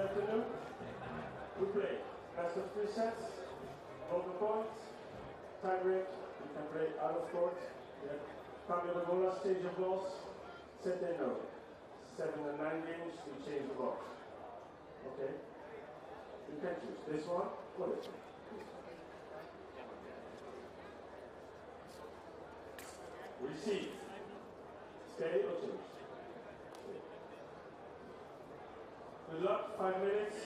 afternoon. We play best of 3 sets, open points, tie break, you can play out of court. Cambio de bola, change your balls, set and no. 7 and 9 games, you change the balls. Okay? You can choose this one or this one. Receive. Stay or change. Good luck, 5 minutes.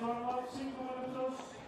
Warm-up, 5 minutos.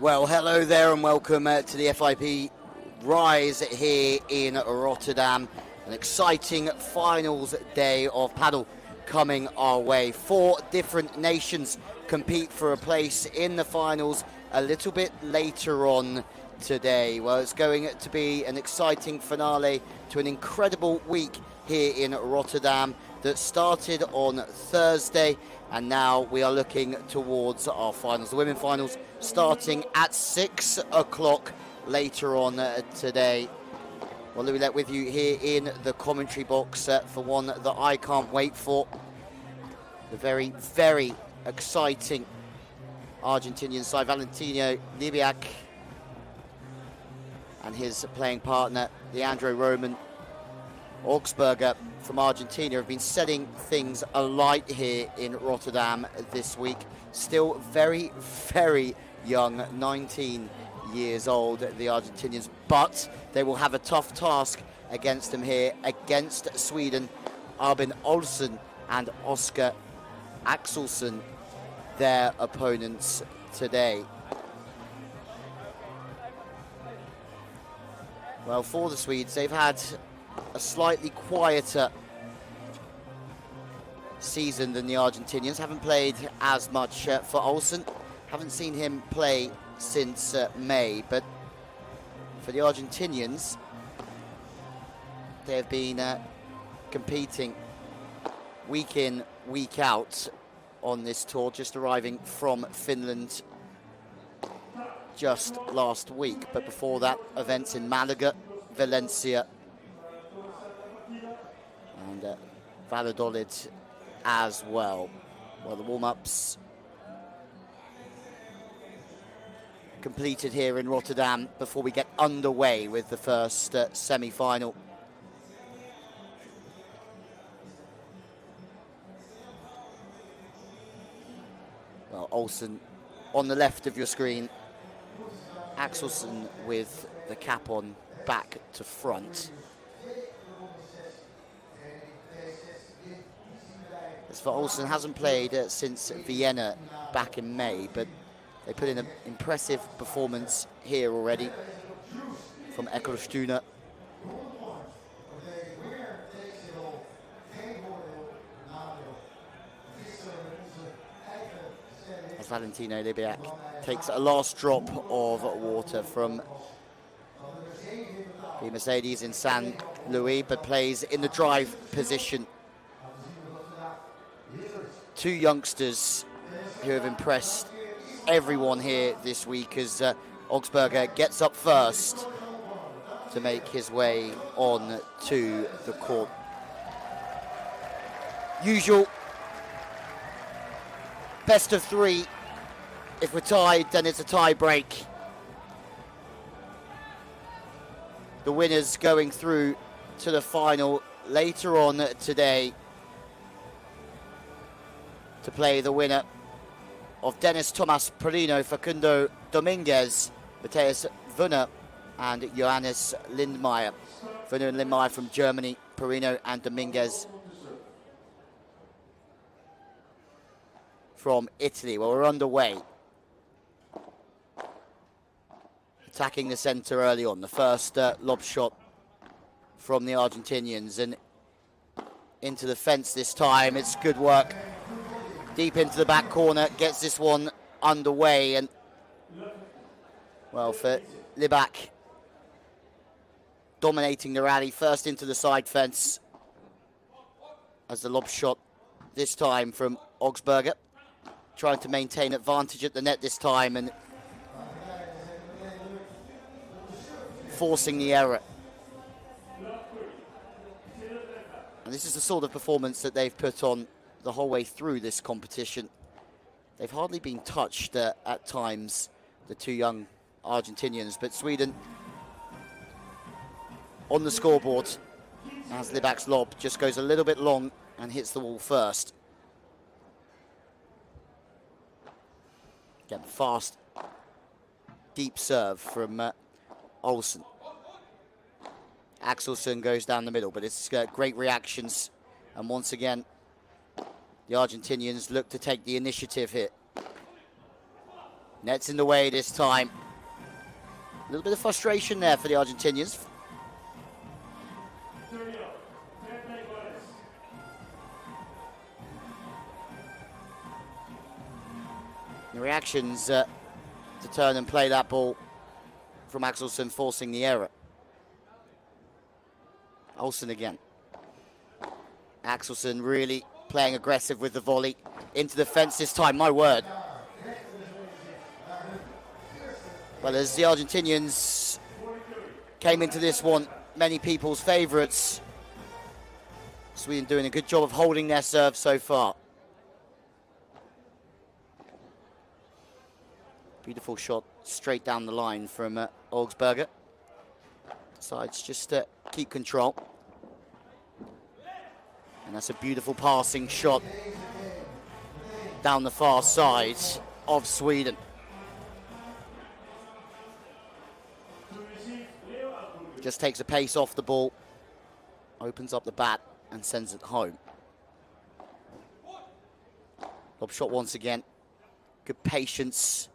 Well, hello there and welcome to the FIP Rise here in Rotterdam. An exciting finals day of paddle coming our way. 4 different nations compete for a place in the finals a little bit later on today. Well, it's going to be an exciting finale to an incredible week here in Rotterdam. that started on Thursday, and now we are looking towards our finals. The women finals starting at 6 o'clock later on today. Well, Louis Lett with you here in the commentary box for one that I can't wait for. The very, very exciting Argentinian side, Valentino Libiak and his playing partner, Leandro Roman Augsburger from Argentina, have been setting things alight here in Rotterdam this week. Still very, very young, 19 years old, the Argentinians, but they will have a tough task against them here, against Sweden. Albin Olsen and Oscar Axelsson, their opponents today. Well, for the Swedes, they've had a slightly quieter season than the Argentinians. Haven't played as much for Olsen. Haven't seen him play since May, but for the Argentinians, they have been competing week in, week out on this tour, just arriving from Finland just last week. But before that, events in Malaga, Valencia and Valladolid as well. Well, the warm-ups completed here in Rotterdam before we get underway with the first semi-final. Well, Olsen on the left of your screen, Axelsson with the cap on back to front. As for Olsen, hasn't played since Vienna back in May, but they put in an impressive performance here already from Eskilstuna. As Valentino Libiak takes a last drop of water from the Mercedes in San Luis, but plays in the drive position. Two youngsters who have impressed everyone here this week as Augsburger gets up first to make his way on to the court. Usual best of three. If we're tied, then it's a tie break. The winners going through to the final later on today to play the winner of Dennis Thomas Perino, Facundo Dominguez, Matthias Wunner and Johannes Lindmeier. Wunner and Lindmeier from Germany, Perino and Dominguez from Italy. Well, we're underway. Attacking the centre early on. The first lob shot from the Argentinians, and into the fence this time. It's good work. Deep into the back corner, gets this one underway, and well, for Libiak, dominating the rally, first into the side fence as the lob shot this time from Augsburger, trying to maintain advantage at the net this time and forcing the error. And this is the sort of performance that they've put on the whole way through this competition. They've hardly been touched at times, the two young Argentinians, but Sweden on the scoreboard as Libiak's lob just goes a little bit long and hits the wall first. Again, fast, deep serve from Olsen. Axelsson goes down the middle, but it's great reactions, and once again the Argentinians look to take the initiative here. Net's in the way this time. A little bit of frustration there for the Argentinians. The reactions to turn and play that ball from Axelsson, forcing the error. Olsen again. Axelsen really playing aggressive with the volley. Into the fence this time, my word. Well, as the Argentinians came into this one, many people's favourites, Sweden doing a good job of holding their serve so far. Beautiful shot straight down the line from Augsburger. Decides just to keep control. And that's a beautiful passing shot down the far side of Sweden. Just takes a pace off the ball, opens up the bat and sends it home. Lob shot once again. Good patience.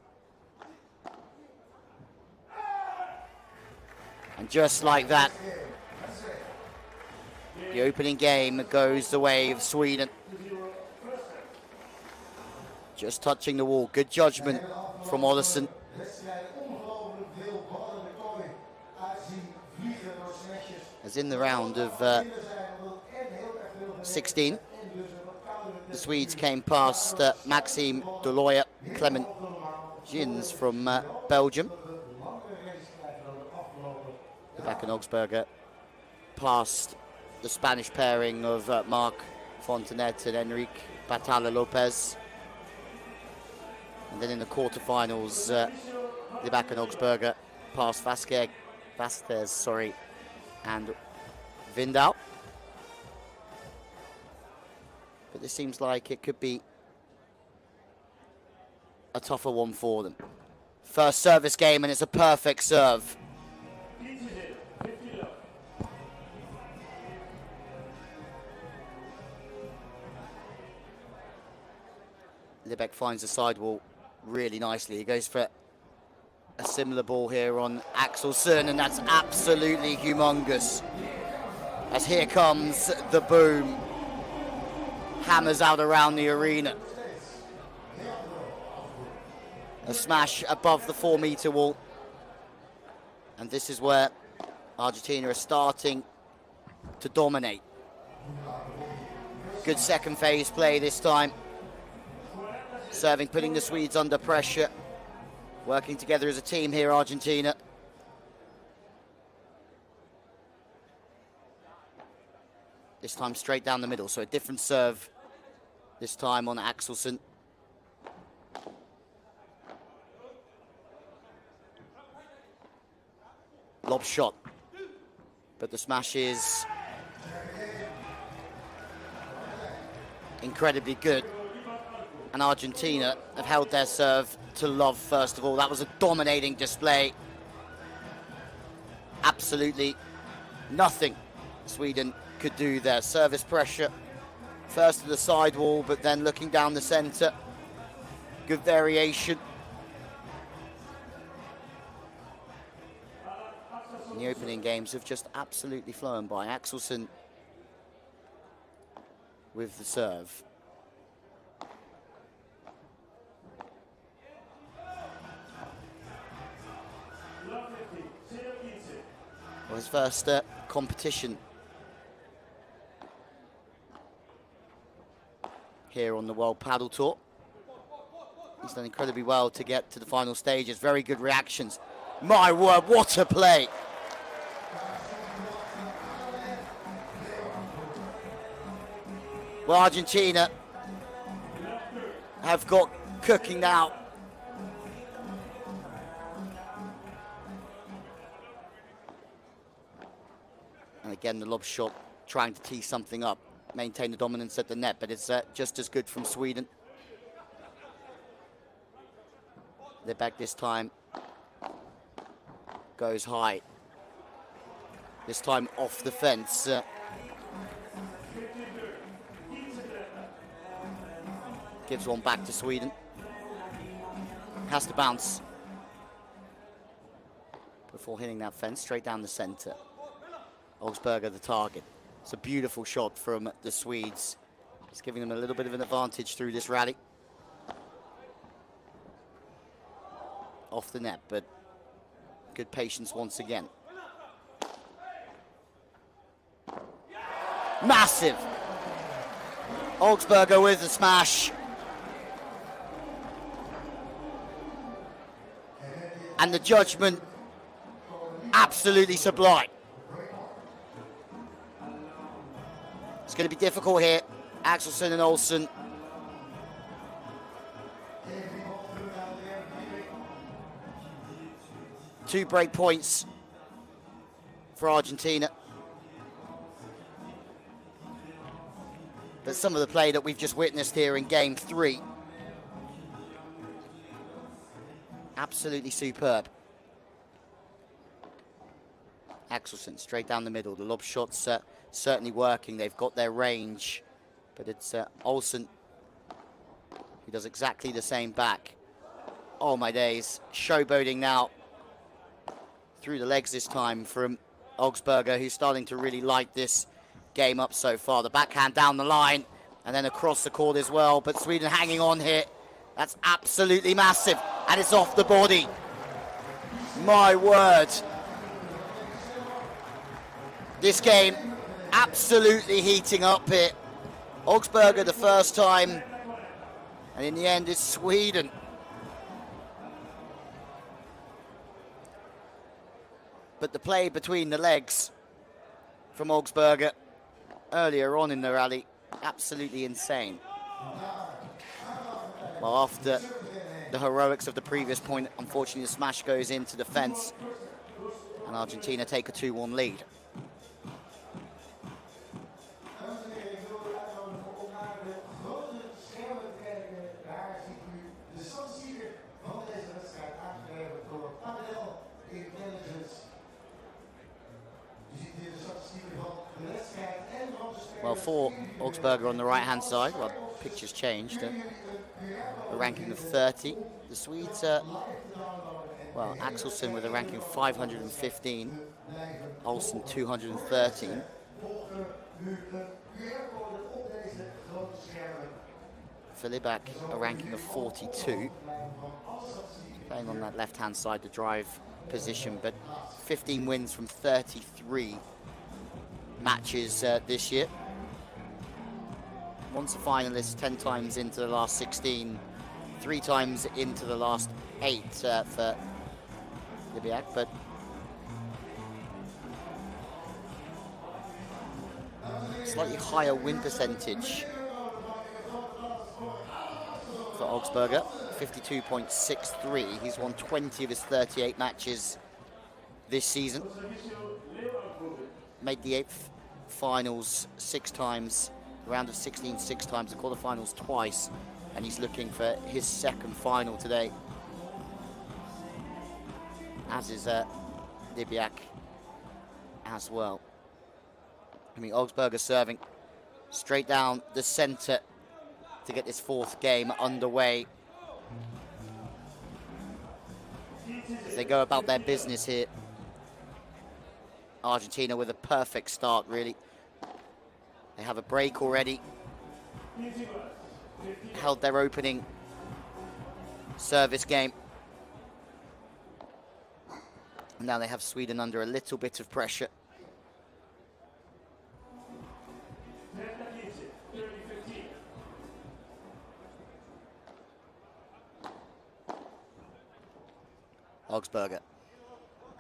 And just like that, the opening game goes the way of Sweden. Just touching the wall. Good judgment from Ollison. As in the round of 16, the Swedes came past Maxime Deloya, Clement Gins from Belgium. Back in Augsburger past the Spanish pairing of Marc Fontanet and Enrique Batalla Lopez. And then in the quarterfinals, the back in Augsburger past Vasquez, and Vindal. But this seems like it could be a tougher one for them. First service game, and it's a perfect serve. Libek finds the sidewall really nicely. He goes for a similar ball here on Axelsen, and that's absolutely humongous. As here comes the boom. Hammers out around the arena. A smash above the 4-meter wall. And this is where Argentina are starting to dominate. Good second phase play this time. Serving, putting the Swedes under pressure. Working together as a team here, Argentina. This time straight down the middle, so a different serve this time on Axelsen. Lob shot, but the smash is incredibly good. And Argentina have held their serve to love, first of all. That was a dominating display. Absolutely nothing Sweden could do there. Service pressure, first to the sidewall, but then looking down the centre. Good variation. And the opening games have just absolutely flown by. Axelsen with the serve. Well, his first competition here on the World Padel Tour. He's done incredibly well to get to the final stages. Very good reactions. My word, what a play! Well, Argentina have got cooking now. And again, the lob shot trying to tee something up, maintain the dominance at the net, but it's just as good from Sweden. They're back this time. Goes high. This time off the fence. Gives one back to Sweden. Has to bounce before hitting that fence straight down the centre. Augsburger the target. It's a beautiful shot from the Swedes. It's giving them a little bit of an advantage through this rally. Off the net, but good patience once again. Massive! Augsburger with the smash. And the judgment, absolutely sublime. It's going to be difficult here. Axelsen and Olsen. Two break points for Argentina. But some of the play that we've just witnessed here in game 3, absolutely superb. Axelsen straight down the middle. The lob shots certainly working. They've got their range. But it's Olsen who does exactly the same back. Oh my days. Showboating now through the legs this time from Augsburger, who's starting to really light this game up so far. The backhand down the line and then across the court as well. But Sweden hanging on here. That's absolutely massive. And it's off the body. My word. This game absolutely heating up here. Augsburger the first time. And in the end, it's Sweden. But the play between the legs from Augsburger earlier on in the rally, absolutely insane. Well, after the heroics of the previous point, unfortunately the smash goes into the fence and Argentina take a 2-1 lead. Well, for Augsburger on the right-hand side, well, pictures changed. A ranking of 30. The Swedes, well, Axelsen with a ranking of 515. Olsen 213. Filibak a ranking of 42. Playing on that left-hand side, the drive position, but 15 wins from 33 matches this year. Once a finalist, 10 times into the last 16, 3 times into the last 8 for Libiak, but slightly higher win percentage for Augsburger, 52.63. He's won 20 of his 38 matches this season. Made the 8th finals 6 times, the round of 16 6 times, the quarterfinals twice, and he's looking for his 2nd final today, as is Libiak as well. I mean, Augsburger serving straight down the centre to get this 4th game underway. As they go about their business here, Argentina with a perfect start, really. They have a break already. Held their opening service game. And now they have Sweden under a little bit of pressure. Augsburger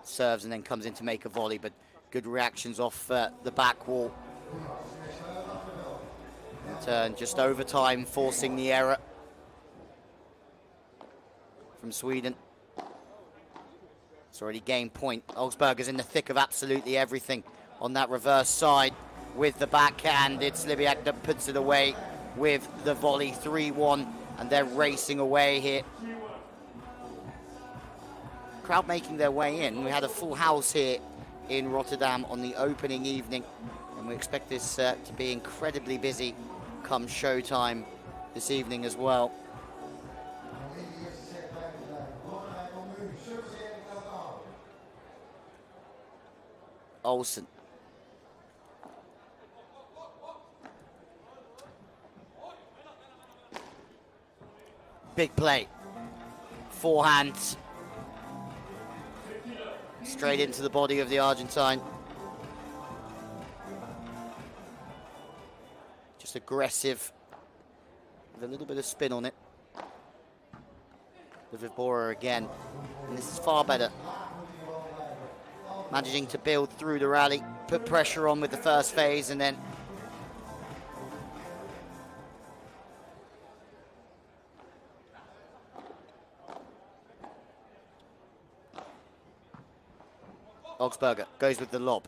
serves and then comes in to make a volley, but good reactions off the back wall. Turn just over time, forcing the error from Sweden. It's already game point. Augsburger's in the thick of absolutely everything on that reverse side with the backhand. It's Libiak that puts it away with the volley. 3-1, and they're racing away here. Crowd making their way in. We had a full house here in Rotterdam on the opening evening, and we expect this to be incredibly busy come showtime this evening as well. Olsen. Big play. Forehand. Straight into the body of the Argentine. Just aggressive with a little bit of spin on it. The Vibora again, and this is far better. Managing to build through the rally, put pressure on with the first phase, and then Augsburger goes with the lob.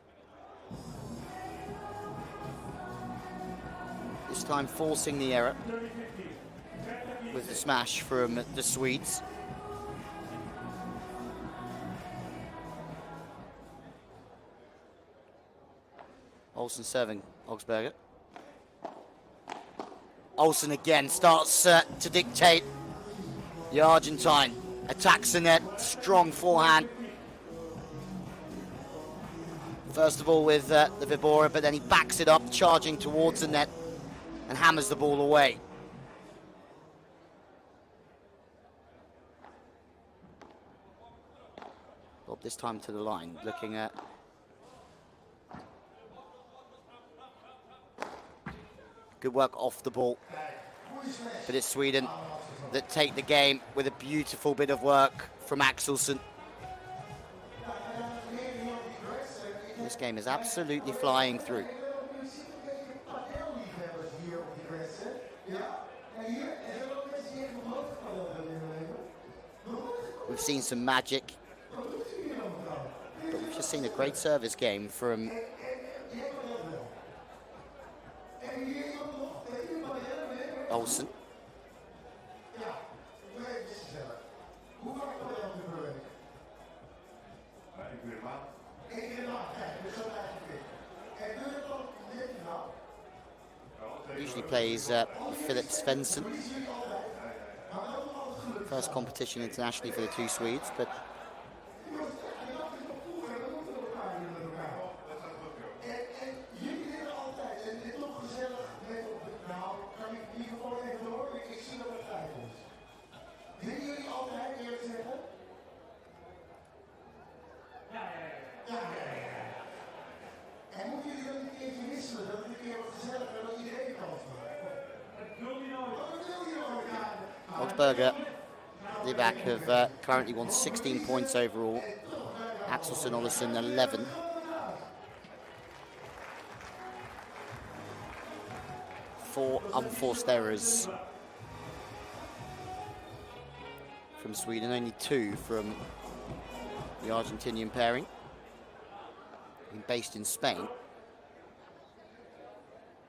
This time forcing the error with the smash from the Swedes. Olsen serving Augsburger. Olsen again starts to dictate. The Argentine attacks the net, strong forehand. First of all with the Vibora, but then he backs it up, charging towards the net and hammers the ball away. Bob this time to the line, looking at good work off the ball. But it's Sweden that take the game with a beautiful bit of work from Axelsen. This game is absolutely flying through. We've seen some magic, but we've just seen a great service game from Olsen. Usually plays Philip Svensson. First competition internationally for the two Swedes, but Augsburger, the back, have currently won 16 points overall. Axelsen Olsen 11. Four unforced errors from Sweden, only 2 from the Argentinian pairing, based in Spain.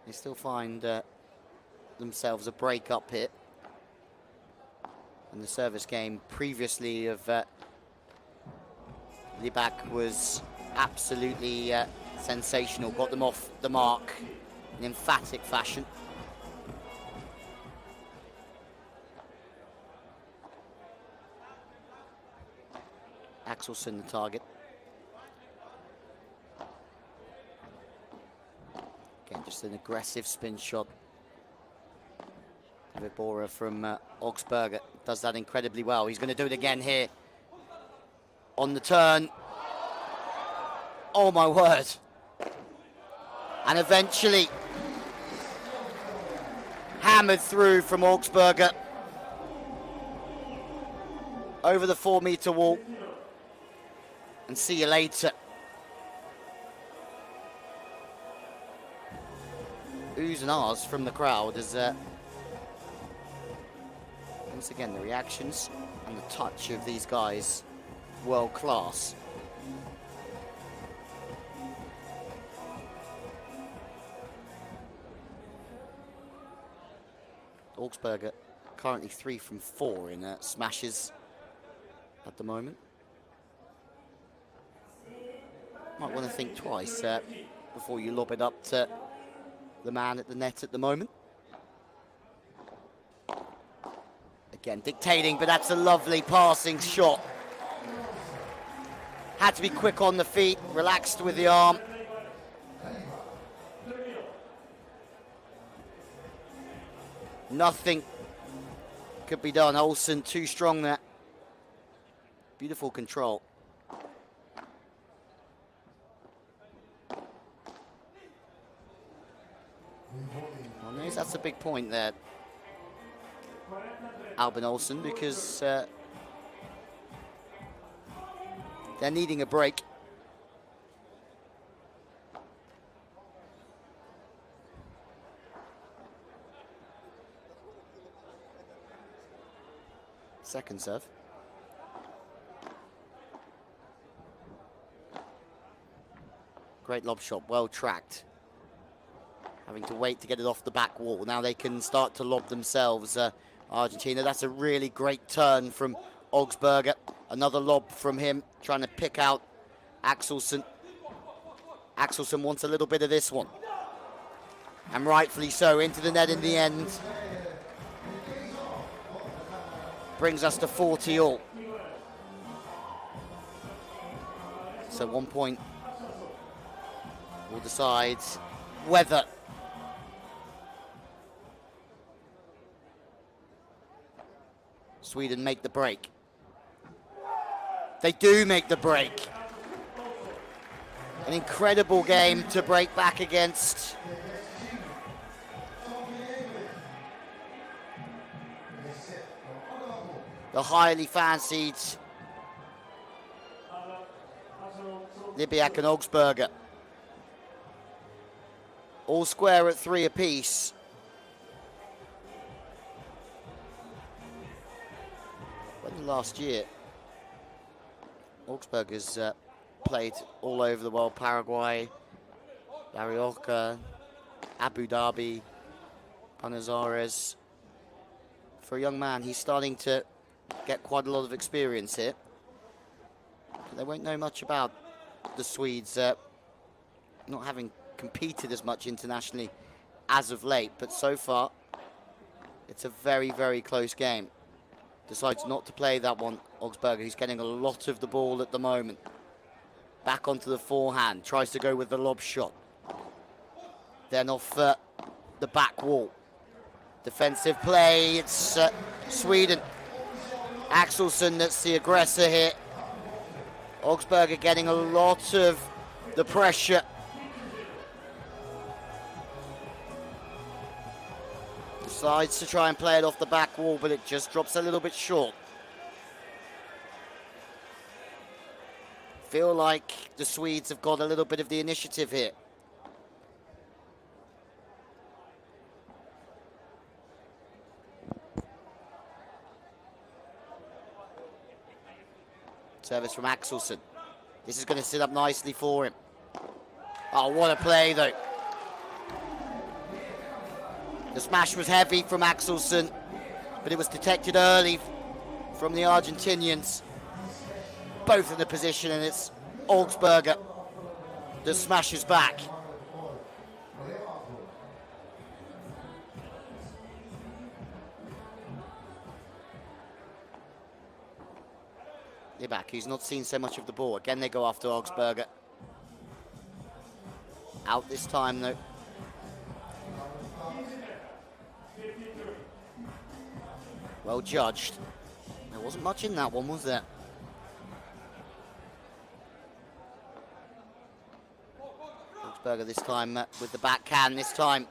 They still find themselves a break up here. And the service game previously of Libak was absolutely sensational. Got them off the mark in emphatic fashion. Axelsen the target. Again, just an aggressive spin shot. Vibora from Augsburger does that incredibly well. He's going to do it again here on the turn. Oh my word. And eventually hammered through from Augsburger over the 4-meter wall. And see you later. Oohs and ahs from the crowd as once again the reactions and the touch of these guys, world class. Augsburger currently 3 from 4 in smashes at the moment. Might want to think twice before you lob it up to the man at the net at the moment. Again, dictating, but that's a lovely passing shot. Had to be quick on the feet, relaxed with the arm. Nothing could be done. Olsen too strong there. Beautiful control. Well, that's a big point there. Albin Olsen, because they're needing a break. Second serve. Great lob shot, well tracked. Having to wait to get it off the back wall. Now they can start to lob themselves, Argentina. That's a really great turn from Augsburger. Another lob from him, trying to pick out Axelsen. Axelsen wants a little bit of this one. And rightfully so, into the net in the end. Brings us to 40 all. So 1 point will decide whether Sweden make the break. They do make the break. An incredible game to break back against. The highly fancied Libiak and Augsburger. All square at 3 apiece. When last year, Augsburger's played all over the world. Paraguay, Larioca, Abu Dhabi, Buenos Aires. For a young man, he's starting to get quite a lot of experience here. But they won't know much about the Swedes not having competed as much internationally as of late, but so far it's a very, very close game. Decides not to play that one, Augsburger. He's getting a lot of the ball at the moment. Back onto the forehand, tries to go with the lob shot. Then off the back wall. Defensive play, it's Sweden. Axelsen, that's the aggressor here. Augsburger getting a lot of the pressure. Decides to try and play it off the back wall, but it just drops a little bit short. Feel like the Swedes have got a little bit of the initiative here. Service from Axelsen. This is going to sit up nicely for him. Oh, what a play, though. The smash was heavy from Axelsen, but it was detected early from the Argentinians. Both in the position, and it's Augsburger that smashes back. Libiak, who's not seen so much of the ball. Again, they go after Augsburger. Out this time, though. Well judged. There wasn't much in that one, was there? Augsburger this time with the backhand this time.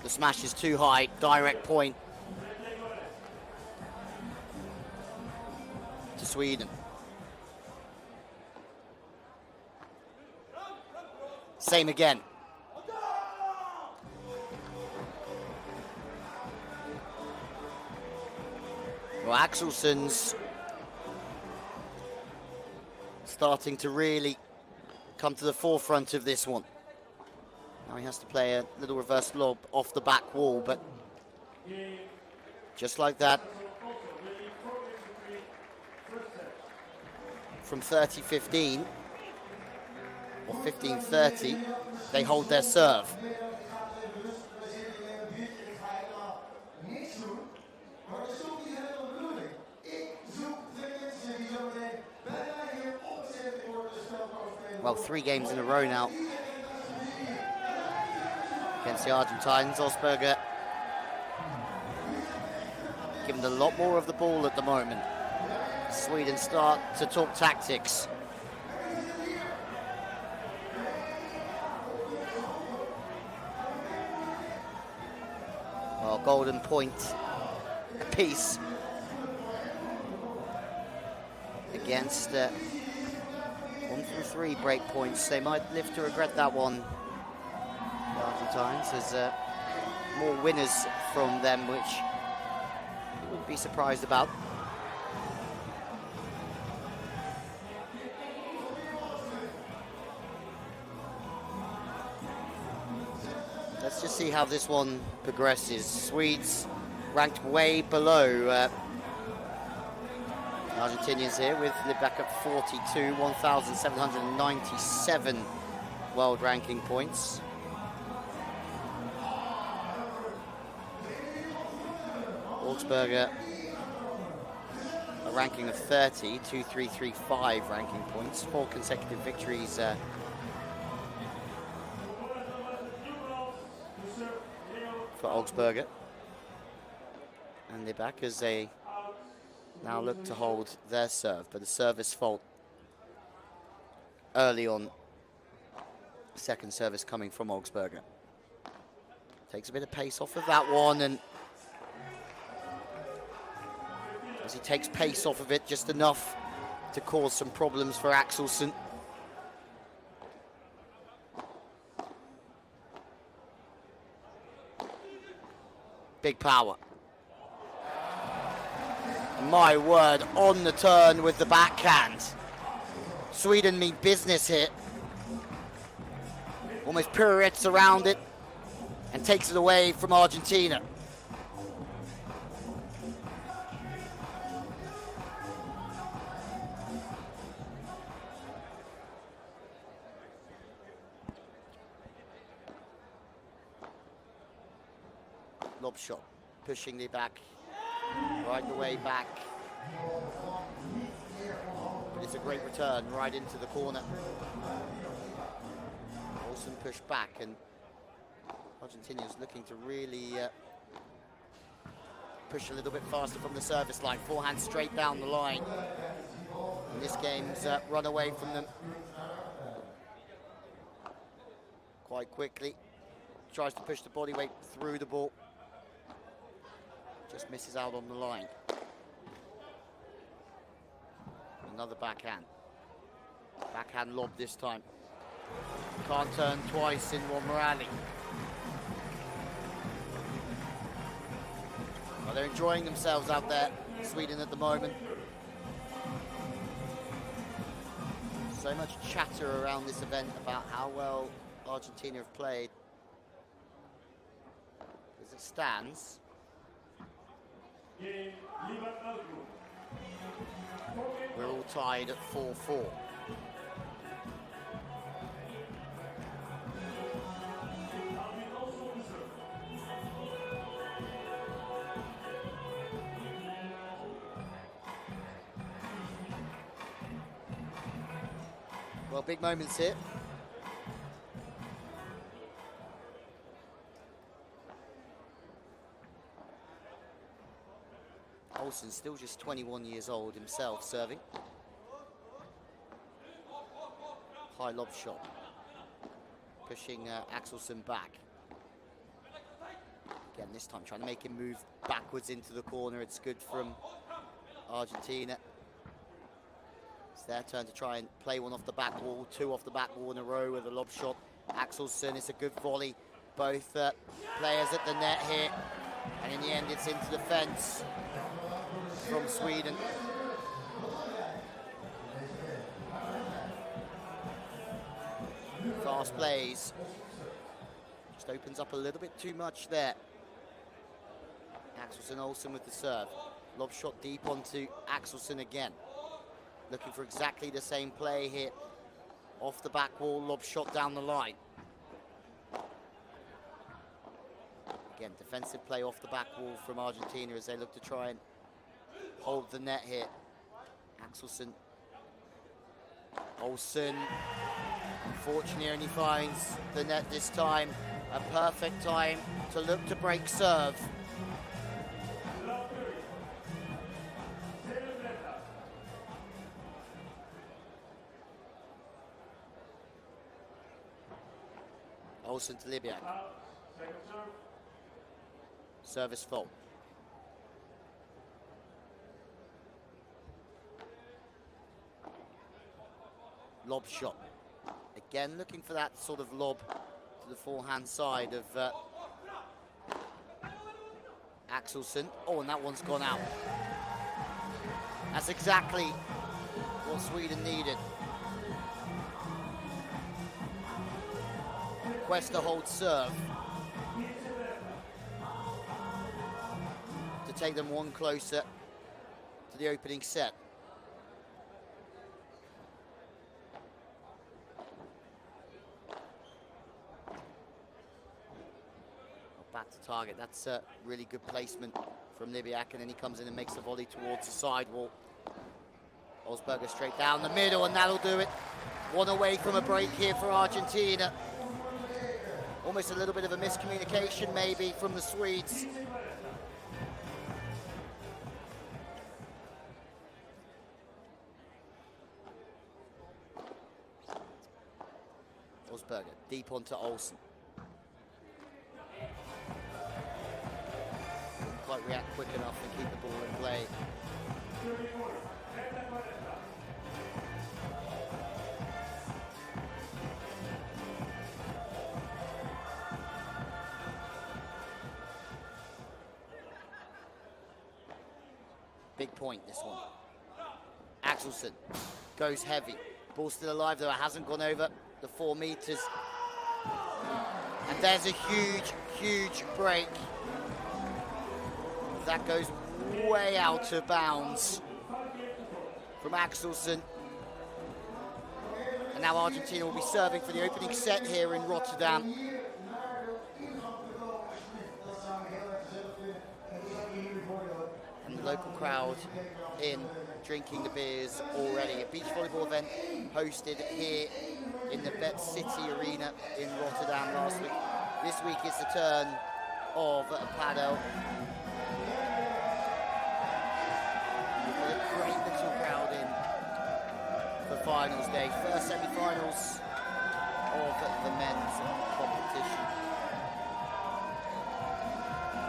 The smash is too high, direct point to Sweden. Same again. Well, Axelsen's starting to really come to the forefront of this one. Now he has to play a little reverse lob off the back wall, but just like that, from 30-15 or 15-30, they hold their serve. Well, 3 games in a row now against the Argentines. Augsburger given a lot more of the ball at the moment. Sweden start to talk tactics. Well, golden point apiece against 1 from 3 break points. They might live to regret that one, the Argentines. There's more winners from them, which you wouldn't be surprised about. Let's just see how this one progresses. Swedes ranked way below Argentinians here, with back at 42, 1,797 world ranking points. Augsburger a ranking of 30, 2,335 ranking points, 4 consecutive victories for Augsburger. And they're back as they now look to hold their serve, but a service fault early on. Second service coming from Augsburger. Takes a bit of pace off of that one, and as he takes pace off of it, just enough to cause some problems for Axelsen. Big power. My word, on the turn with the backhand. Sweden mean business here. Almost pirouettes around it and takes it away from Argentina. Lob shot, pushing the back, right the way back. But it's a great return right into the corner. Olsen pushed back, and Argentina is looking to really push a little bit faster from the service line. Forehand straight down the line. And this game's run away from them quite quickly. Tries to push the body weight through the ball. Just misses out on the line. Another backhand. Backhand lob this time. Can't turn twice in one rally. Well, they're enjoying themselves out there, Sweden, at the moment. So much chatter around this event about how well Argentina have played. As it stands, we're all tied at 4-4. Well, big moments here. Olsen still just 21 years old himself, serving. High lob shot. Pushing Axelsen back. Again, this time trying to make him move backwards into the corner. It's good from Argentina. It's their turn to try and play one off the back wall, 2 off the back wall in a row with a lob shot. Axelsen, it's a good volley. Both players at the net here. And in the end, it's into the fence from Sweden. Fast plays. Just opens up a little bit too much there. Axelsen Olsen with the serve. Lob shot deep onto Axelsen again. Looking for exactly the same play here. Off the back wall, lob shot down the line. Again, defensive play off the back wall from Argentina as they look to try and hold the net here. Axelsen. Olsen. Unfortunately, only finds the net this time. A perfect time to look to break serve. Olsen to Libiak. Service fault. Lob shot. Again, looking for that sort of lob to the forehand side of Axelsen. Oh, and that one's gone out. That's exactly what Sweden needed. Questa holds serve to take them one closer to the opening set. Back to target. That's a really good placement from Libiak, and then he comes in and makes the volley towards the sidewall. Olsberger straight down the middle, and that'll do it. One away from a break here for Argentina. Almost a little bit of a miscommunication maybe from the Swedes. Olsberger deep onto Olsen. Didn't quite react quick enough and keep the ball in play. Big point, this one. Axelsen goes heavy. Ball still alive, though it hasn't gone over the 4 meters. And there's a huge, huge break. That goes way out of bounds from Axelsen. And now Argentina will be serving for the opening set here in Rotterdam. And the local crowd in, drinking the beers already. A beach volleyball event hosted here in the Bet City Arena in Rotterdam last week. This week is the turn of Padel. With a great little crowd in for finals day. First semi-finals of the men's competition.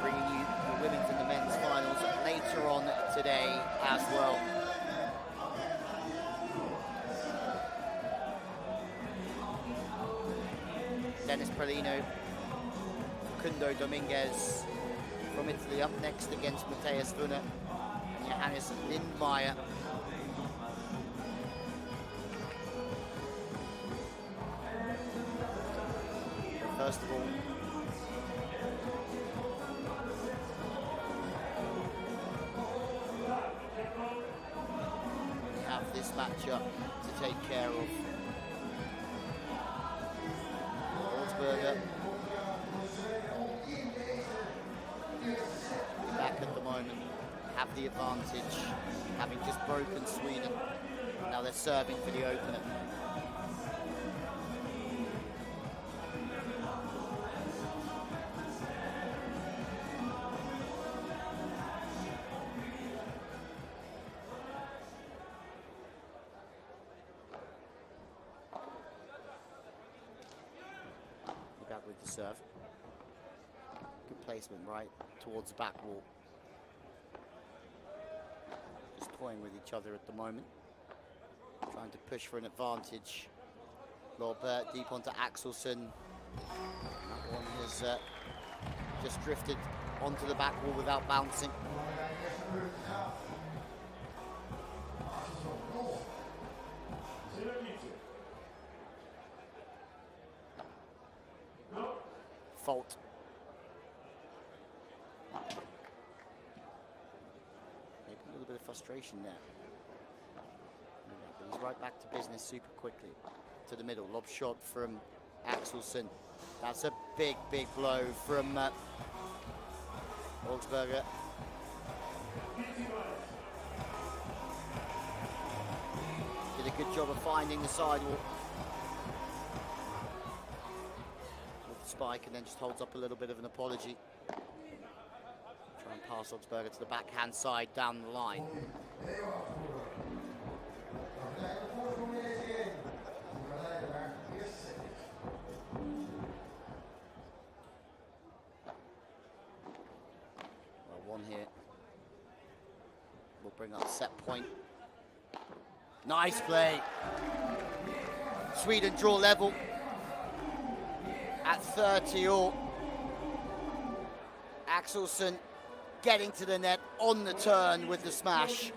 Bringing you the women's and the men's finals later on today as well. Dennis Pralino, Kundo Dominguez from Italy up next against Matthias Wunner and Johannes Lindmeier. First of all, we have this matchup to take care of. Olsberger back at the moment, have the advantage, having just broken Sweden. Now they're serving for the opener. Back with the serve. Good placement right towards the back wall. Just toying with each other at the moment. Trying to push for an advantage. Lob deep onto Axelsen. That one has just drifted onto the back wall without bouncing. Fault. Maybe a little bit of frustration there. But he's right back to business super quickly. To the middle, lob shot from Axelsen. That's a big, big blow from Olsberger. Did a good job of finding the sidewall. Spike, and then just holds up a little bit of an apology. Try and pass Olsberger to the backhand side down the line. here. We'll bring up set point. Nice play. Sweden draw level at 30-all. Axelsson getting to the net on the turn with the smash.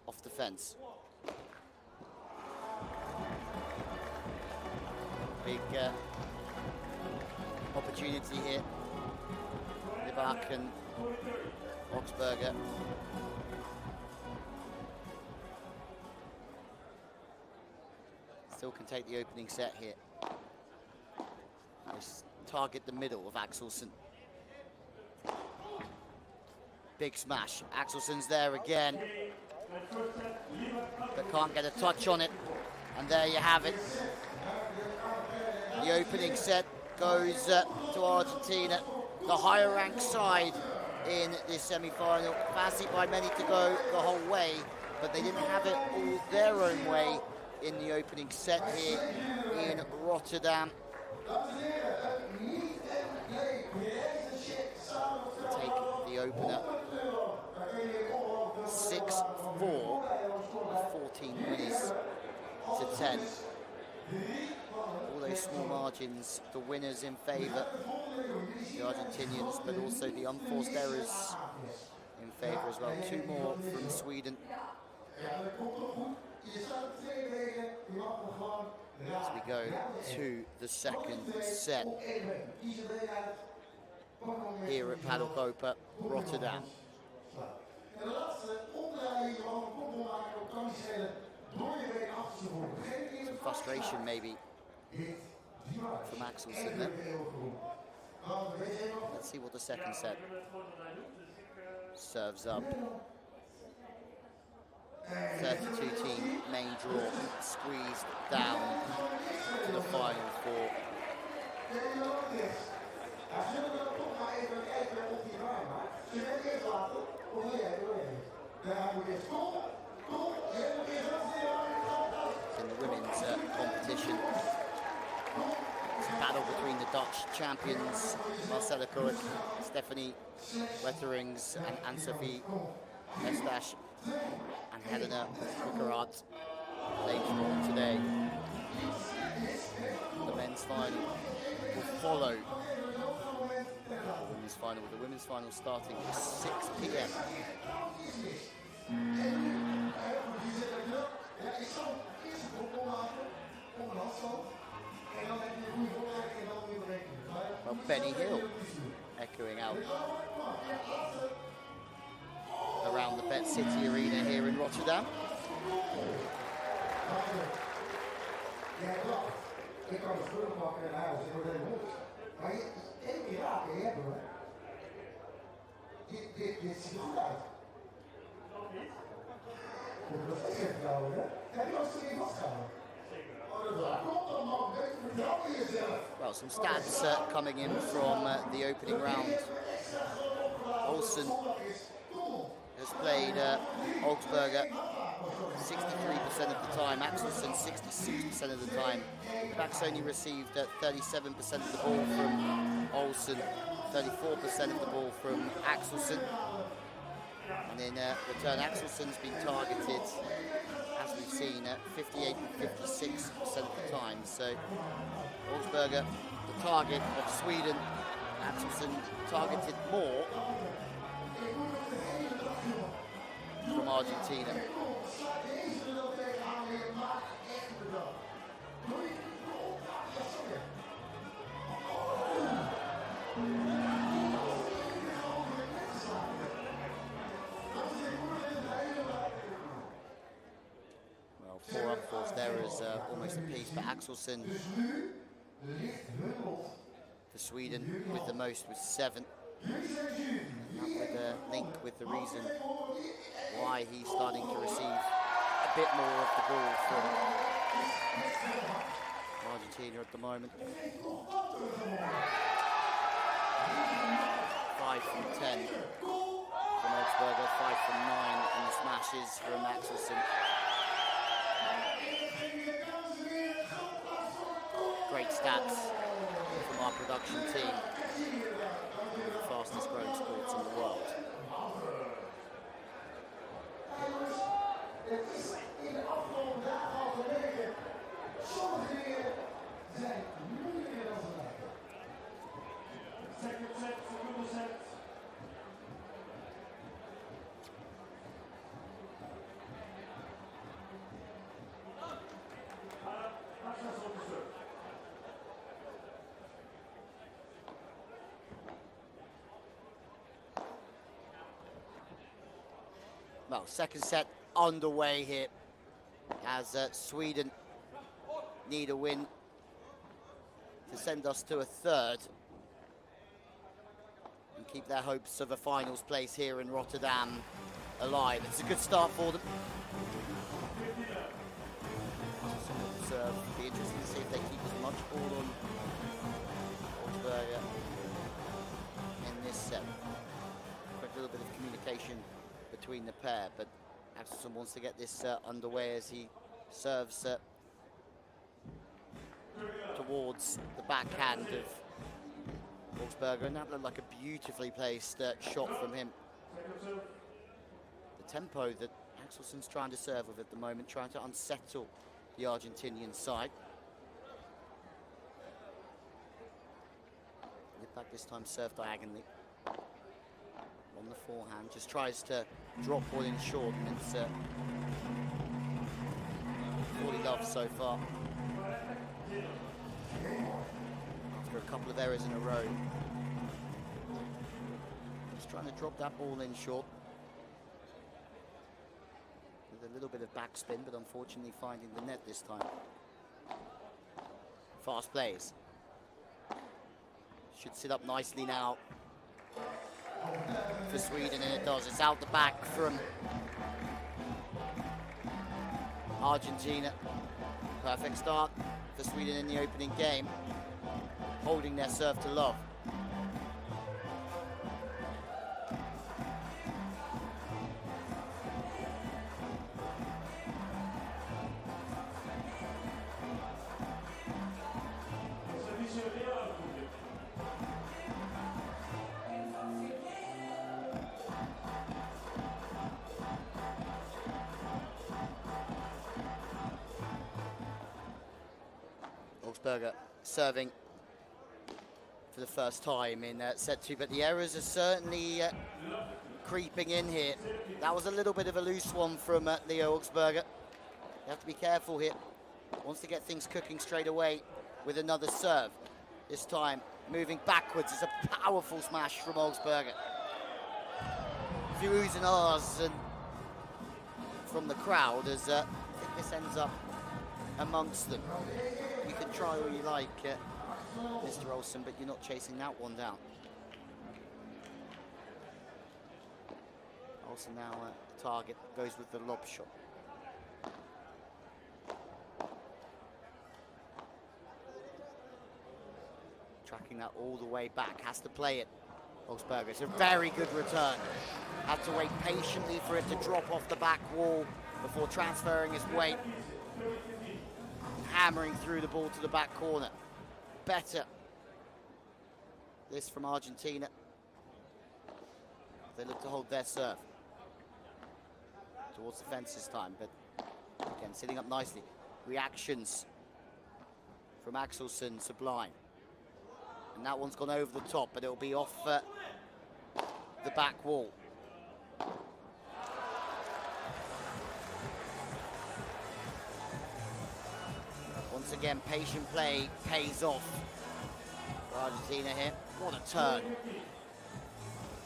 Off the fence. Big opportunity here. Libak and Augsburger. Still can take the opening set here. Nice target the middle of Axelsson. Big smash. Axelsson's there again, but can't get a touch on it. And there you have it. The opening set goes to Argentina, the higher ranked side in this semi-final. Fancied by many to go the whole way, but they didn't have it all their own way in the opening set here in Rotterdam. Take the opener 6-4, 14 winners to 10. All those small margins, the winners in favour, the Argentinians, but also the unforced errors in favour as well. 2 more from Sweden. As we go to the second set here at Padel COPA, Rotterdam. Some frustration maybe from Axelsson there. Let's see what the second set serves up. 32-team main draw, squeezed down to the final 4. In the women's competition, it's a battle between the Dutch champions, Marcella Kurik, Stephanie Wetterings, and Anne-Sophie Estache, and Helena Buckerat later on today. The men's final will follow the women's final, with the women's final starting at 6 p.m. Well, Benny Hill echoing out around the Bet City Arena here in Rotterdam. Well, some stats coming in from the opening round. Olsen has played Augsburger 63% of the time, Axelsson 66% of the time. Backs only received 37% of the ball from Olsen, 34% of the ball from Axelsson. And in return, Axelsson's been targeted, as we've seen, 58 and 56% of the time. So Augsburger, the target of Sweden. Axelsson targeted more from Argentina. Well, 4 unforced errors, almost a piece, but Axelsson for Sweden with the most, with 7. And that would link with the reason why he's starting to receive a bit more of the ball from Argentina at the moment. 5 from 10 from from Augsburger, 5 from 9 in the smashes from Axelsen. Great stats from our production team. One of the fastest growing sports in the world. Second set, second set. Well, second set underway here as Sweden need a win to send us to a third and keep their hopes of a finals place here in Rotterdam alive. It's a good start for them. So be interesting to see if they keep as much ball on Augsburger in this set. A little bit of communication between the pair, but Axelsen wants to get this underway as he serves towards the backhand of Augsburger, and that looked like a beautifully placed shot from him. The tempo that Axelsen's trying to serve with at the moment, trying to unsettle the Argentinian side. Back this time, serve diagonally. On the forehand, just tries to drop ball in short, and it's all he loves so far. After a couple of errors in a row. Just trying to drop that ball in short. With a little bit of backspin, but unfortunately finding the net this time. Fast plays. Should sit up nicely now for Sweden, and it does. It's out the back from Argentina. Perfect start for Sweden in the opening game, holding their serve to love. Augsburger serving for the first time in set 2, but the errors are certainly creeping in here. That was a little bit of a loose one from Leo Augsburger. You have to be careful here. Wants to get things cooking straight away with another serve. This time moving backwards. It's a powerful smash from Augsburger. A few oohs and ahs and from the crowd as I think this ends up amongst them. You can try all you like, Mr. Olsen, but you're not chasing that one down. Olsen now target, goes with the lob shot. Tracking that all the way back, has to play it. Augsburger, it's a very good return. Had to wait patiently for it to drop off the back wall before transferring his weight. Hammering through the ball to the back corner. Better. This from Argentina. They look to hold their serve towards the fence this time, but again, sitting up nicely. Reactions from Axelsen, sublime. And that one's gone over the top, but it'll be off the back wall. Once again, patient play pays off for Argentina here. What a turn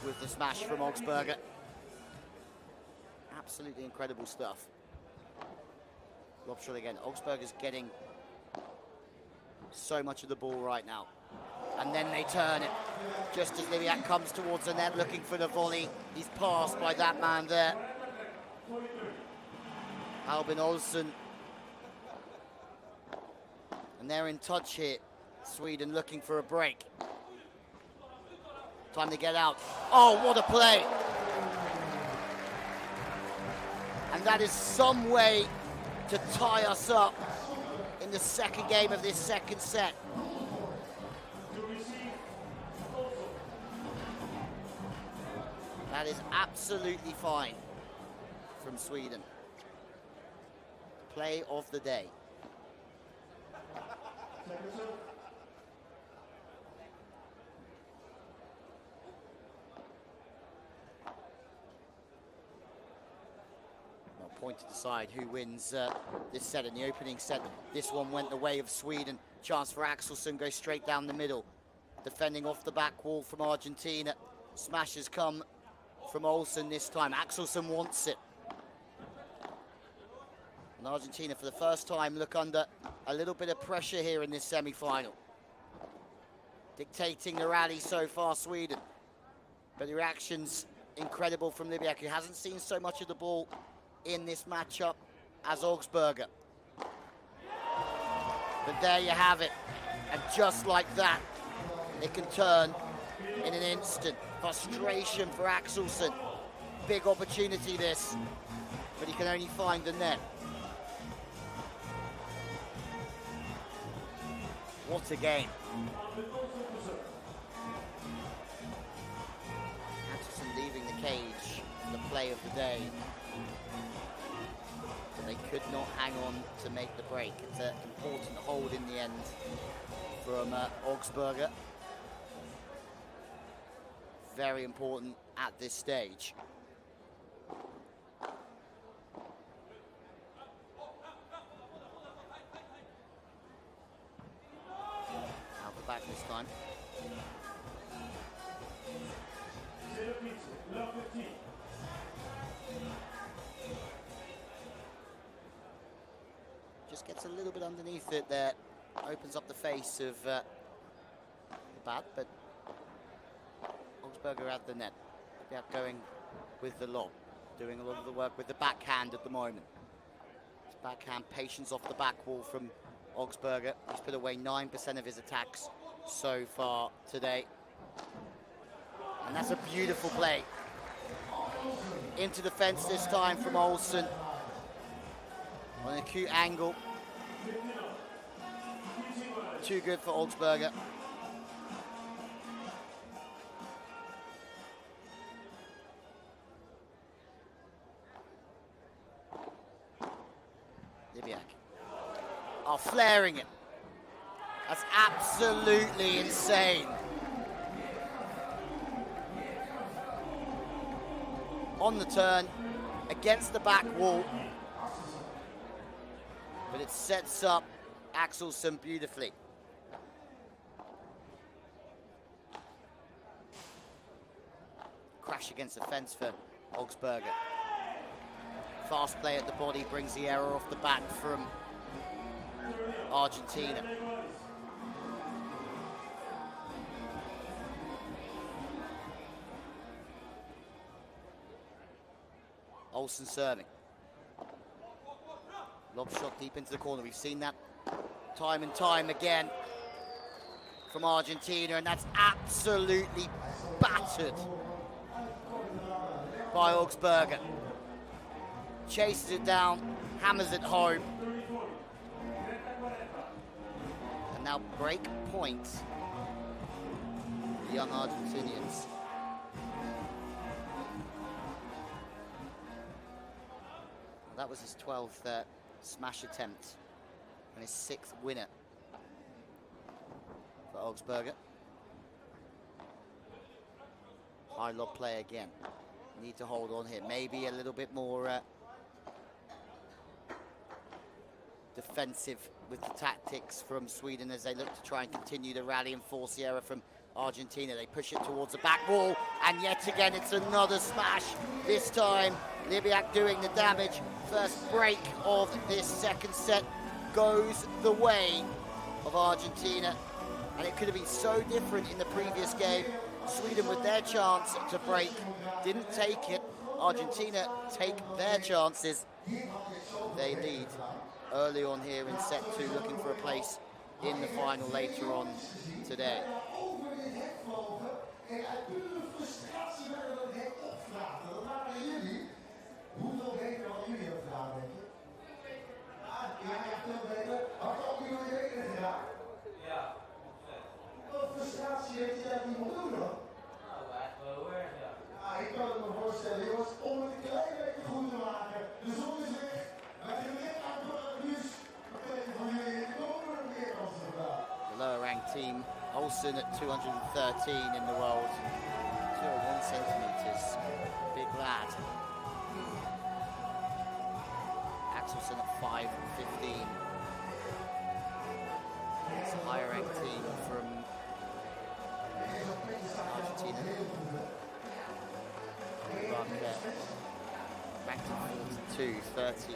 with the smash from Augsburger. Absolutely incredible stuff. Lob shot again. Augsburger's getting so much of the ball right now. And then they turn it. Just as Liviak comes towards the net looking for the volley, he's passed by that man there. Albin Olsen. And they're in touch here. Sweden looking for a break. Time to get out. Oh, what a play that is some way to tie us up in the second game of this second set. That is absolutely fine from Sweden. Play of the day. Point to decide who wins this set. In the opening set, this one went the way of Sweden. Chance for Axelsson, goes straight down the middle. Defending off the back wall from Argentina. Smashes come from Olsen this time. Axelsson wants it. And Argentina, for the first time, look under a little bit of pressure here in this semi-final. Dictating the rally so far, Sweden. But the reaction's incredible from Libiak, who hasn't seen so much of the ball in this matchup as Augsburger. But there you have it. And just like that, it can turn in an instant. Frustration for Axelsson. Big opportunity this, but he can only find the net. What a game. Axelsson leaving the cage for the play of the day. They could not hang on to make the break. It's an important hold in the end from Augsburger. Very important at this stage. Out the back this time. Just gets a little bit underneath it there, opens up the face of the bat, but Augsburger at the net. They're going with the lob, doing a lot of the work with the backhand at the moment. His backhand patience off the back wall from Augsburger. He's put away 9% of his attacks so far today. And that's a beautiful play. Into the fence this time from Olsen. On an acute angle. Too good for Augsburger. Libiak. Oh, flaring it. That's absolutely insane. On the turn, against the back wall. But it sets up Axelsson beautifully. Crash against the fence for Augsburger. Fast play at the body brings the error off the back from Argentina. Olsen serving. Lob shot deep into the corner. We've seen that time and time again from Argentina, and that's absolutely battered by Augsburger. Chases it down, hammers it home. And now break point. The young Argentinians. That was his 12th smash attempt and his 6th winner for Augsburger. High lob play again. Need to hold on here. Maybe a little bit more defensive with the tactics from Sweden as they look to try and continue the rally and force the error from Argentina. They push it towards the back wall, and yet again it's another smash. This time Libiak doing the damage. First break of this second set goes the way of Argentina, and it could have been so different in the previous game. Sweden with their chance to break didn't take it. Argentina take their chances. They lead early on here in set 2, looking for a place in the final later on today. Hoeveel beter hadden jullie team. Olsen at 213 in the world. 201 centimetres. Big lad. Axelsen at 5'15". It's a higher ranked team from Argentina. Ranked at 42, 30.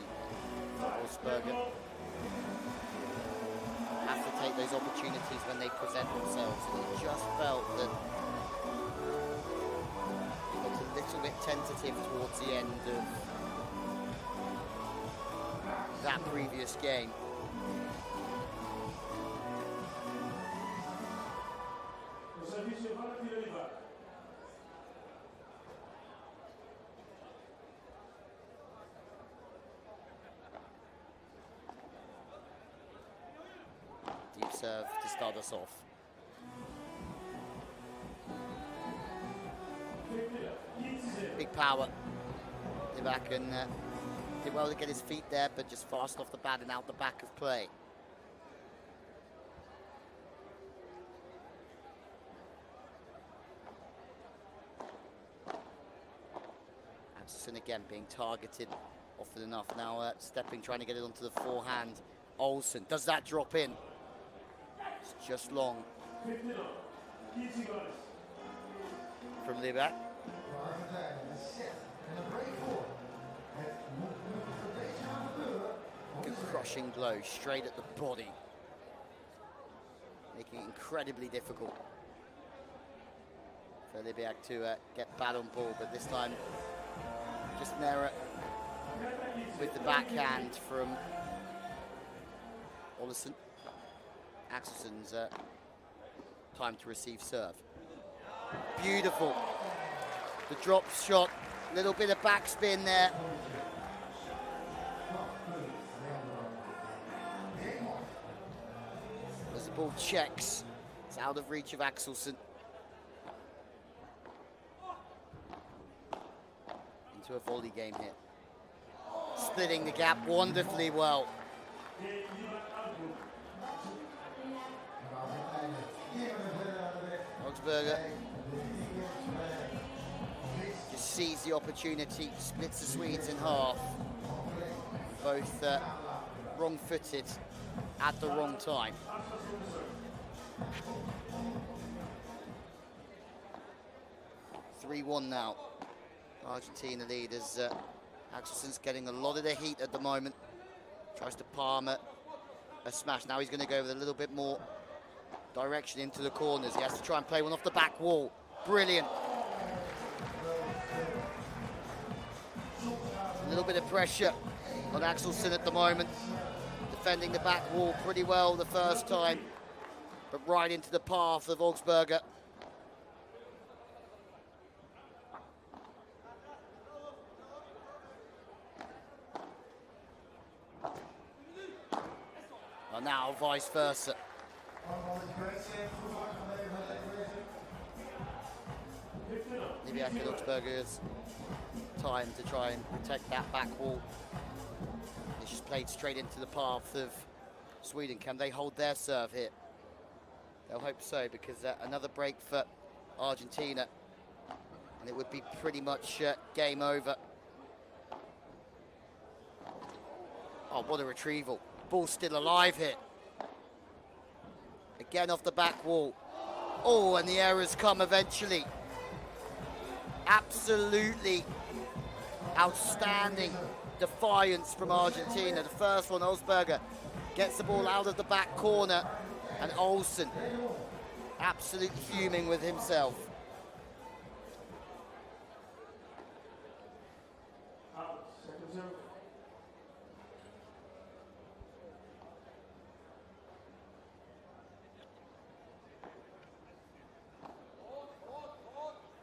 Wolfsberger. Have to take those opportunities when they present themselves, and it just felt that it looked a little bit tentative towards the end of that previous game. Deep serve to start us off. Big power. Back and did well to get his feet there, but just fast off the bat and out the back of play. Anderson again being targeted often enough. Now stepping, trying to get it onto the forehand. Olsen, does that drop in? It's just long. From Liebeck. Good crushing blow straight at the body, making it incredibly difficult for Liebeck to get bad on ball, but this time just an error with the backhand from Olsen. Axelsen's time to receive serve. Beautiful. The drop shot, a little bit of backspin there. As the ball checks, it's out of reach of Axelsen. Into a volley game here. Splitting the gap wonderfully well. Augsburger just sees the opportunity, splits the Swedes in half. Both wrong-footed at the wrong time. (3-1) now. Argentina lead as Axelsen's getting a lot of the heat at the moment. Tries to palm a smash. Now he's going to go with a little bit more direction into the corners. He has to try and play one off the back wall. Brilliant. A little bit of pressure on Axelsen at the moment. Defending the back wall pretty well the first time, but right into the path of Augsburger. And now vice versa. Liebeck and Augsburger's time to try and protect that back wall. It's just played straight into the path of Sweden. Can they hold their serve here? They'll hope so, because another break for Argentina, and it would be pretty much game over. Oh, what a retrieval. Ball's still alive here. Again off the back wall. Oh, and the errors come eventually. Absolutely outstanding defiance from Argentina. The first one, Augsburger gets the ball out of the back corner, and Olsen absolutely fuming with himself.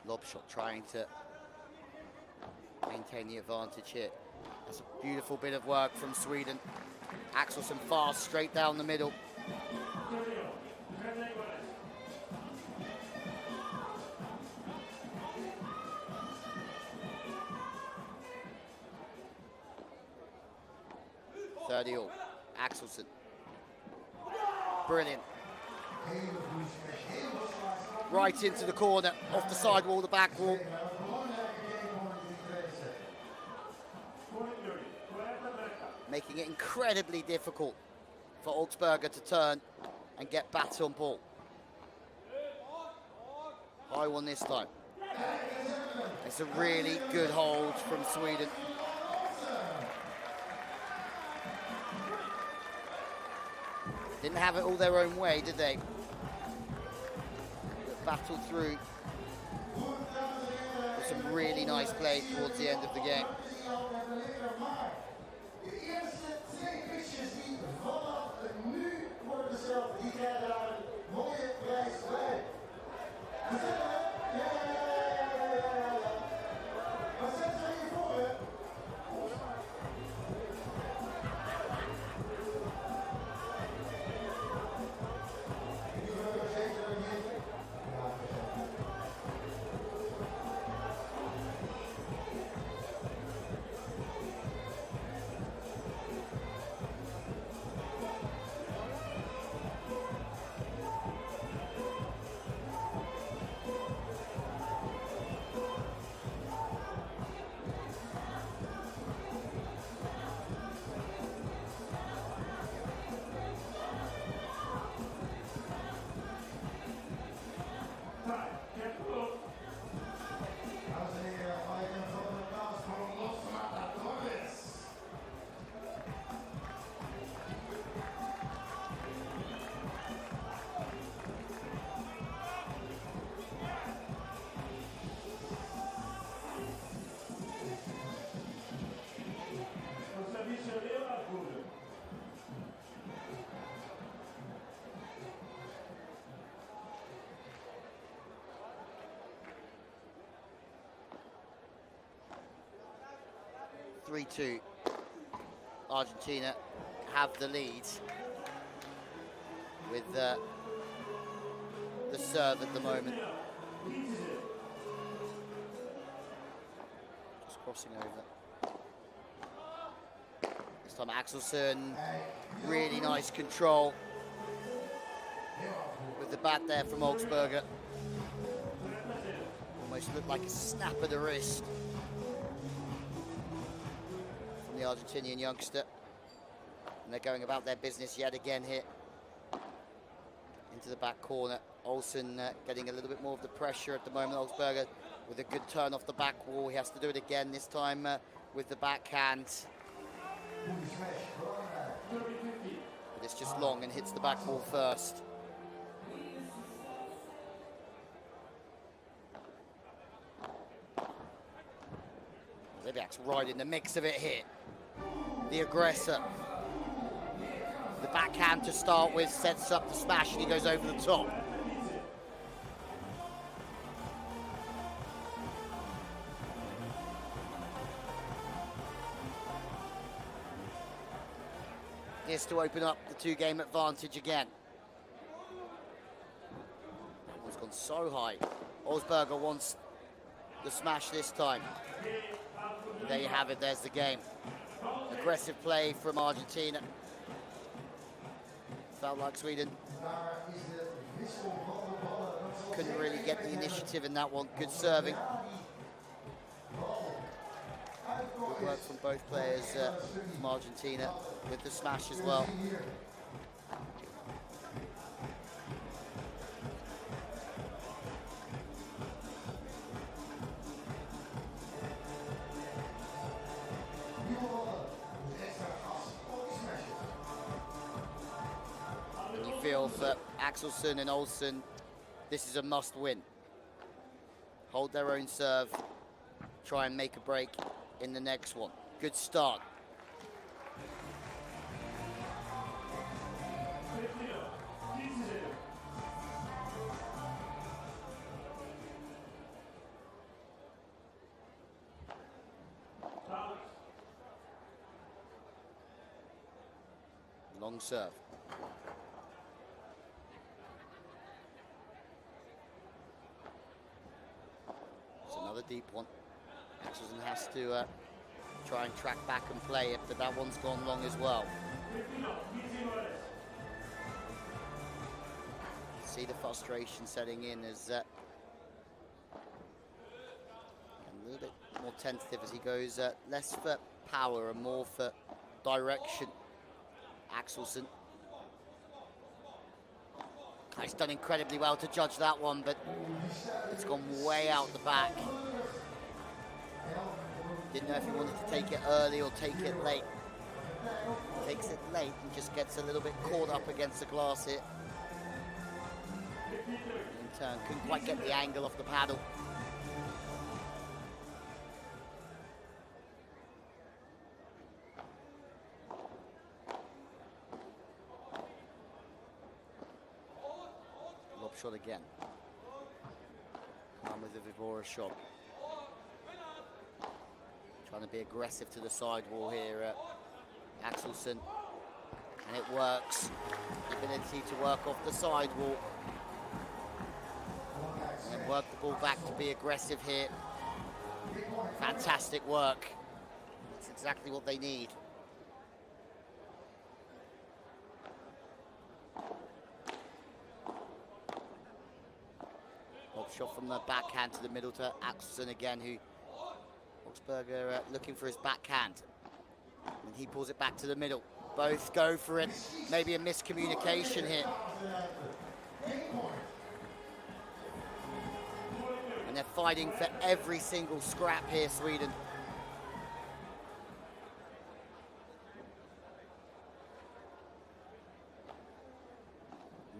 Lob shot trying to maintain the advantage here. That's a beautiful bit of work from Sweden. Axelsen fast, straight down the middle. Third all. Axelsen. Brilliant. Right into the corner, off the side wall, the back wall. Making it incredibly difficult for Augsburger to turn and get back on ball. High one this time. It's a really good hold from Sweden. Didn't have it all their own way, did they? Battled through with some really nice play towards the end of the game. (3-2). Argentina have the lead with the serve at the moment. Just crossing over. This time Axelsson, really nice control with the bat there from Augsburger. Almost looked like a snap of the wrist from the Argentinian youngster. And they're going about their business yet again here. Into the back corner. Olsen getting a little bit more of the pressure at the moment. Augsburger with a good turn off the back wall. He has to do it again, this time with the backhand. But it's just long and hits the back wall first. Lebiak's right in the mix of it here. The aggressor. The backhand to start with sets up the smash and he goes over the top. This to open up the two-game advantage again. That one's gone so high. Augsburger wants the smash this time. And there you have it, there's the game. Aggressive play from Argentina. Felt like Sweden couldn't really get the initiative in that one. Good serving. Good work from both players from Argentina with the smash as well. And you feel for Axelsson and Olsen, this is a must-win. Hold their own serve, try and make a break in the next one. Good start. Long serve. It's another deep one. Axelsson has to try and track back and play it, but that one's gone long as well. see the frustration setting in as a little bit more tentative as he goes less for power and more for direction. Axelsen. He's done incredibly well to judge that one, but it's gone way out the back. Didn't know if he wanted to take it early or take it late. Takes it late and just gets a little bit caught up against the glass here. In turn, couldn't quite get the angle off the paddle. Lob shot again. And with the Vibora shot. Trying to be aggressive to the sidewall here, Axelsen, and it works. The ability to work off the sidewall and then work the ball back to be aggressive here. Fantastic work. That's exactly what they need. Lob shot from the backhand to the middle to Axelsen again, who Augsburger looking for his backhand. And he pulls it back to the middle. Both go for it. Maybe a miscommunication here. And they're fighting for every single scrap here, Sweden.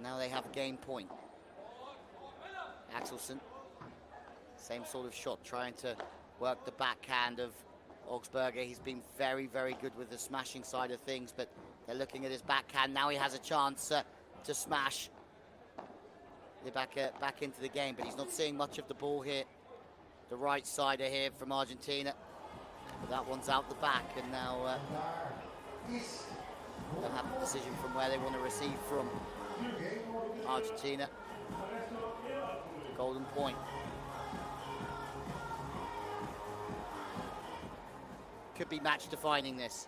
Now they have game point. Axelsen, same sort of shot, trying to work the backhand of Augsburger. He's been very, very good with the smashing side of things, but they're looking at his backhand. Now he has a chance to smash. They're back into the game, but he's not seeing much of the ball here. The right sider here from Argentina. But that one's out the back, and now they'll have the decision from where they want to receive from. Argentina. Golden point. Could be match defining this.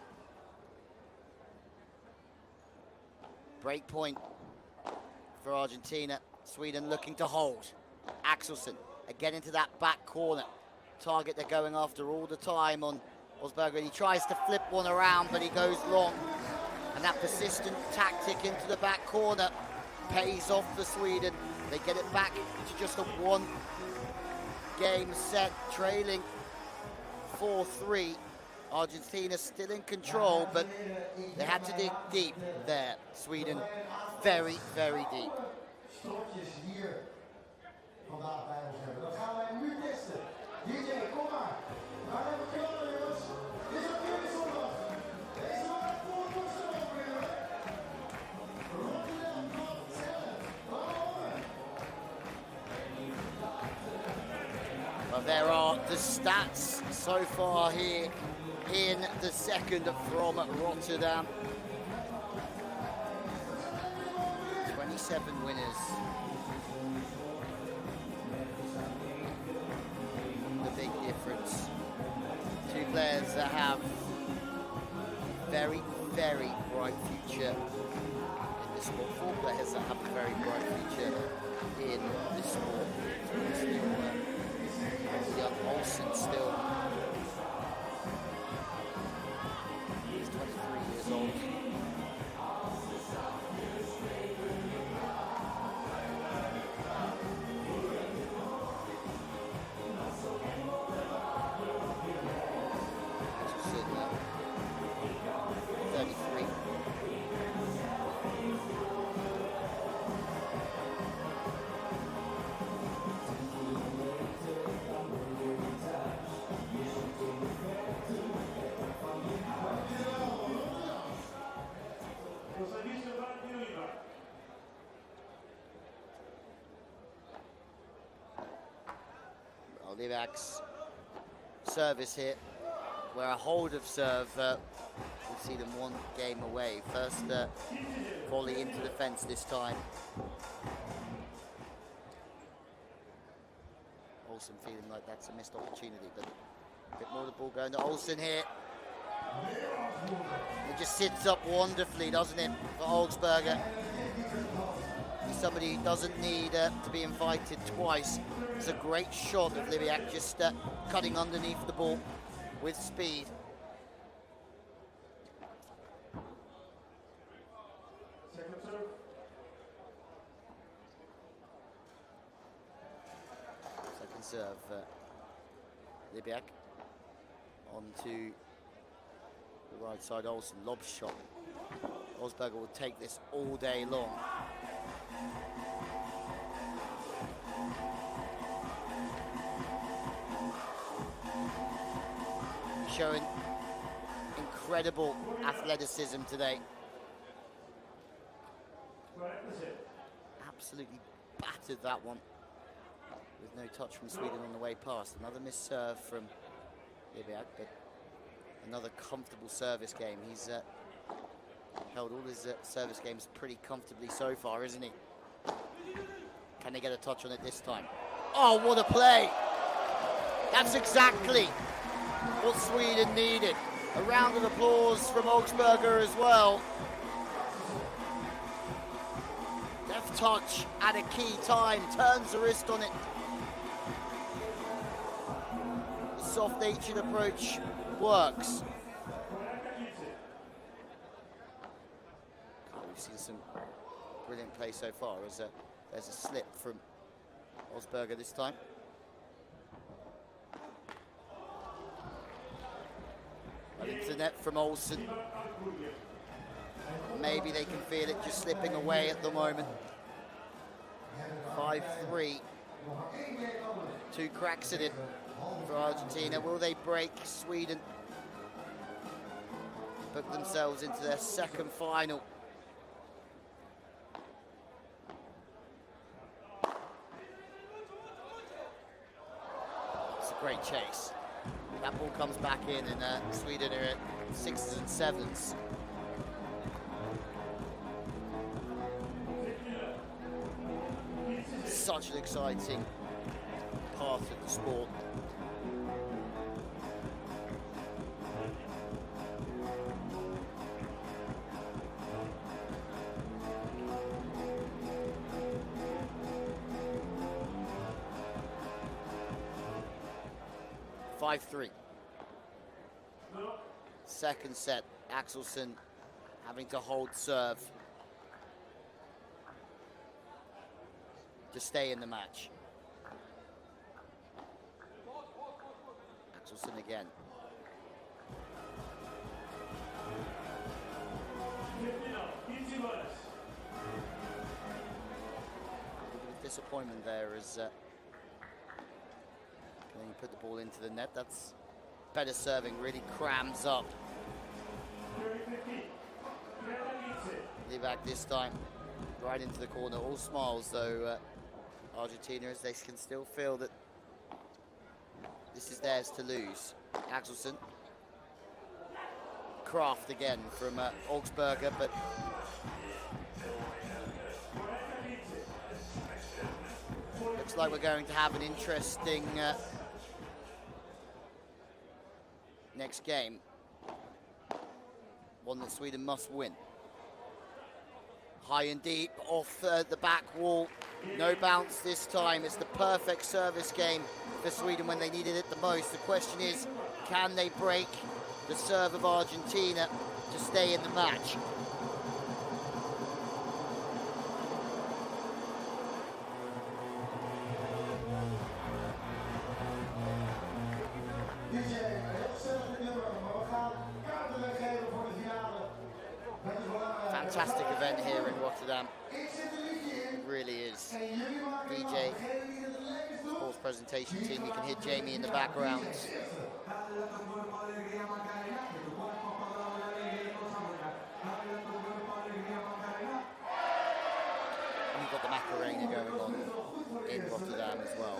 Break point for Argentina. Sweden looking to hold. Axelsen again into that back corner. Target they're going after all the time on Augsburger, and he tries to flip one around, but he goes long. And that persistent tactic into the back corner pays off for Sweden. They get it back to just a one game set, trailing 4-3. Argentina still in control, but they had to dig deep there. Sweden very, very deep. Well, there are the stats so far here in the second from Rotterdam. 27 winners. The big difference. Two players that have very, very bright future in the sport. Four players that have a very bright future in the sport. Young Olsen still. He's 23 years old. Livak's service here, where a hold of serve will see them one game away. First volley into the fence this time. Olsen feeling like that's a missed opportunity, but a bit more of the ball going to Olsen here. It just sits up wonderfully, doesn't it, for Augsburger. He's somebody who doesn't need to be invited twice. It's a great shot of Libiak just cutting underneath the ball with speed. Second serve, Libiak onto the right side. Olsen, lob shot. Osberger will take this all day long. Showing incredible athleticism today. Absolutely battered that one with no touch from Sweden on the way past. Another missed serve from Libiak, but another comfortable service game. He's held all his service games pretty comfortably so far, isn't he? Can they get a touch on it this time? Oh, what a play! That's exactly what Sweden needed. A round of applause from Augsburger as well. Left touch at a key time, turns the wrist on it. The soft-natured approach works. We've seen some brilliant play so far. There's a slip from Osberger this time. Well, into the net from Olsen. Maybe they can feel it just slipping away at the moment. 5-3. 2 cracks in it for Argentina. Will they break Sweden? Book themselves into their second final. It's a great chase. That ball comes back in, and Sweden are at 6s and 7s. Such an exciting part of the sport. Second set, Axelsen having to hold serve to stay in the match. Axelsen again. Disappointment there as can you put the ball into the net. That's better serving, really crams up. Libiak this time, right into the corner, all smiles though, Argentina, as they can still feel that this is theirs to lose. Axelsen. Kraft again from Augsburger, but looks like we're going to have an interesting next game. One that Sweden must win. High and deep off the back wall. No bounce this time. It's the perfect service game for Sweden when they needed it the most. The question is, can they break the serve of Argentina to stay in the match? Fantastic event here in Rotterdam. It really is. DJ, sports presentation team, you can hear Jamie in the background. And you've got the Macarena going on in Rotterdam as well.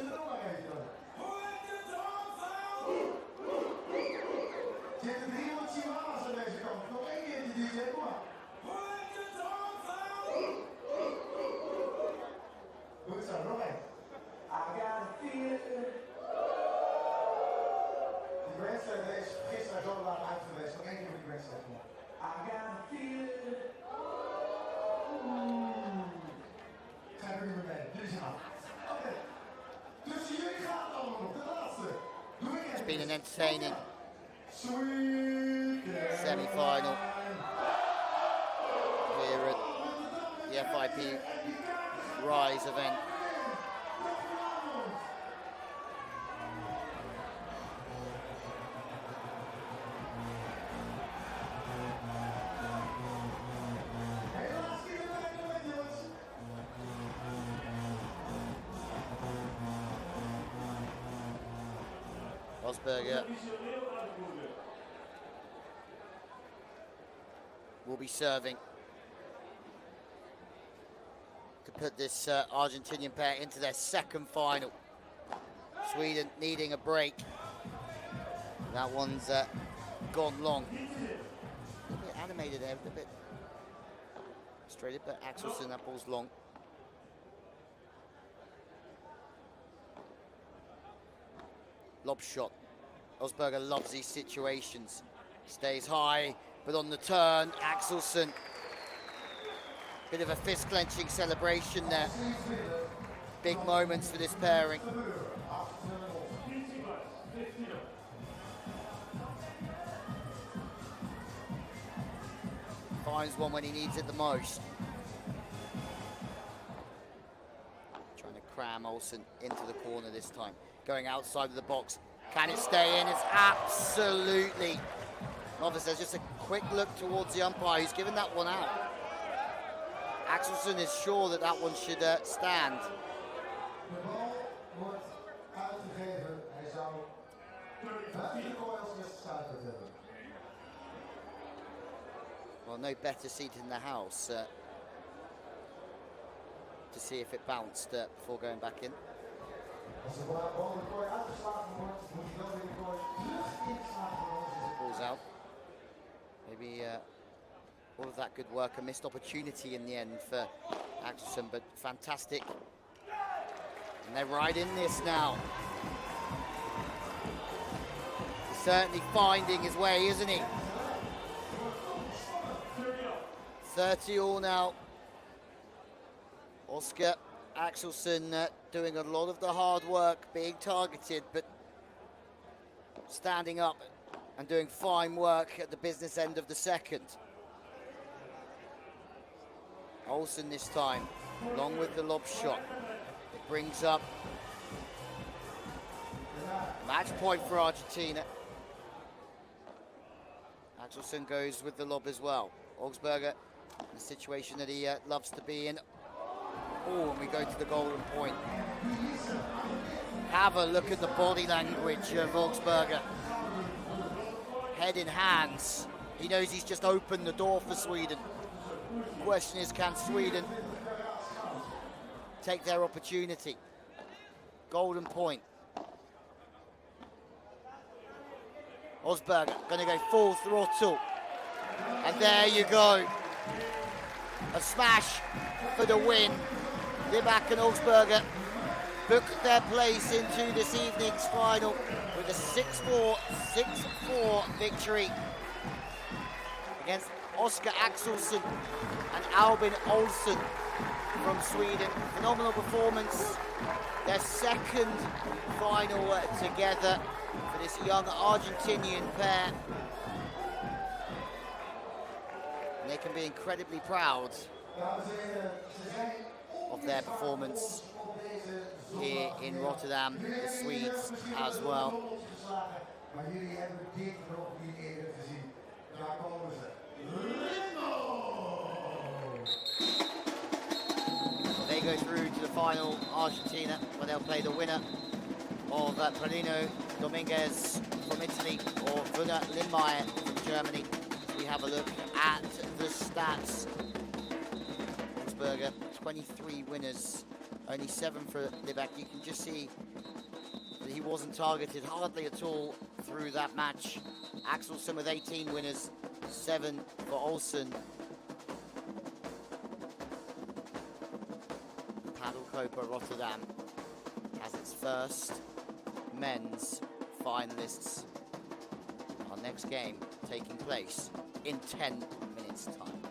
been an entertaining semi-final here at the FIP Rise event. Rosberger will be serving to put this Argentinian pair into their second final. Sweden needing a break. That one's gone long. A bit animated there, a bit straighted, but Axelsen, that ball's long. Lob shot. Rosberger loves these situations. Stays high, but on the turn, Axelsen. Bit of a fist-clenching celebration there. Big moments for this pairing. Finds one when he needs it the most. Trying to cram Olsen into the corner this time. Going outside of the box. Can it stay in? It's absolutely. Obviously, there's just a quick look towards the umpire who's given that one out. Axelsen is sure that that one should stand. Well, no better seat in the house to see if it bounced before going back in. Ball's out. Maybe all of that good work, a missed opportunity in the end for Axelsen, but fantastic. And they're right in this now. He's certainly finding his way, isn't he? 30 all now. Oscar Axelsen doing a lot of the hard work, being targeted, but standing up and doing fine work at the business end of the second. Olsen this time, along with the lob shot. It brings up match point for Argentina. Axelsen goes with the lob as well. Augsburger, in a situation that he loves to be in. Oh, and we go to the golden point. Have a look at the body language of Augsburger. Head in hands. He knows he's just opened the door for Sweden. The question is, can Sweden take their opportunity? Golden point. Augsburger going to go full throttle. And there you go. A smash for the win. Libak and Augsburger book their place into this evening's final with a 6-4, 6-4 victory against Oscar Axelsen and Albin Olsen from Sweden. Phenomenal performance. Their second final together for this young Argentinian pair. And they can be incredibly proud of their performance here in Rotterdam, the Swedes as well. They go through to the final, Argentina, where they'll play the winner of Paulino Dominguez from Italy or Gunnar Lindmeier from Germany. We have a look at the stats. Augsburger, 23 winners, only 7 for Libak. You can just see that he wasn't targeted hardly at all through that match. Axelsen with 18 winners, 7 for Olsen. Padel COPA Rotterdam has its first men's finalists. Our next game taking place in 10 minutes' time.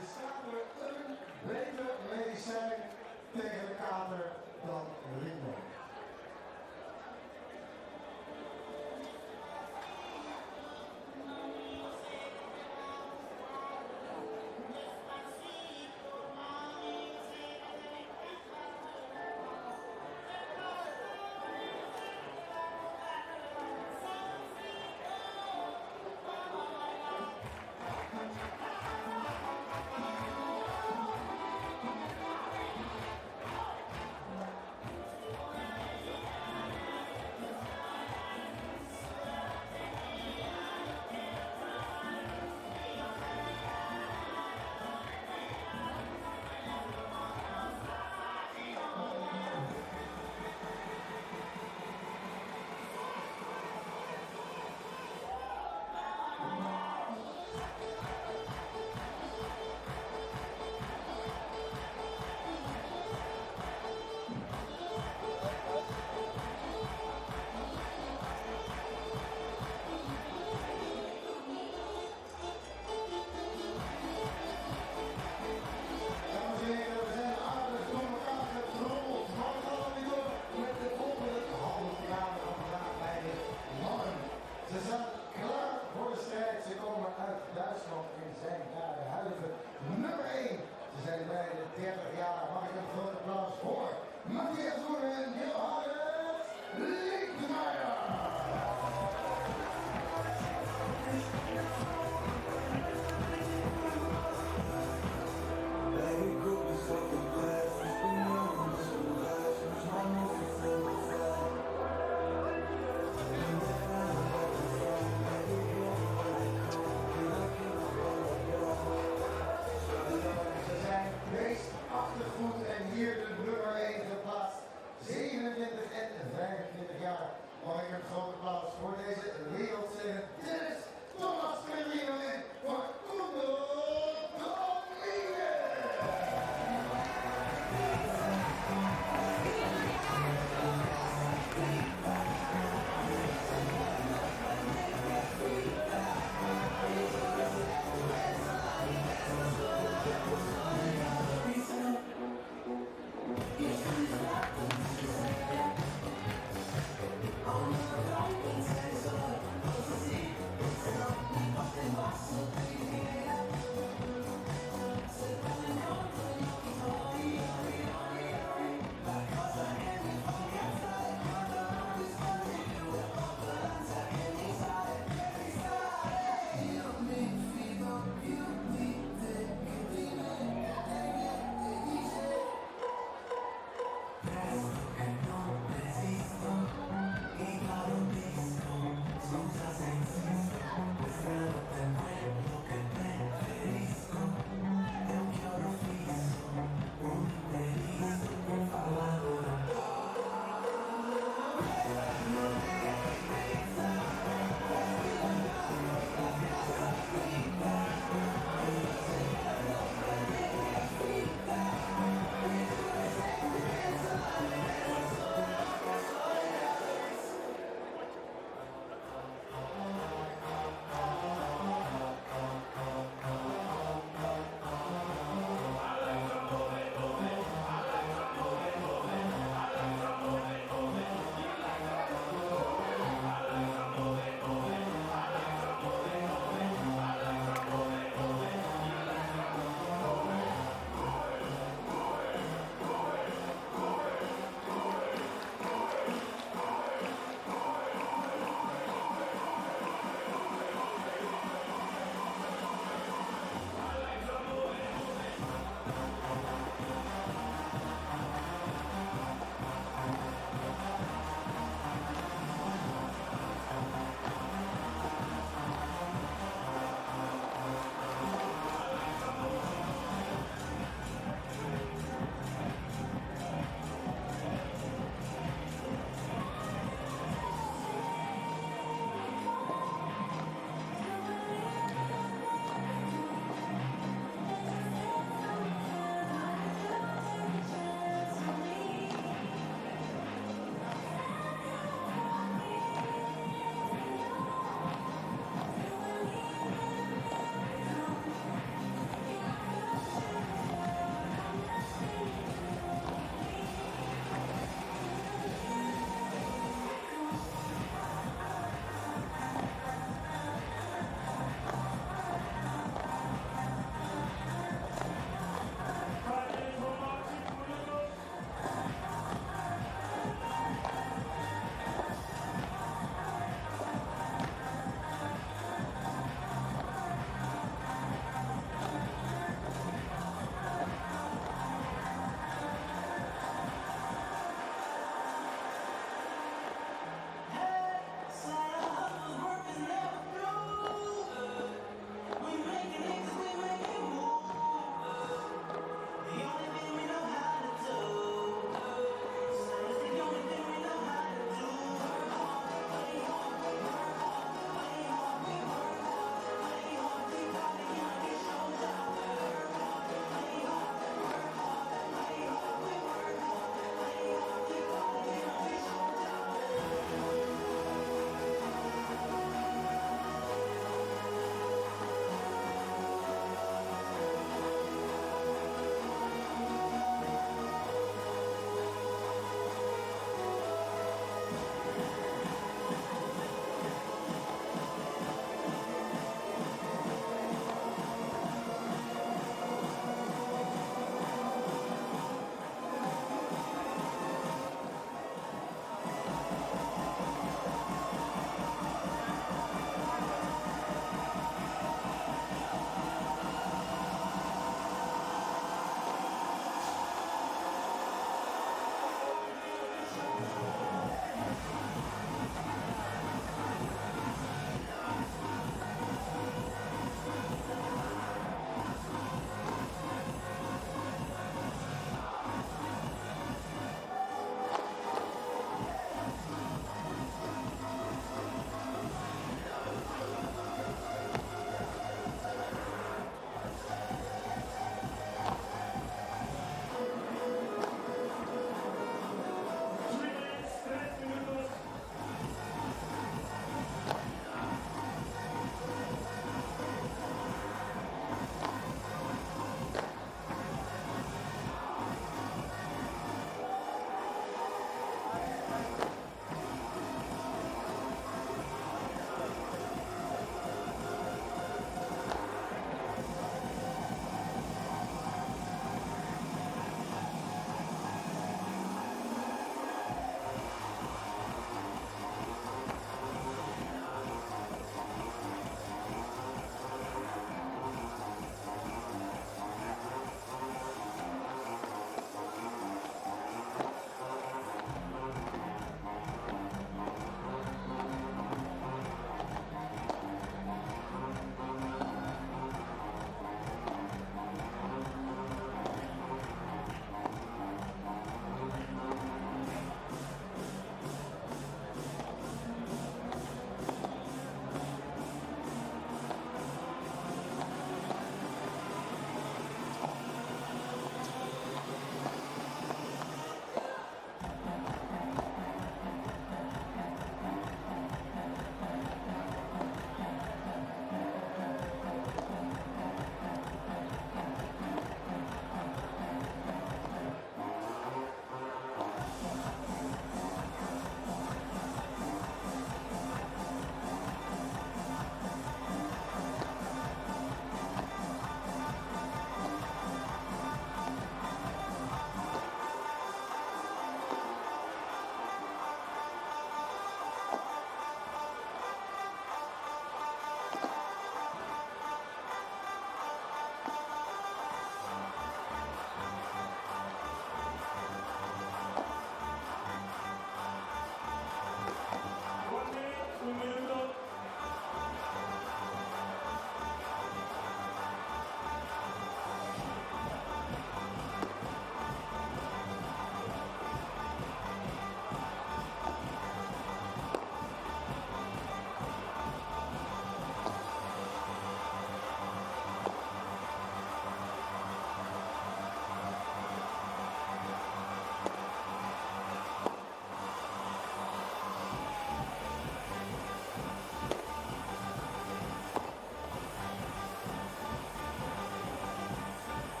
bestaat er een beter medicijn tegen de kater dan ritme. Ze zijn klaar voor de strijd. Ze komen uit Duitsland en zijn daar de huidige nummer 1. Ze zijn bij de 30 jaar. Mag ik een groot applaus voor Matthias Oer en Johannes Linkmeijer. Achtergoed en hier de nummer 1 geplaatst. 27 en 25 jaar. Mag ik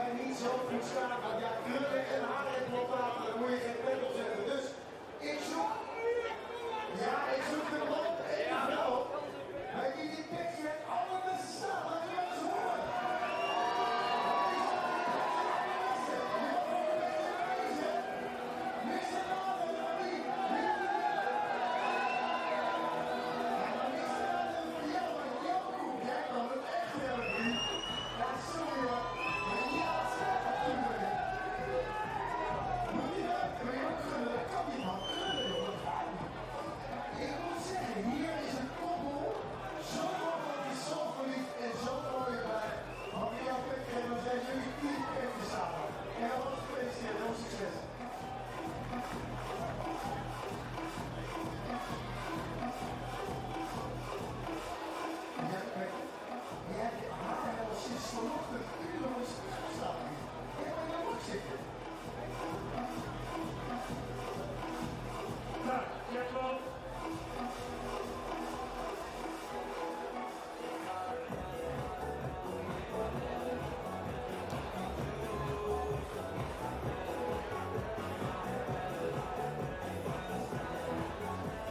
jij niet zo goed staat, want ja, krullen en haar en lopaten, dan moet je geen pet opzetten. Dus ik zoek, ja, ik zoek de man en de vrouw, bij die die tekst met alle beste staan. Laat je eens horen.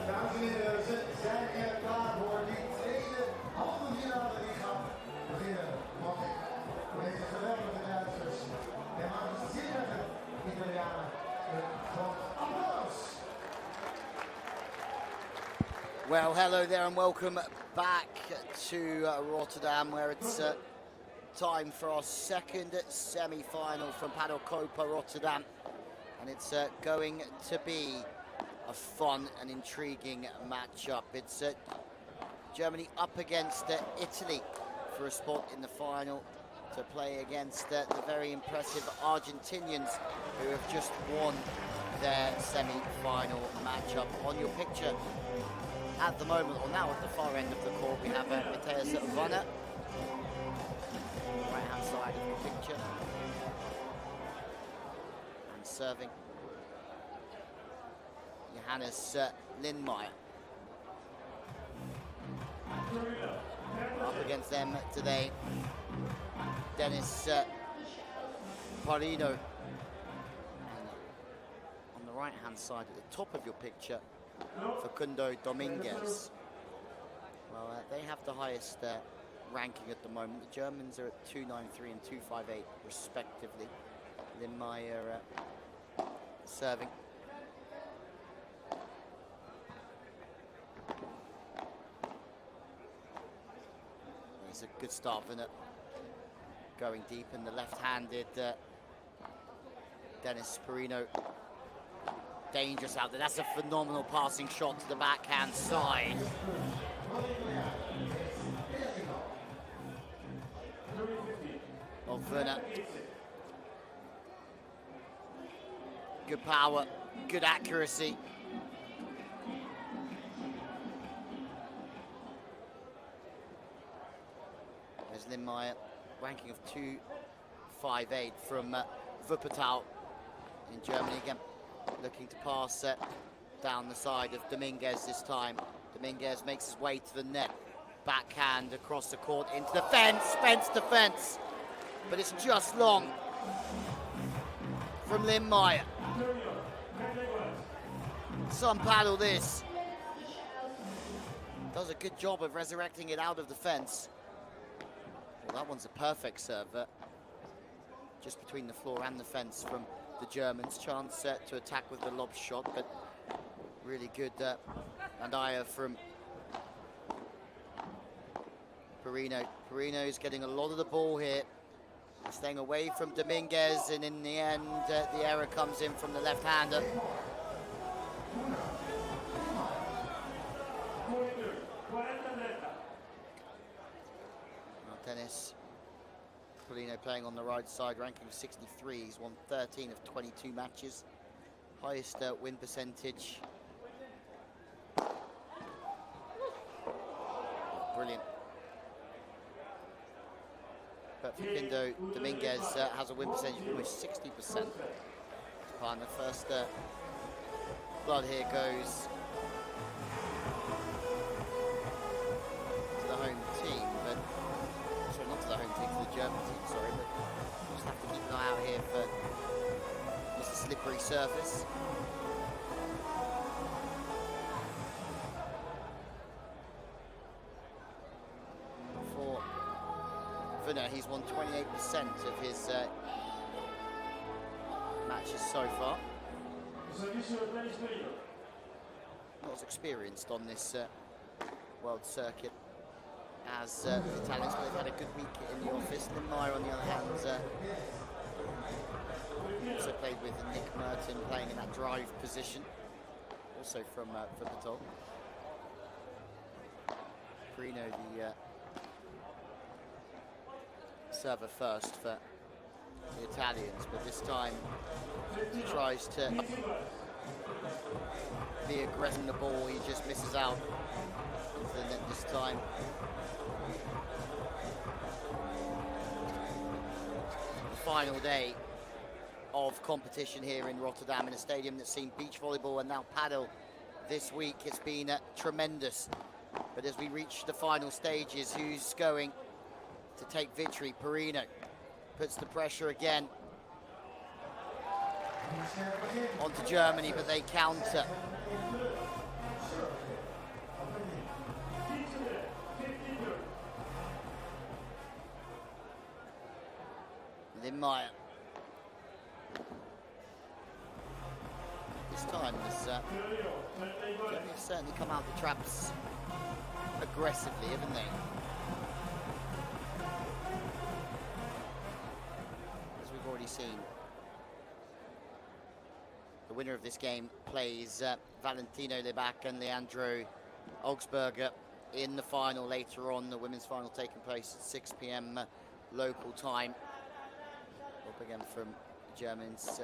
Dames en heren, ze zijn er klaar voor die tweede halve finale die gaat beginnen. Want deze geweldige Duitsers en waanzinnige Italianen een groot applaus. Well, hello there and welcome back to Rotterdam, where it's time for our second semi-final from Padel COPA Rotterdam, and it's going to be a fun and intriguing matchup. It's Germany up against Italy for a spot in the final to play against the very impressive Argentinians who have just won their semi-final matchup. On your picture at the moment, or now at the far end of the court, we have Matthias Vanna, right hand side of the picture, and serving Johannes Lindmeier. Up against them today, Dennis Parino. And on the right hand side at the top of your picture, Facundo Dominguez. Well, they have the highest ranking at the moment. The Germans are at 293 and 258 respectively. Lindmeier serving. It's a good start for it. Going deep in the left-handed Dennis Parino. Dangerous out there. That's a phenomenal passing shot to the backhand side. Of Werner. Good power, good accuracy. There's Lindmeier, ranking of 258 from Wuppertal in Germany again. Looking to pass down the side of Dominguez this time. Dominguez makes his way to the net. Backhand across the court into the fence to fence. But it's just long from Lindmeier. Some paddle this. Does a good job of resurrecting it out of the fence. Well, that one's a perfect serve. Just between the floor and the fence from the Germans. Chance to attack with the lob shot, but really good Andaya from Parino. Parino's getting a lot of the ball here. Staying away from Dominguez, and in the end, the error comes in from the left-hander. Dennis Parino playing on the right side, ranking 63. He's won 13 of 22 matches. Highest win percentage. Brilliant. But Facundo Dominguez has a win percentage of almost 60%. And the first blood here goes to the home team, but sorry, not to the home team, to the German team, sorry, but we'll just have to keep an surface. For Wunner, he's won 28% of his matches so far. Not as experienced on this world circuit as the Italians, but they've had a good week in the office. Limmeyer, on the other hand, also played with Nick Merton, playing in that drive position, also from Padel. Perino, the server first for the Italians, but this time he tries to be aggressive in the ball. He just misses out into the net this time. The final day of competition here in Rotterdam, in a stadium that's seen beach volleyball and now paddle this week. It's been tremendous. But as we reach the final stages, who's going to take victory? Perino puts the pressure again onto Germany, but they counter. Limmeyer. This time has certainly come out the traps aggressively, haven't they? As we've already seen. The winner of this game plays Valentino Lebach and Leandro Augsburger in the final later on. The women's final taking place at 6 p.m. Local time. Up again from the Germans.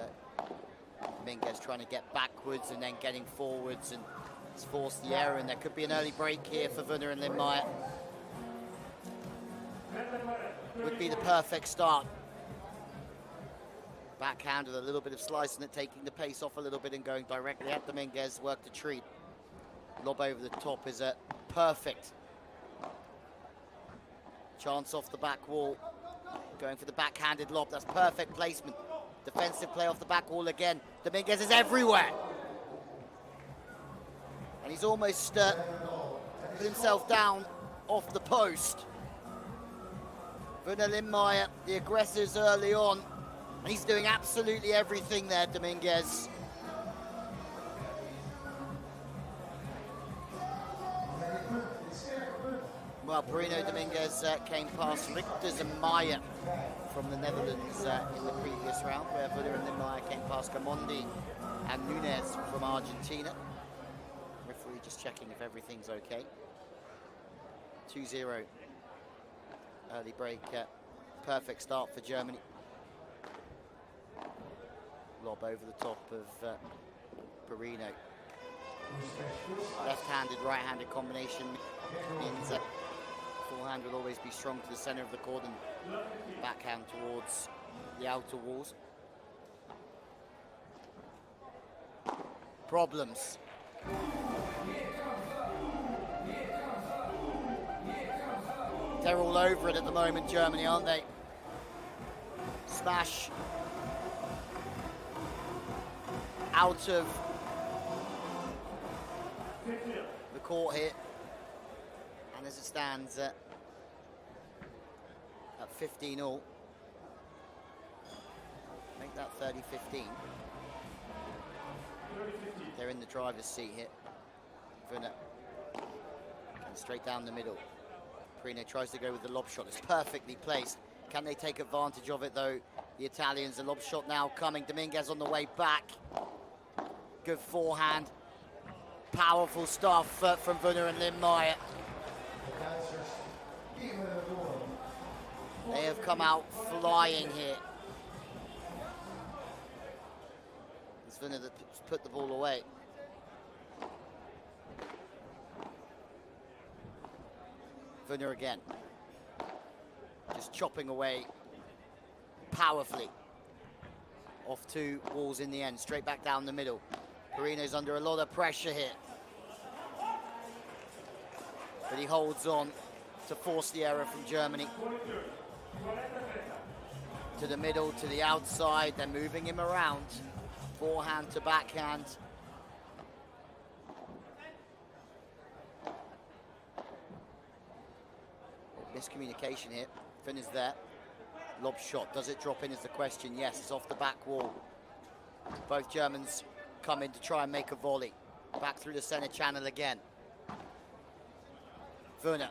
Dominguez trying to get backwards and then getting forwards, and it's forced the error, and there could be an early break here for Wunner and Limmeyer. Would be the perfect start. Backhand with a little bit of slicing it, taking the pace off a little bit and going directly at Dominguez. Work to treat. Lob over the top is a perfect chance off the back wall. Going for the backhanded lob. That's perfect placement. Defensive play off the back wall again. Dominguez is everywhere. And he's almost put himself down off the post. Wunner, Limmeyer, the aggressors early on. And he's doing absolutely everything there, Dominguez. Well, Perino Dominguez came past Richters and Meyer from the Netherlands in the previous round, where Wunner and Limmeyer came past Gamondi and Nunez from Argentina. Referee just checking if everything's okay. 2-0 early break. Perfect start for Germany. Lob over the top of Perino. Left-handed, right-handed combination means forehand will always be strong to the center of the court and backhand towards the outer walls. Problems. They're all over it at the moment, Germany, aren't they? Smash out of the court here. And as it stands at 15 all, make that 30-15. They're in the driver's seat here. Wunner and straight down the middle. Perino tries to go with the lob shot. It's perfectly placed. Can they take advantage of it though? The Italians, the lob shot now coming. Dominguez on the way back. Good forehand. Powerful stuff from Wunner and Limmeyer. They have come out flying here. It's Wunner that's put the ball away. Wunner again. Just chopping away powerfully. Off two walls in the end, straight back down the middle. Perino's under a lot of pressure here. But he holds on to force the error from Germany. To the middle, to the outside. They're moving him around. Forehand to backhand. Miscommunication here. Finn is there. Lob shot. Does it drop in is the question. Yes, it's off the back wall. Both Germans come in to try and make a volley. Back through the center channel again. Werner.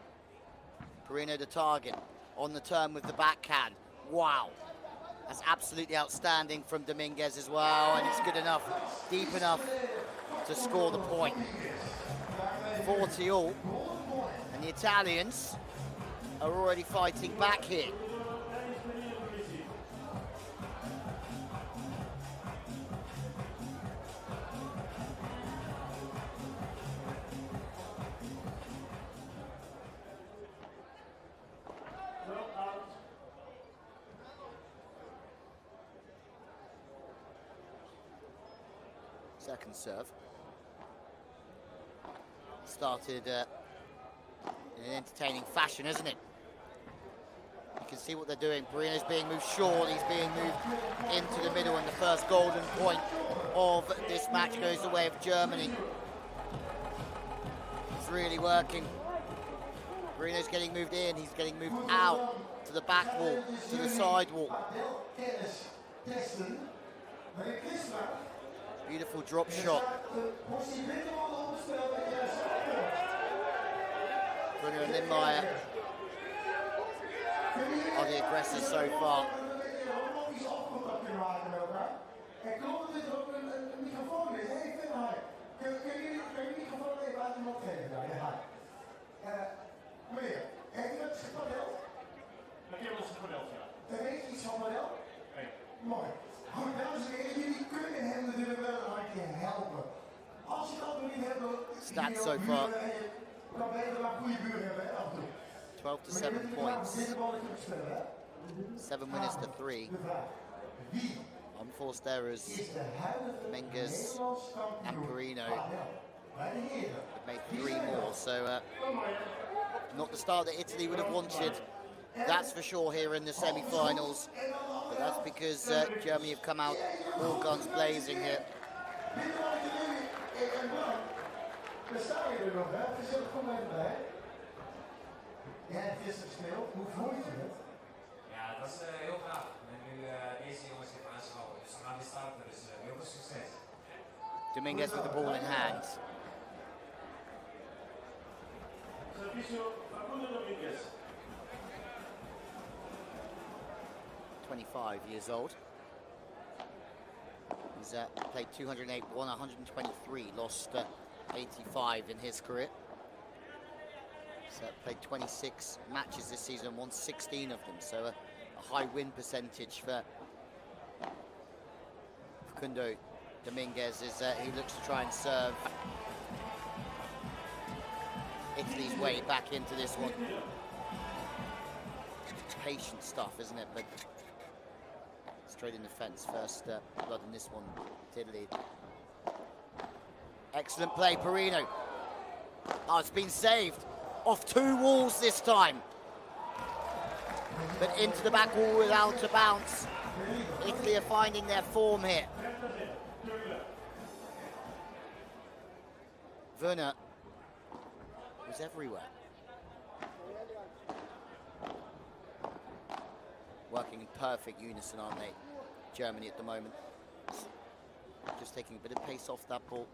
Perino the target. On the turn with the backhand. Wow. That's absolutely outstanding from Dominguez as well. And it's good enough, deep enough to score the point. 40 all. And the Italians are already fighting back here. Second serve. Started in an entertaining fashion, isn't it? You can see what they're doing. Perino's being moved short, he's being moved into the middle, and the first golden point of this match goes the way of Germany. It's really working. Perino's getting moved in, he's getting moved out to the back wall, to the side wall. Beautiful drop shot. Bruno and Lindmeier are the aggressors so far. Mooi. Goed, dames en heren, jullie kunnen hem natuurlijk wel een handje helpen. Als je dat nog niet hebt, stats so far. 12 to 7 points. 7 winners to 3. Unforced errors. Dominguez and Perino have made 3 more, so not the start that Italy would have wanted. That's for sure here in the semi-finals. But that's because Germany have come out all guns blazing here. Ja, dat is heel gaaf. En nu deze jongens even aanschouwen. Dus we gaan weer starten, dus heel veel succes. Dominguez with the ball in hand. Servicio Facundo Dominguez. 25 years old. He's played 208, won 123, lost 85 in his career. He's played 26 matches this season, won 16 of them, so a high win percentage for Facundo Dominguez as he looks to try and serve Italy's way back into this one. It's patient stuff, isn't it? But straight in the fence, first blood in this one, Italy. Excellent play, Perino. Oh, it's been saved. Off 2 walls this time. But into the back wall without a bounce. Italy are finding their form here. Werner was everywhere. Working in perfect unison, aren't they? Germany at the moment. Just taking a bit of pace off that ball.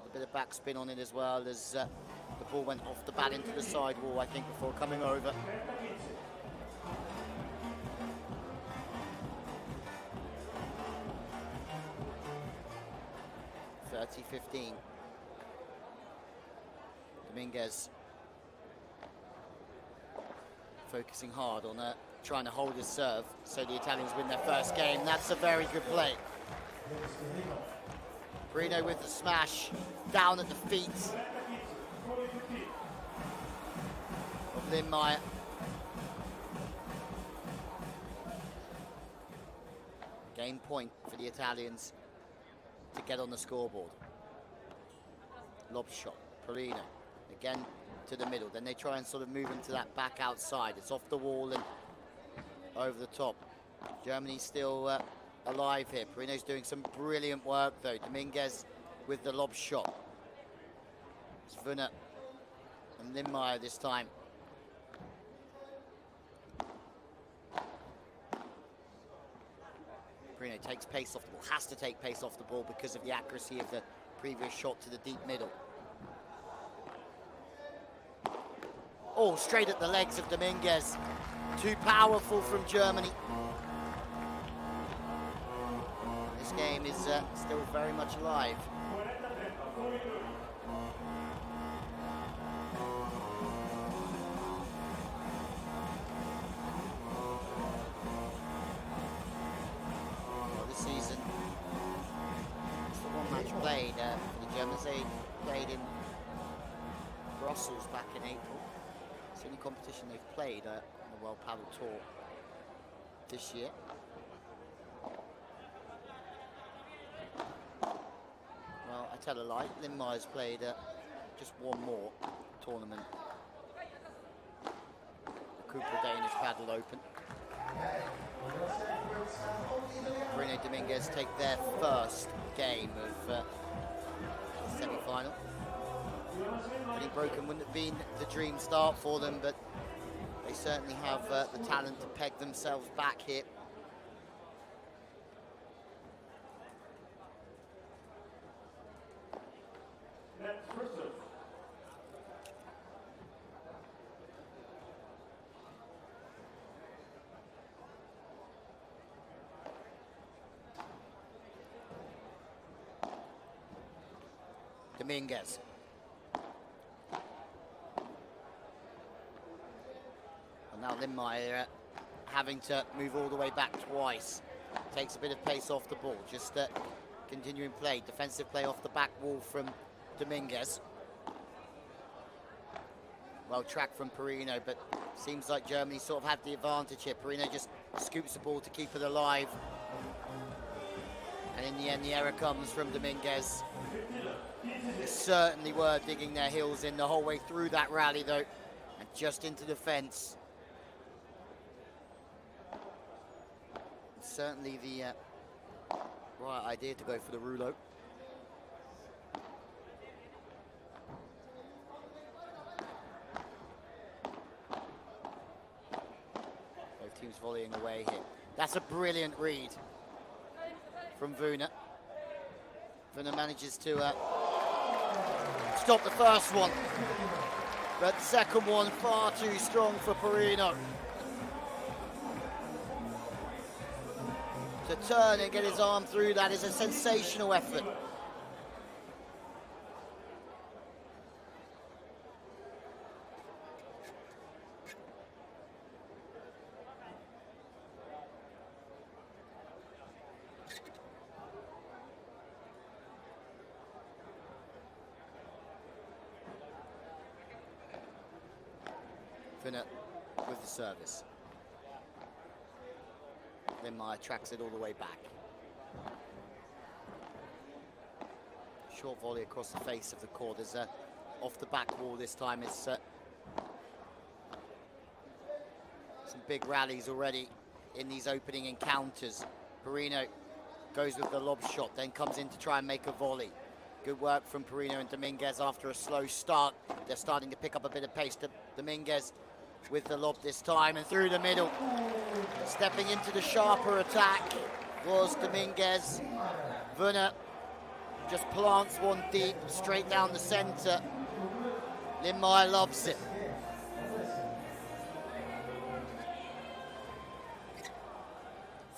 A bit of backspin on it as well as the ball went off the bat into the side wall, I think, before coming over. (30-15). Dominguez focusing hard on trying to hold his serve so the Italians win their first game. That's a very good play. Perino with the smash down at the feet of Lindmeier. Game point for the Italians to get on the scoreboard. Lob shot, Perino again to the middle. Then they try and sort of move into that back outside. It's off the wall and over the top. Germany still alive here. Perino's doing some brilliant work though. Dominguez with the lob shot. It's Wunner and Lindmeyer this time. Perino takes pace off the ball, has to take pace off the ball because of the accuracy of the previous shot to the deep middle. Oh, straight at the legs of Dominguez. Too powerful from Germany. This game is still very much alive. Well, this season, it's the one match played for the Germans. They played in Brussels back in April. It's the only competition they've played on the World Padel Tour this year. Well, I tell a lie, Lindmeyer's played just one more tournament. The COPA Danish Padel Open. Perino Dominguez take their first game of the semi-final. Getting broken wouldn't have been the dream start for them, but they certainly have the talent to peg themselves back here. Dominguez. And now Lindmeyer having to move all the way back twice. Takes a bit of pace off the ball. Just continuing play. Defensive play off the back wall from Dominguez. Well tracked from Perino, but seems like Germany sort of had the advantage here. Perino just scoops the ball to keep it alive. And in the end, the error comes from Dominguez. They certainly were digging their heels in the whole way through that rally, though, and just into the fence. Certainly the right idea to go for the rouleau. Both teams volleying away here. That's a brilliant read from Wunner. Wunner manages to stop the first one, but the second one far too strong for Perino to turn and get his arm through. That is a sensational effort. Wunner with the service. Lindmeyer tracks it all the way back. Short volley across the face of the court. There's off the back wall this time. It's some big rallies already in these opening encounters. Perino goes with the lob shot, then comes in to try and make a volley. Good work from Perino and Dominguez after a slow start. They're starting to pick up a bit of pace. Dominguez with the lob this time and through the middle. Stepping into the sharper attack was Dominguez. Wunner just plants one deep, straight down the center. Lindmeyer loves it.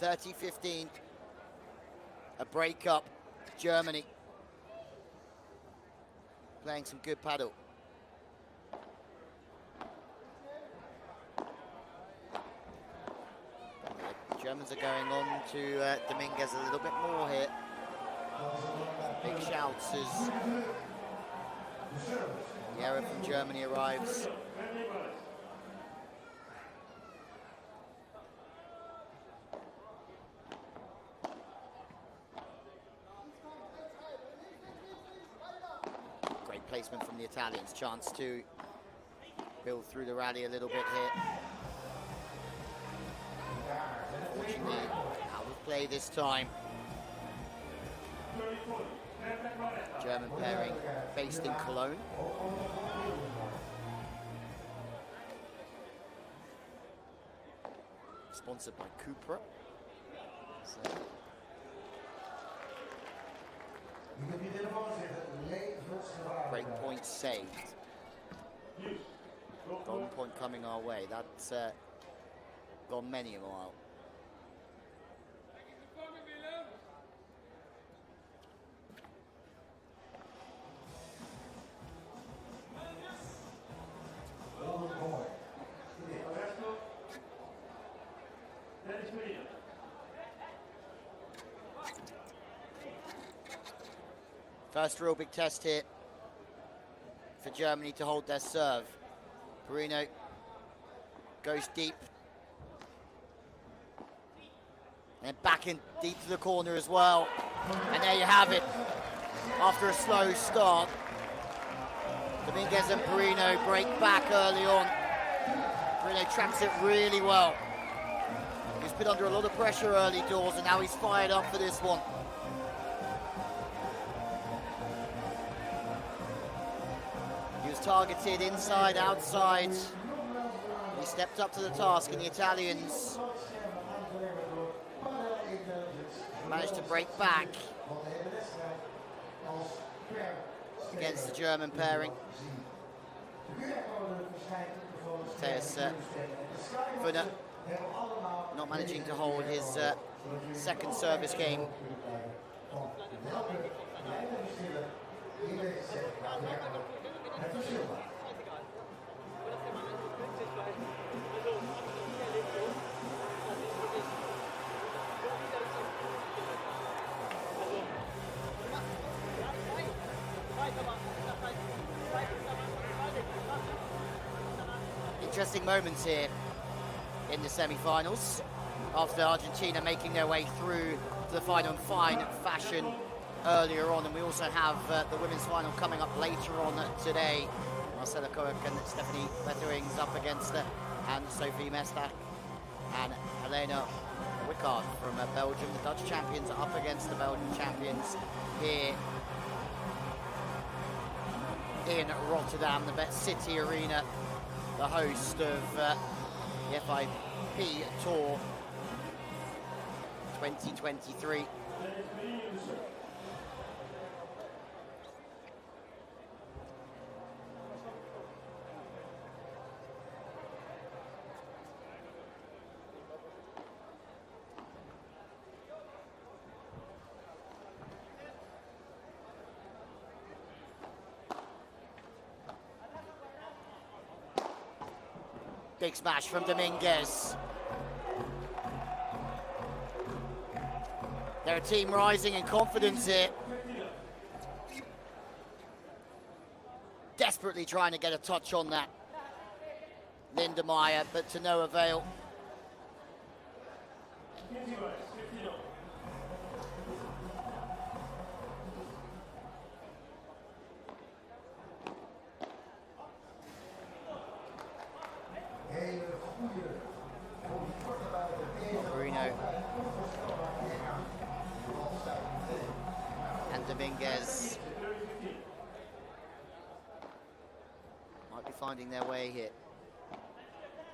(30-15). A break up. Germany playing some good paddle. Germans are going on to Dominguez a little bit more here. Big shouts as the error from Germany arrives. Great placement from the Italians. Chance to build through the rally a little bit here. Unfortunately, out of play this time. German pairing based in Cologne. Sponsored by COPA. So. Break point saved. Golden point coming our way. That's gone many a mile. First real big test here for Germany to hold their serve. Perino goes deep. And back in deep to the corner as well. And there you have it. After a slow start, Dominguez and Perino break back early on. Perino tracks it really well. He's been under a lot of pressure early doors, and now he's fired up for this one. He was targeted inside, outside. He stepped up to the task, and the Italians managed to break back against the German pairing. Matthias Wöhner not managing to hold his second service game. Interesting moments here in the semi-finals after Argentina making their way through to the final in fine fashion earlier on, and we also have the women's final coming up later on today. Marcela Koch and Stephanie Wetterings up against and Sophie Mestach and Helena Wickard from Belgium. The Dutch champions are up against the Belgian champions here in Rotterdam, the Bet City Arena, the host of the FIP Tour 2023. Big smash from Dominguez. They're a team rising in confidence here. Desperately trying to get a touch on that Lindemeyer, but to no avail. And Dominguez might be finding their way here.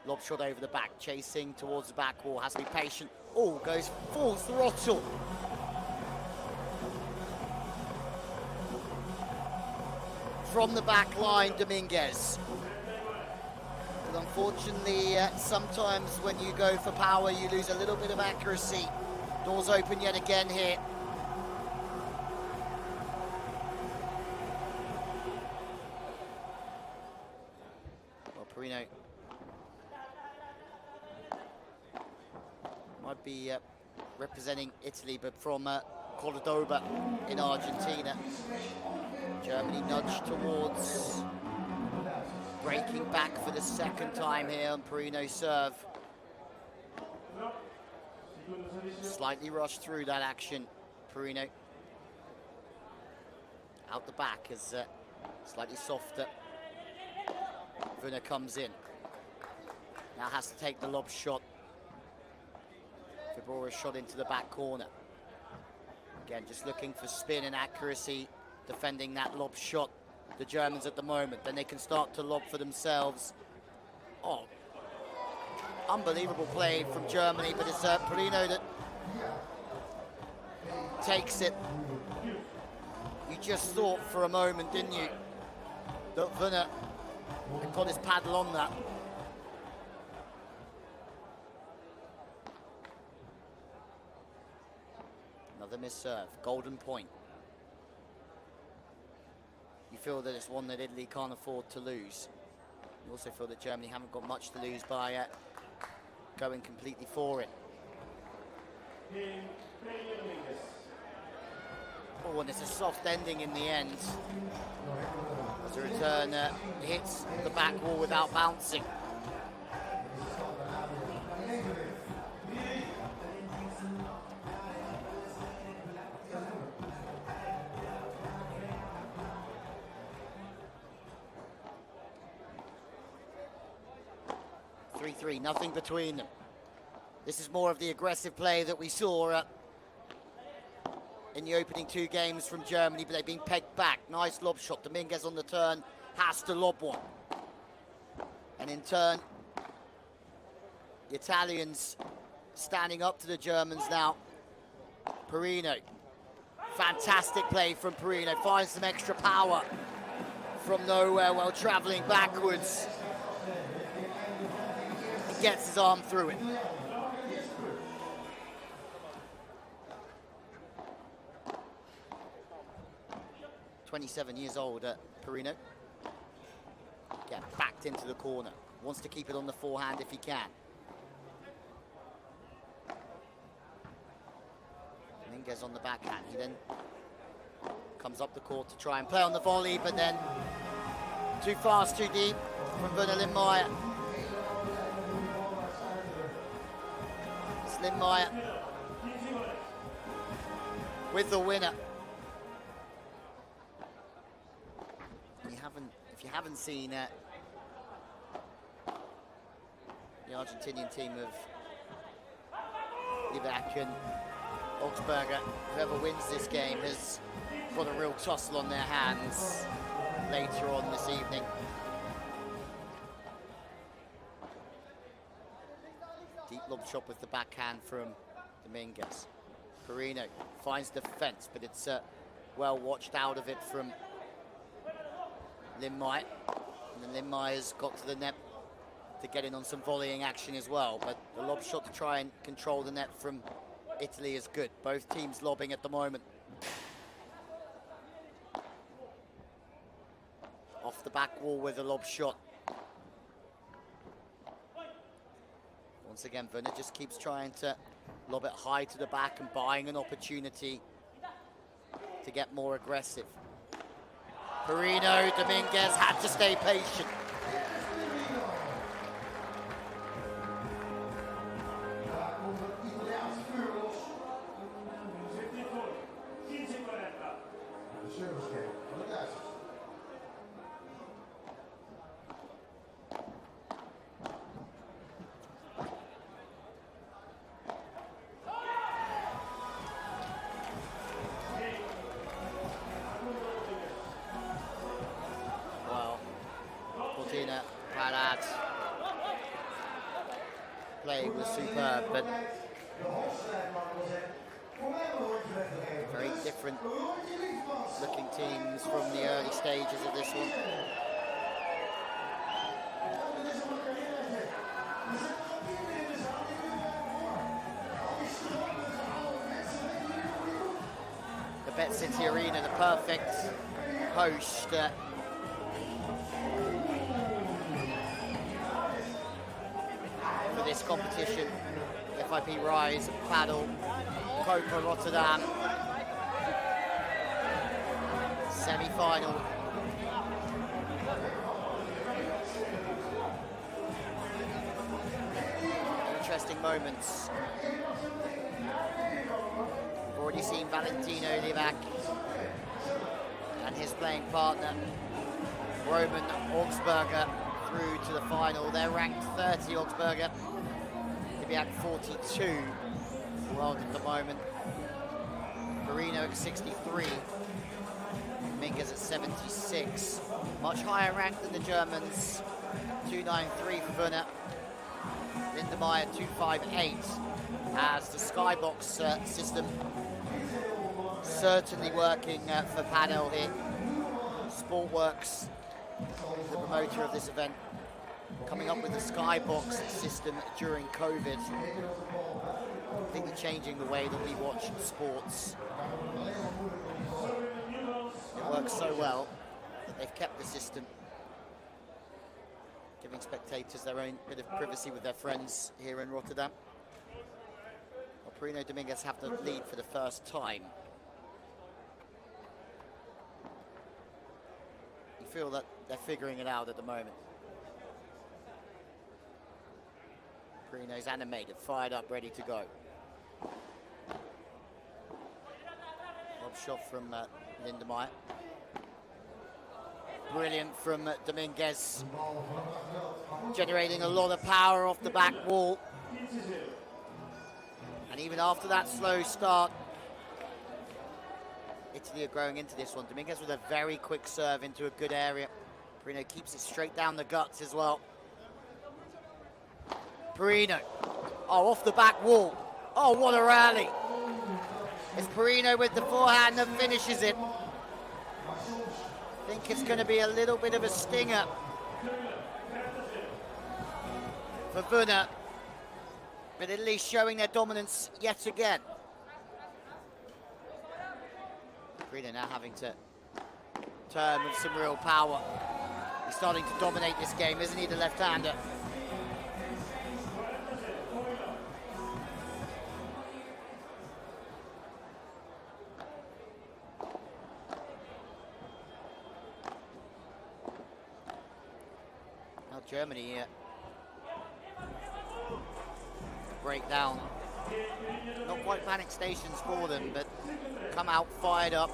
Lob shot over the back, chasing towards the back wall, has to be patient. Oh, goes full throttle. From the back line, Dominguez. But unfortunately, sometimes when you go for power, you lose a little bit of accuracy. Doors open yet again here. Well, Perino might be representing Italy, but from Cordoba in Argentina. Germany nudged towards breaking back for the second time here on Perino's serve. Slightly rushed through that action, Perino. Out the back as slightly softer. Wöhner comes in. Now has to take the lob shot. Fibrora's shot into the back corner. Again, just looking for spin and accuracy, defending that lob shot. The Germans at the moment, then they can start to lob for themselves. Oh, unbelievable play from Germany, but it's Perino that takes it. You just thought for a moment, didn't you, that Werner had got his paddle on that. Another missed serve, golden point. You feel that it's one that Italy can't afford to lose. You also feel that Germany haven't got much to lose by going completely for it. Oh, and it's a soft ending in the end. As the return hits the back wall without bouncing. Nothing between them. This is more of the aggressive play that we saw in the opening two games from Germany, but they've been pegged back. Nice lob shot. Dominguez on the turn has to lob one. And in turn, the Italians standing up to the Germans now. Perino. Fantastic play from Perino. Finds some extra power from nowhere while traveling backwards. Gets his arm through it. "27 years old, Perino. Get backed into the corner. Wants to keep it on the forehand if he can. Dominguez on the backhand. He then comes up the court to try and play on the volley, but then too fast, too deep from Werner Lindmeier. Lindmeier with the winner. If you haven't seen the Argentinian team of Livac and Augsburger, whoever wins this game has got a real tussle on their hands later on this evening. Deep lob shot with the backhand from Dominguez. Perino finds defense, but it's well watched out of it from Lindmeier. And then Lindmeier's got to the net to get in on some volleying action as well. But the lob shot to try and control the net from Italy is good. Both teams lobbing at the moment. Off the back wall with a lob shot. Once again, Werner just keeps trying to lob it high to the back and buying an opportunity to get more aggressive. Perino, Dominguez had to stay patient. Play was superb, but very different looking teams from the early stages of this one. The Bet City Arena, the perfect host for this competition. FIP Rise, Padel, COPA Rotterdam, semi-final. Interesting moments. We've already seen Valentino Livac and his playing partner, Roman Augsburger, through to the final. They're ranked 30, Augsburger. Livac 42. the world at the moment. Perino at 63, Dominguez at 76. Much higher ranked than the Germans. 293 for Werner. Lindemeyer 258. As the skybox system certainly working for Padel here. Sportworks, the promoter of this event, coming up with the skybox system during COVID. I think they're changing the way that we watch sports. It works so well that they've kept the system, giving spectators their own bit of privacy with their friends here in Rotterdam. Well, Perino Dominguez have the lead for the first time. You feel that they're figuring it out at the moment. Perino's animated, fired up, ready to go. Lob shot from Lindemeyer. Brilliant from Dominguez. Generating a lot of power off the back wall. And even after that slow start, Italy are growing into this one. Dominguez with a very quick serve into a good area. Perino keeps it straight down the guts as well. Perino, oh, off the back wall. Oh, what a rally. It's Perino with the forehand that finishes it. I think it's going to be a little bit of a stinger for Werner, but Italy showing their dominance yet again. Perino now having to turn with some real power. He's starting to dominate this game, isn't he, the left-hander? Now Germany break down. Not quite panic stations for them, but come out fired up,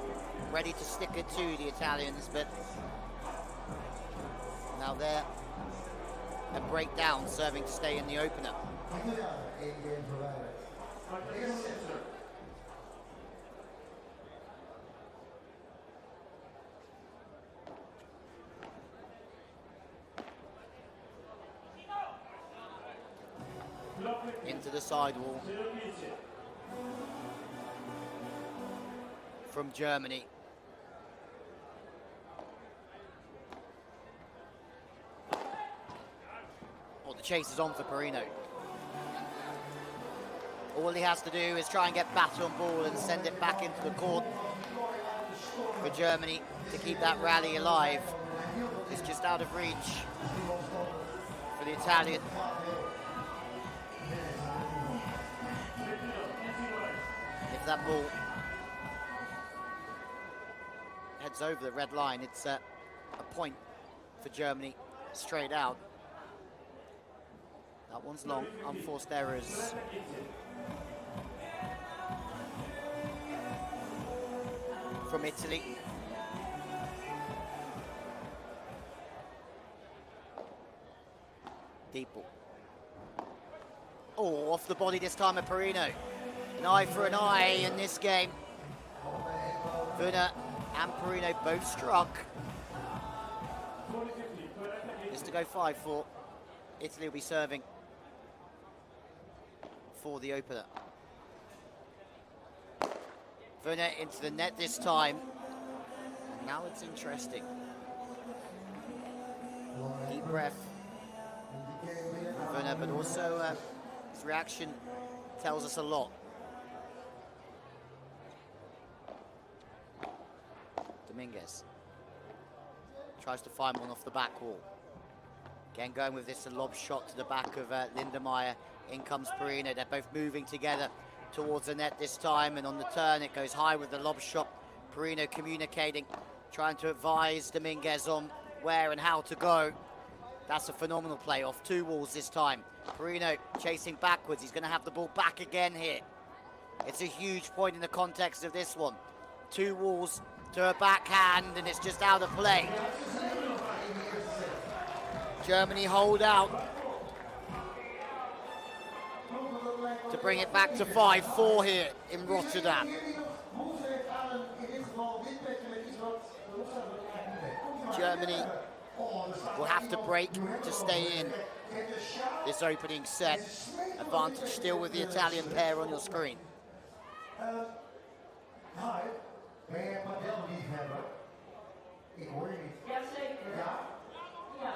ready to stick it to the Italians, but now they're a breakdown, serving to stay in the opener. Into the sidewall from Germany. Well, the chase is on for Perino. All he has to do is try and get baton ball and send it back into the court for Germany to keep that rally alive. It's just out of reach for the Italian. If that ball heads over the red line, it's a point for Germany straight out. That one's long, unforced errors. From Italy. Deep ball. Oh, off the body this time of Perino. An eye for an eye in this game. Werner and Perino both struck. This to go 5-4. Italy will be serving for the opener. Werner into the net this time. And now it's interesting. Deep breath. Werner, but also his reaction tells us a lot. Dominguez tries to find one off the back wall. Again, going with this, a lob shot to the back of Lindemeyer. In comes Perino. They're both moving together towards the net this time, and on the turn it goes high with the lob shot. Perino communicating, trying to advise Dominguez on where and how to go. That's a phenomenal play off 2 walls this time. Perino chasing backwards. He's going to have the ball back again here. It's a huge point in the context of this one. 2 walls to a backhand, and it's just out of play. Germany hold out. to bring it back to 5-4 here in Rotterdam. Germany will have to break to stay in this opening set. Advantage still with the Italian pair on your screen. Hi, ben jij Padel liefhebber? Ik hoor je niet. Jazeker. Ja? Ja.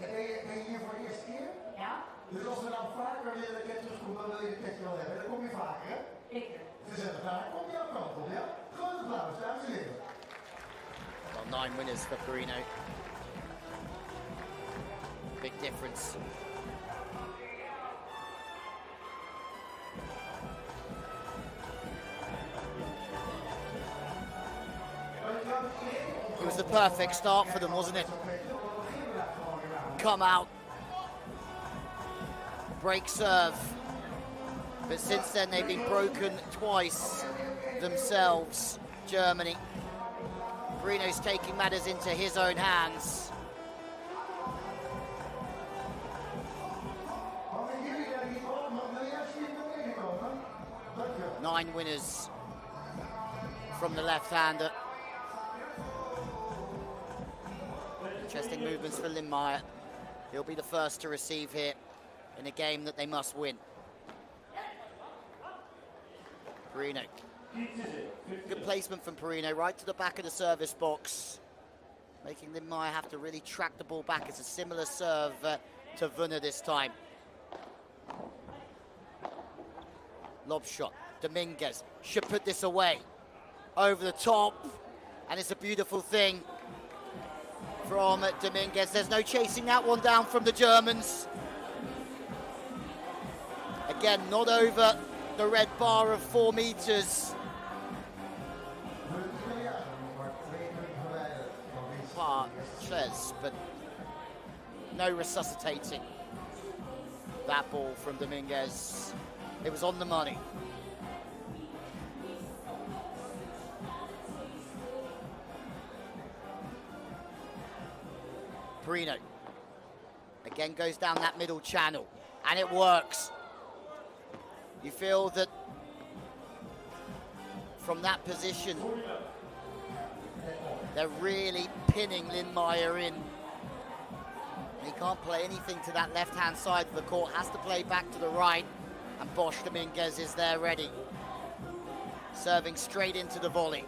En ben je hier voor de eerste keer? Ja. Dus als we dan vaker willen dat jij terugkomt, dan wil je de petje wel hebben. Dan kom je vaker, hè? Ik. Gezellig, nou, dan kom je jouw kant op, ja? Groot applaus, dames en heren. Well, 9 winners for Perino. Big difference. It was the perfect start for them, wasn't it? Come out, break serve, but since then they've been broken twice themselves, Germany. Perino's taking matters into his own hands. Nine winners from the left-hander. Interesting movements for Lindmeier. He'll be the first to receive here in a game that they must win. Perino. Good placement from Perino, right to the back of the service box, making Lindmeier have to really track the ball back. It's a similar serve to Wunner this time. Lob shot. Dominguez should put this away. Over the top, and it's a beautiful thing from Dominguez. There's no chasing that one down from the Germans. Again, not over the red bar of 4 meters. Ches, but no resuscitating that ball from Dominguez. It was on the money. Perino again goes down that middle channel, and it works. You feel that from that position, they're really pinning Lindmeier in. He can't play anything to that left-hand side of the court, has to play back to the right, and Bosch Dominguez is there ready. Serving straight into the volley.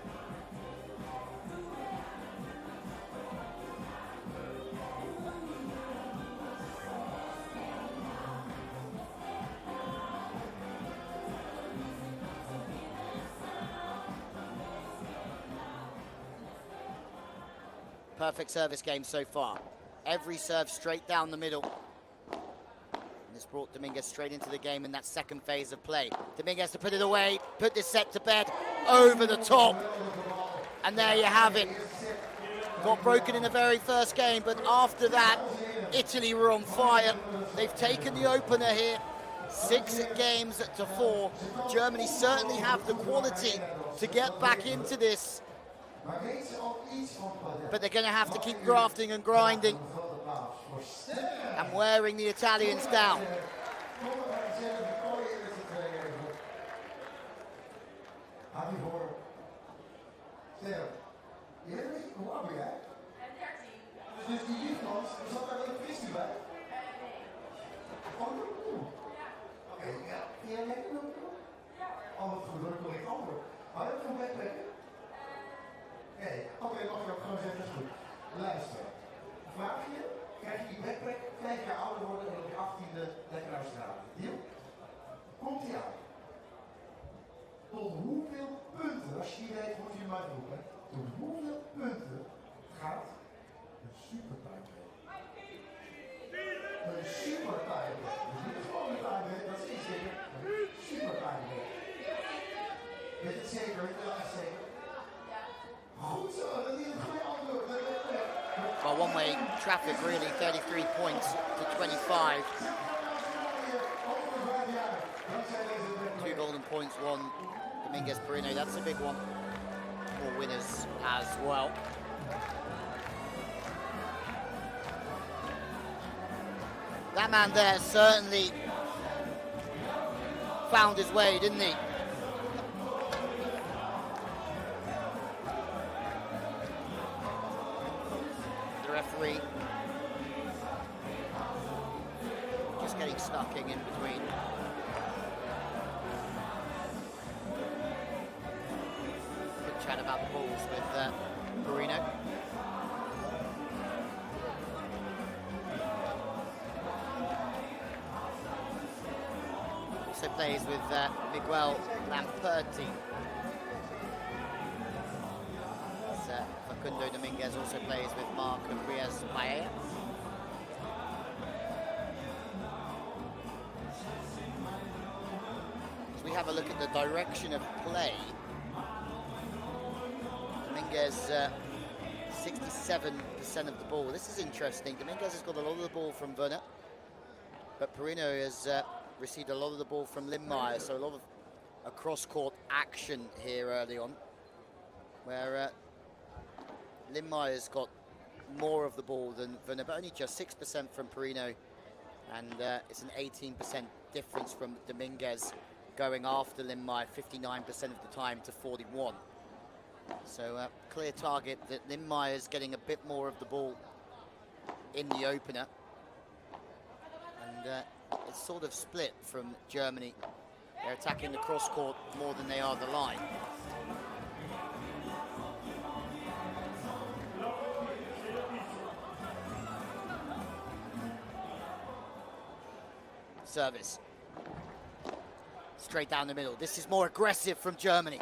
Perfect service game so far. Every serve straight down the middle. And this brought Dominguez straight into the game in that second phase of play. Dominguez to put it away, put this set to bed, over the top. And there you have it. Got broken in the very first game, but after that, Italy were on fire. They've taken the opener here, 6 games to 4. Germany certainly have the quality to get back into this. But they're going to have to keep grafting and grinding and wearing the Italians down. Nee, oké, mag je ook gewoon zeggen, dat is goed. Luister. Vraag je, krijg je die backpack 5 jaar ouder worden en op je 18e lekker naar Australië. Deal? Komt ie aan. Tot hoeveel punten, als je die weet, moet je maar roepen, tot hoeveel punten gaat een super tiebreak? Een super tiebreak. Dus niet gewoon een tiebreak, dat is zeker. Een super tiebreak. Weet het zeker, weet het echt zeker? Well, one-way traffic really, 33 points to 25. 2 golden points, 1 Dominguez Perino, that's a big one. 4 winners as well. That man there certainly found his way, didn't he? The referee just getting stuck in between. Good chat about the balls with Perino. Also plays with Miguel Lamperti. Facundo Dominguez also plays with Marco Riaz Baea. As we have a look at the direction of play, Dominguez 67% of the ball. This is interesting. Dominguez has got a lot of the ball from Werner, but Perino has received a lot of the ball from Lindmeier, so a lot of a cross-court action here early on, where Lindmeier's got more of the ball than Werner, but only just 6% from Perino, and it's an 18% difference from Dominguez going after Lindmeier 59% of the time to 41. So clear target that Lindmeier's getting a bit more of the ball in the opener, and it's sort of split from Germany. They're attacking the cross court more than they are the line. Service. Straight down the middle. This is more aggressive from Germany.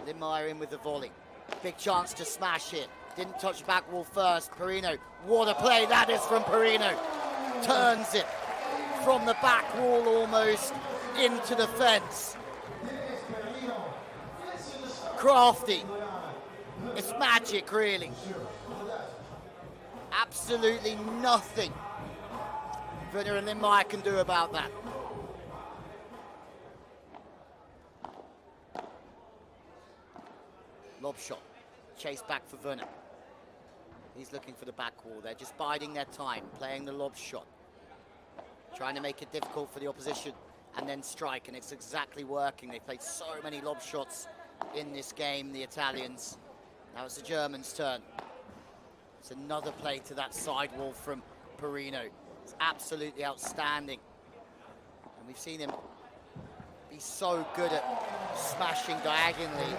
Lindmeier in with the volley. Big chance to smash it. Didn't touch back wall first. Perino. What a play that is from Perino. Turns it from the back wall almost into the fence. Crafty. It's magic, really. Absolutely nothing Werner and Lindmeier can do about that. Lob shot. Chase back for Werner. He's looking for the back wall. They're just biding their time, playing the lob shot. Trying to make it difficult for the opposition and then strike, and it's exactly working. They've played so many lob shots in this game, the Italians. Now it's the Germans' turn. It's another play to that sidewall from Perino. It's absolutely outstanding. And we've seen him be so good at smashing diagonally.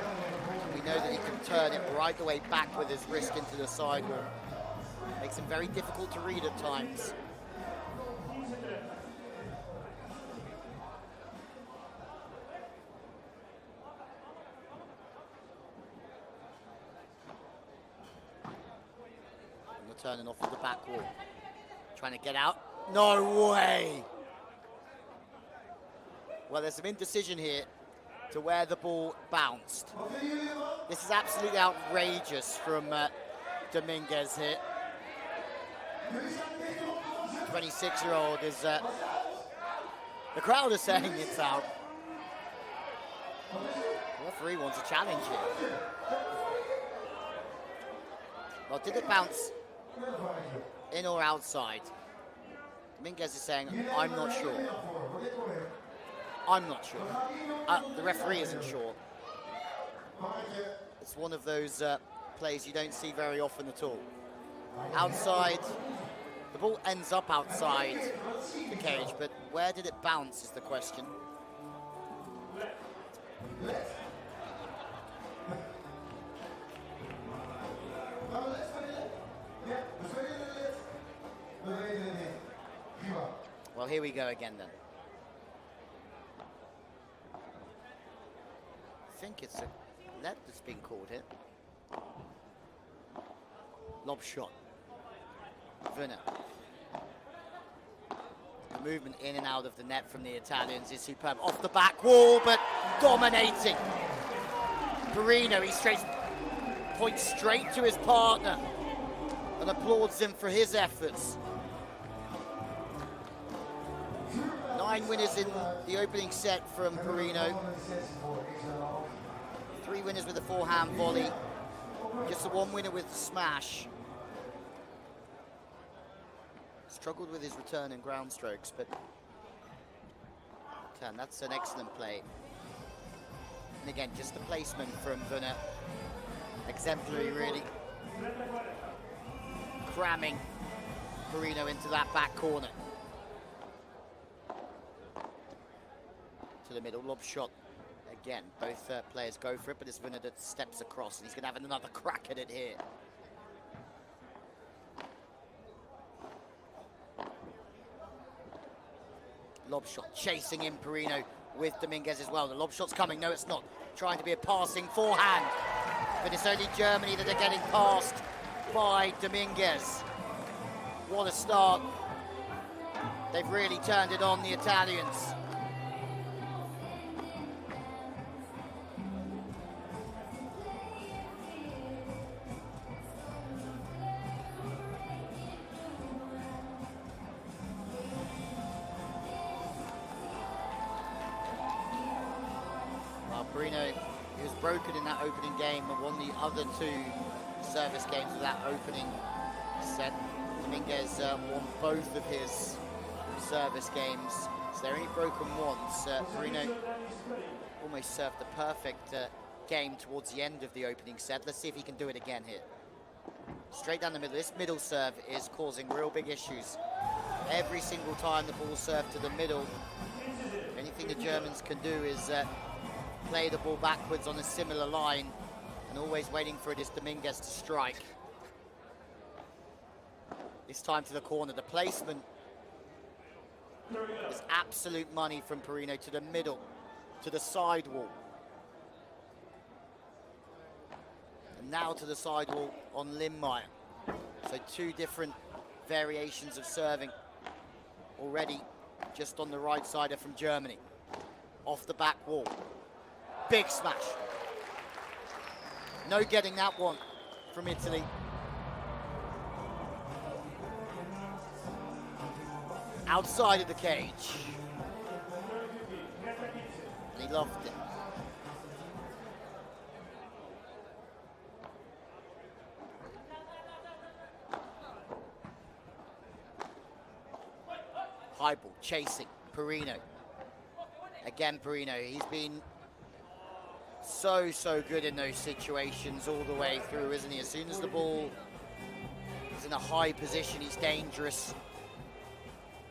We know that he can turn it right the way back with his wrist into the sidewall. Makes him very difficult to read at times. Turning off of the back wall. Trying to get out. No way! Well, there's some indecision here to where the ball bounced. This is absolutely outrageous from Dominguez here. 26-year-old is... the crowd is saying it's out. The referee wants a challenge here. Well, did it bounce in or outside? Dominguez is saying, I'm not sure. I'm not sure. The referee isn't sure. It's one of those plays you don't see very often at all. Outside, the ball ends up outside the cage, but where did it bounce is the question. Well, here we go again then. I think it's a net that's been called here. Lob shot. Werner. The movement in and out of the net from the Italians is superb. Off the back wall, but dominating. Perino, he points straight to his partner and applauds him for his efforts. 9 winners in the opening set from Perino. 3 winners with a forehand volley. Just the 1 winner with the smash. Struggled with his return and ground strokes, but turn. That's an excellent play. And again, just the placement from Wunner. Exemplary, really. Cramming Perino into that back corner. To the middle, lob shot. Again, both players go for it, but it's Wunner that steps across, and he's going to have another crack at it here. Lob shot, chasing in Perino with Dominguez as well. The lob shot's coming. No, it's not. Trying to be a passing forehand. But it's only Germany that are getting passed by Dominguez. What a start. They've really turned it on, the Italians. Perino, he was broken in that opening game and won the other two service games of that opening set. Dominguez won both of his service games, so they're only broken once. Perino almost served the perfect game towards the end of the opening set. Let's see if he can do it again here. Straight down the middle. This middle serve is causing real big issues. Every single time the ball's served to the middle, anything the Germans can do is play the ball backwards on a similar line, and always waiting for it is Dominguez to strike. This time to the corner. The placement is absolute money from Perino to the middle, to the side wall. And now to the side wall on Lindmeyer. So two different variations of serving already just on the right sider from Germany. Off the back wall. Big smash. No getting that one from Italy. Outside of the cage. And he loved it. High ball, chasing, Perino. Again, Perino, he's been so good in those situations all the way through, isn't he? As soon as the ball is in a high position, he's dangerous.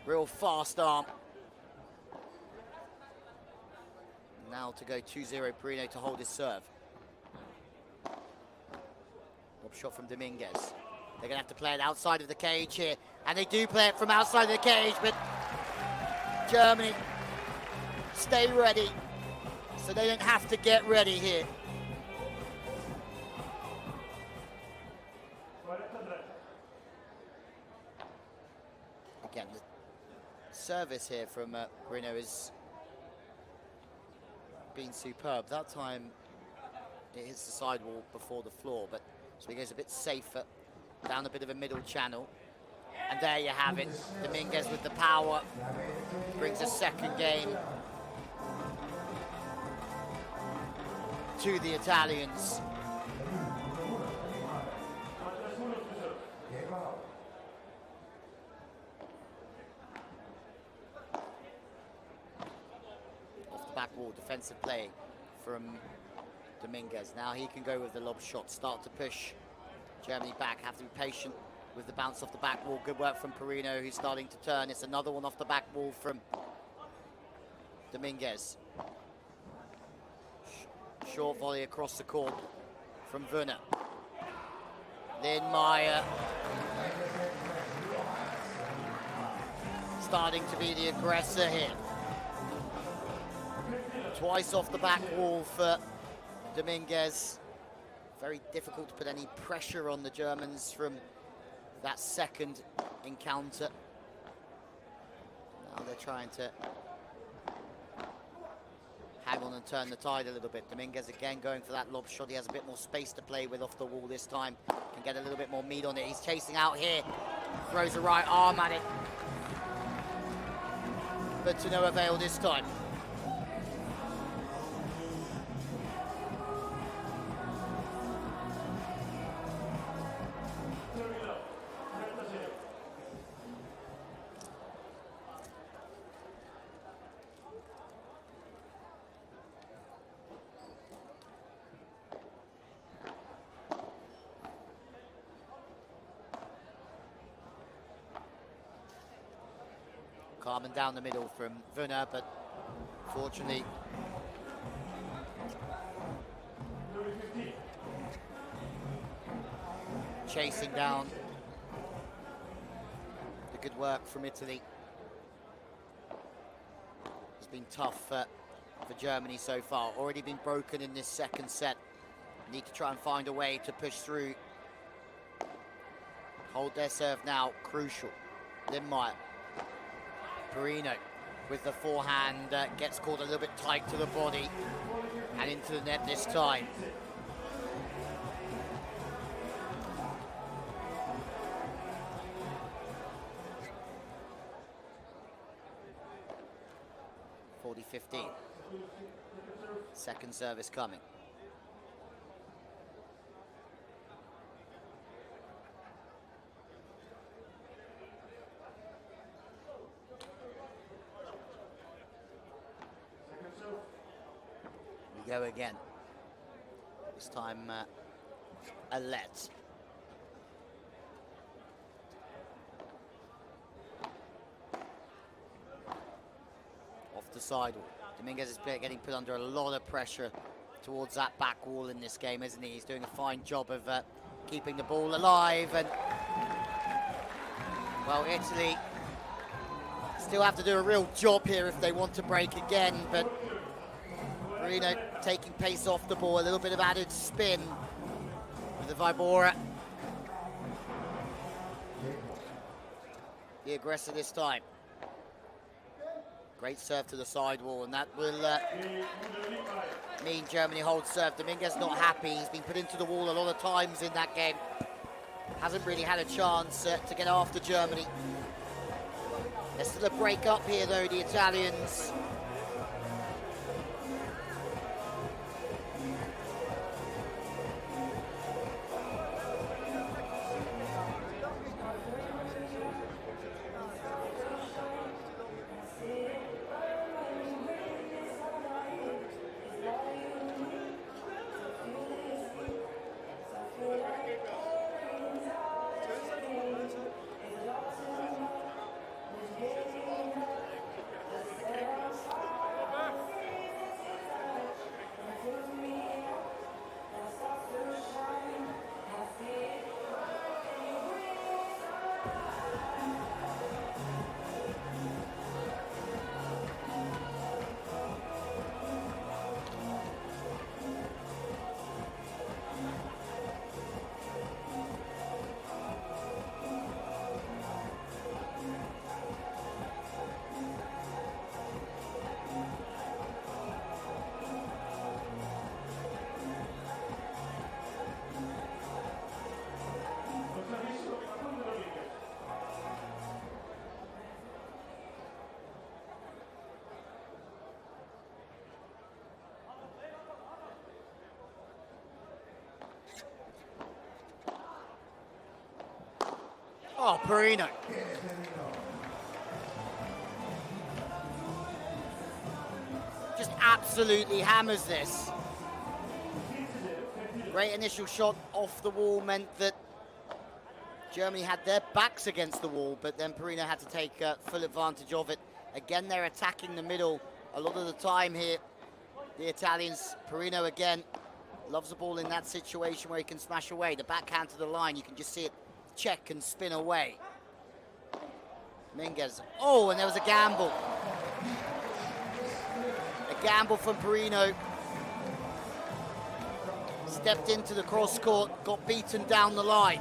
Real fast arm. Now to go 2-0, Perino to hold his serve. Lob shot from Dominguez. They're going to have to play it outside of the cage here. And they do play it from outside of the cage, but Germany stay ready, so they don't have to get ready here. Again, the service here from Perino has been superb. That time it hits the sidewall before the floor, but so he goes a bit safer, down a bit of a middle channel. And there you have it, Dominguez with the power, brings a second game to the Italians. Off the back wall, defensive play from Dominguez. Now he can go with the lob shot, start to push Germany back, have to be patient with the bounce off the back wall. Good work from Perino, who's starting to turn. It's another one off the back wall from Dominguez. Short volley across the court from Wunner. Lindmeyer starting to be the aggressor here. Twice off the back wall for Dominguez. Very difficult to put any pressure on the Germans from that second encounter. Now they're trying to hang on and turn the tide a little bit. Dominguez again going for that lob shot. He has a bit more space to play with off the wall this time. Can get a little bit more meat on it. He's chasing out here. Throws the right arm at it. But to no avail this time. Calming down the middle from Wunner, but fortunately chasing down the good work from Italy. It's been tough for Germany so far. Already been broken in this second set. Need to try and find a way to push through. Hold their serve now, crucial. Lindmeyer. Perino with the forehand, gets caught a little bit tight to the body and into the net this time. (40-15). Second service coming. We go again. This time, a let. Off the sidewall. Dominguez is getting put under a lot of pressure towards that back wall in this game, isn't he? He's doing a fine job of keeping the ball alive. And, well, Italy still have to do a real job here if they want to break again, but Perino taking pace off the ball, a little bit of added spin with the Vibora. The aggressor this time. Great serve to the sidewall, and that will mean Germany holds serve. Dominguez not happy. He's been put into the wall a lot of times in that game. Hasn't really had a chance to get after Germany. There's still a break up here, though, the Italians. Oh, Perino. Just absolutely hammers this. Great initial shot off the wall meant that Germany had their backs against the wall, but then Perino had to take full advantage of it. Again, they're attacking the middle a lot of the time here. The Italians, Perino again, loves the ball in that situation where he can smash away. The backhand to the line, you can just see it check and spin away. Dominguez. Oh, and there was a gamble. A gamble from Perino. Stepped into the cross court, got beaten down the line.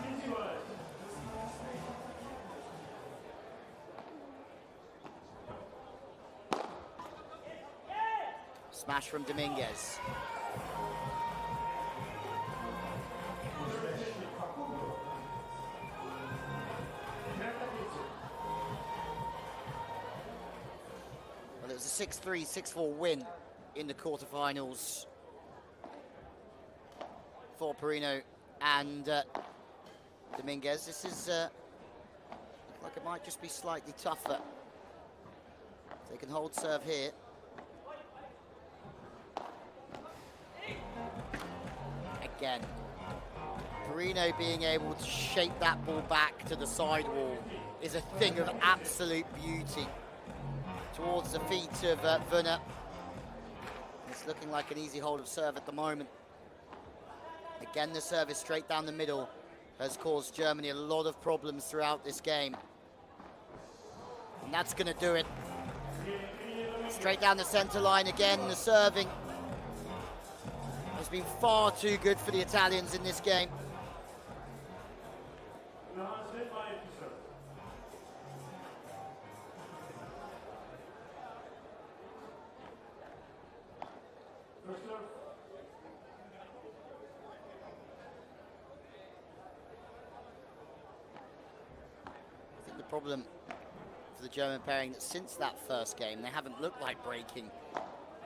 Smash from Dominguez. Well, it was a 6-3, 6-4 win in the quarterfinals for Perino and Dominguez. This is like it might just be slightly tougher. They can hold serve here. Again, Perino being able to shape that ball back to the sidewall is a thing of absolute beauty. towards the feet of Wunner. It's looking like an easy hold of serve at the moment. Again, the service straight down the middle has caused Germany a lot of problems throughout this game. And that's going to do it. Straight down the center line again, the serving has been far too good for the Italians in this game. I think the problem for the German pairing that since that first game, they haven't looked like breaking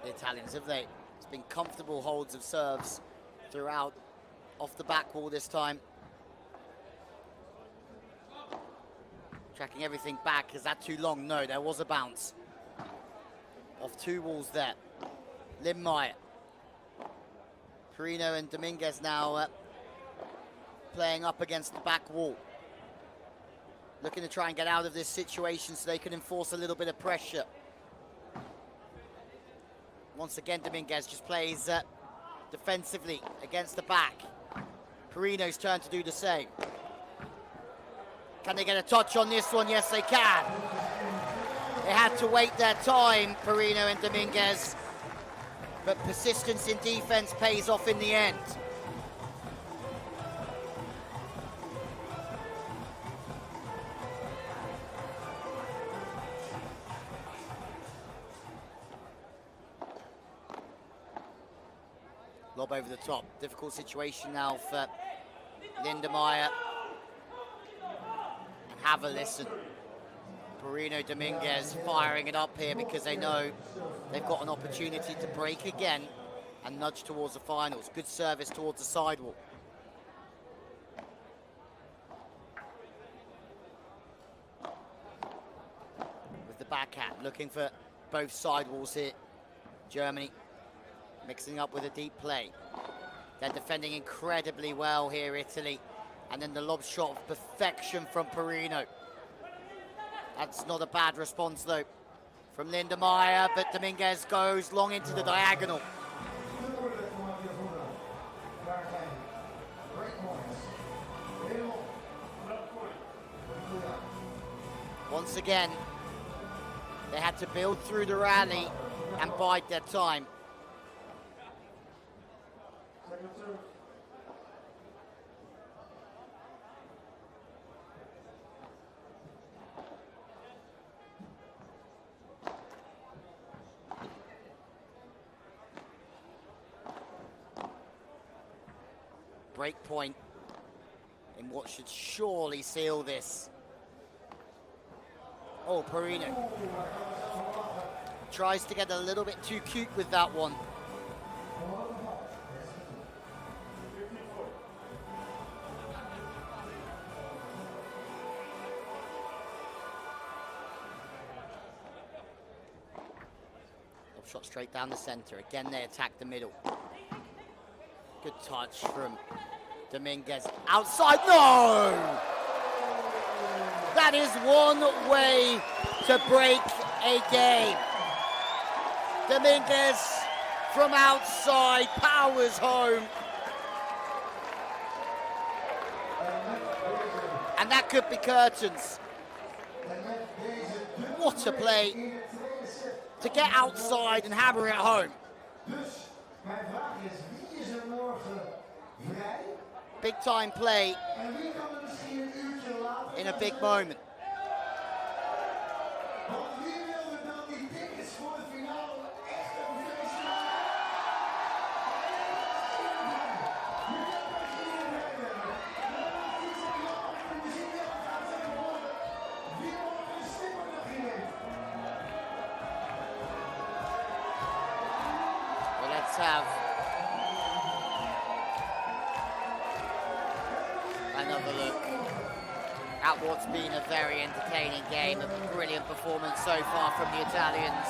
the Italians, have they? It's been comfortable holds of serves throughout, off the back wall this time. Tracking everything back. Is that too long? No, there was a bounce. Off two walls there. Lindmeier. Perino and Dominguez now playing up against the back wall. Looking to try and get out of this situation so they can enforce a little bit of pressure. Once again, Dominguez just plays defensively against the back. Perino's turn to do the same. Can they get a touch on this one? Yes, they can. They had to wait their time, Perino and Dominguez. But persistence in defense pays off in the end. Lob over the top. Difficult situation now for Lindmeier. And have a listen. Perino, Dominguez firing it up here because they know they've got an opportunity to break again and nudge towards the finals. Good service towards the sidewall. With the backhand, looking for both sidewalls here. Germany mixing up with a deep play. They're defending incredibly well here, Italy. And then the lob shot of perfection from Perino. That's not a bad response though from Lindmeier, but Dominguez goes long into the diagonal. Once again, they had to build through the rally and bide their time. Break point in what should surely seal this. Oh, Perino tries to get a little bit too cute with that one. Lob shot straight down the center. Again, they attack the middle. Good touch from Dominguez. Outside, no! That is one way to break a game. Dominguez from outside powers home. And that could be curtains. What a play to get outside and hammer it home. Big time play in a big moment. Well, let's have another look at what's been a very entertaining game. A brilliant performance so far from the Italians.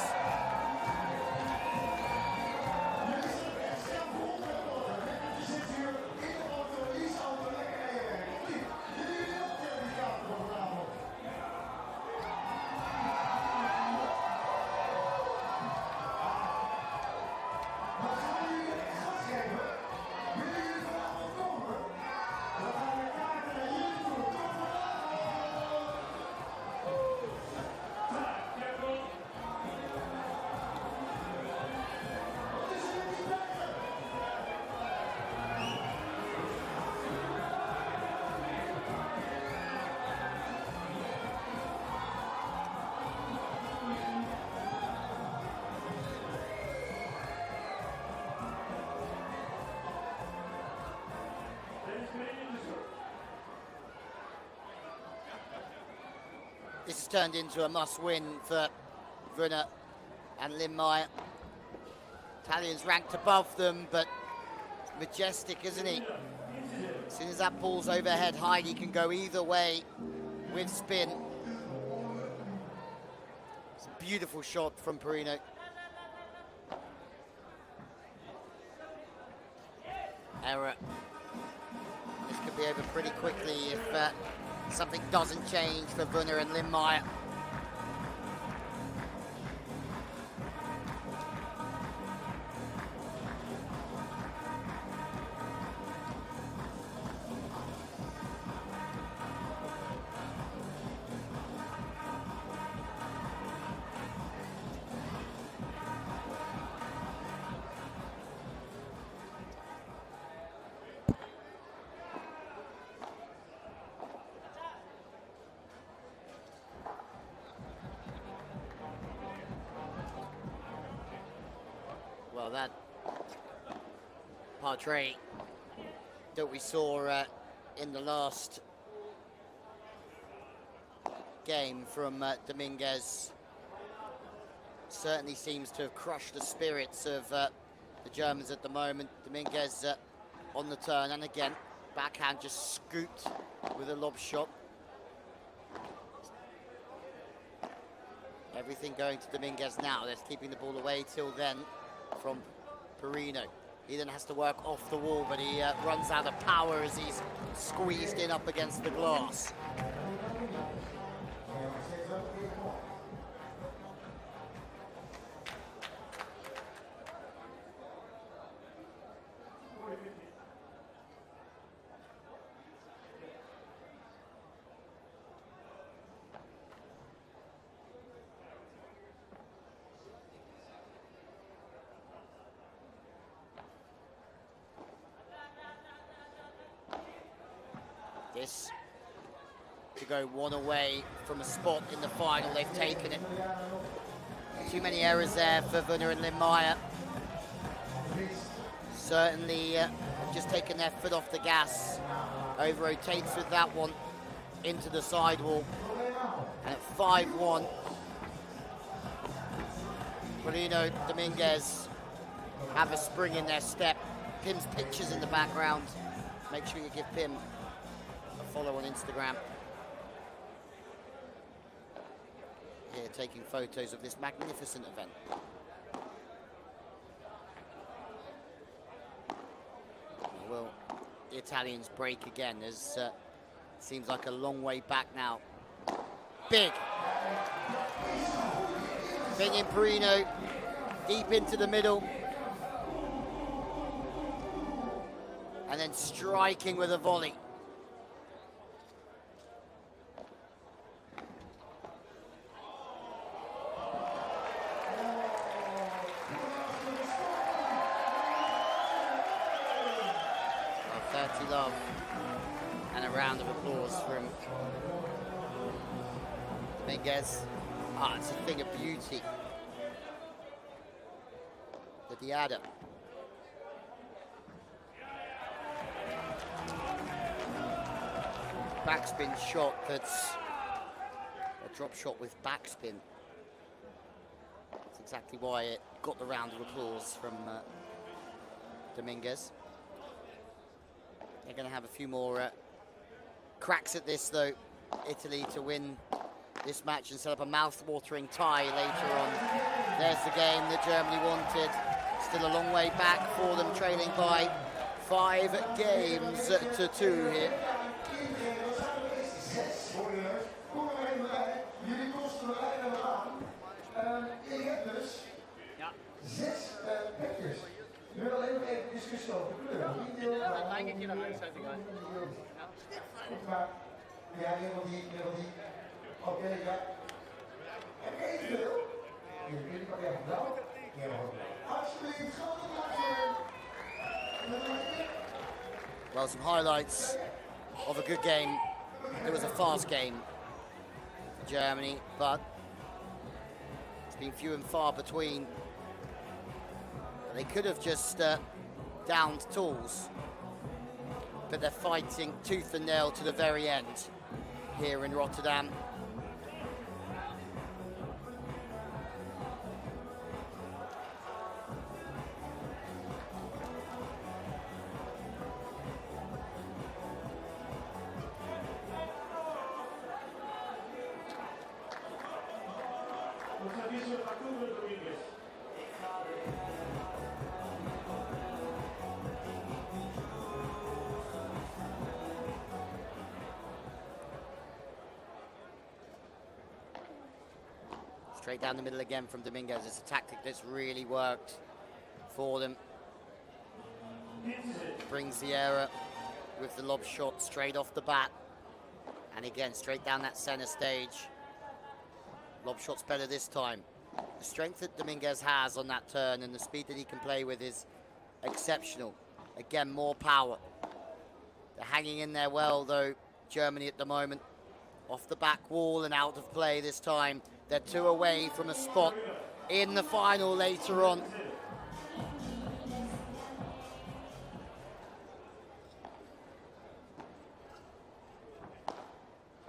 This has turned into a must-win for Brunner and Lindmeyer. Italians ranked above them, but majestic, isn't he? As soon as that ball's overhead high, he can go either way with spin. It's a beautiful shot from Perino. Error. This could be over pretty quickly if something doesn't change for Brunner and Lindmeyer. Well, that portrait that we saw in the last game from Dominguez certainly seems to have crushed the spirits of the Germans at the moment. Dominguez on the turn, and again, backhand just scooped with a lob shot. Everything going to Dominguez now. They're keeping the ball away till then from Perino. He then has to work off the wall, but he runs out of power as he's squeezed in up against the glass. This to go one away from a spot in the final. They've taken it. Too many errors there for Brunner and Lindmeyer. Certainly just taken their foot off the gas. Over-rotates with that one into the sidewall. And at 5-1, Perino, Dominguez have a spring in their step. Pim's pictures in the background. Make sure you give Pim a follow on Instagram. Here taking photos of this magnificent event. Well, the Italians break again as seems like a long way back now. Big. Benjamin Perino deep into the middle. And then striking with a volley. Well, 30 love and a round of applause from Dominguez. Ah, it's a thing of beauty. The Diada. Backspin shot that's a drop shot with backspin. That's exactly why it got the round of applause from Dominguez. They're going to have a few more cracks at this though, Italy, to win this match and set up a mouth-watering tie later on. There's the game that Germany wanted. Still a long way back for them, trailing by 5 games to 2 here. Ja, helemaal niet. Oké, ja. Heb je evenveel? Jullie kan even blauw. Alsjeblieft, Well, some highlights of a good game. It was a fast game for Germany, but it's been few and far between. They could have just downed tools, but they're fighting tooth and nail to the very end here in Rotterdam. Con servicio Arturo Dominguez. Straight down the middle again from Dominguez. It's a tactic that's really worked for them. Brings the error with the lob shot straight off the bat. And again, straight down that center stage. Lob shot's better this time. The strength that Dominguez has on that turn and the speed that he can play with is exceptional. Again, more power. They're hanging in there well, though, Germany at the moment. Off the back wall and out of play this time. They're 2 away from a spot in the final later on.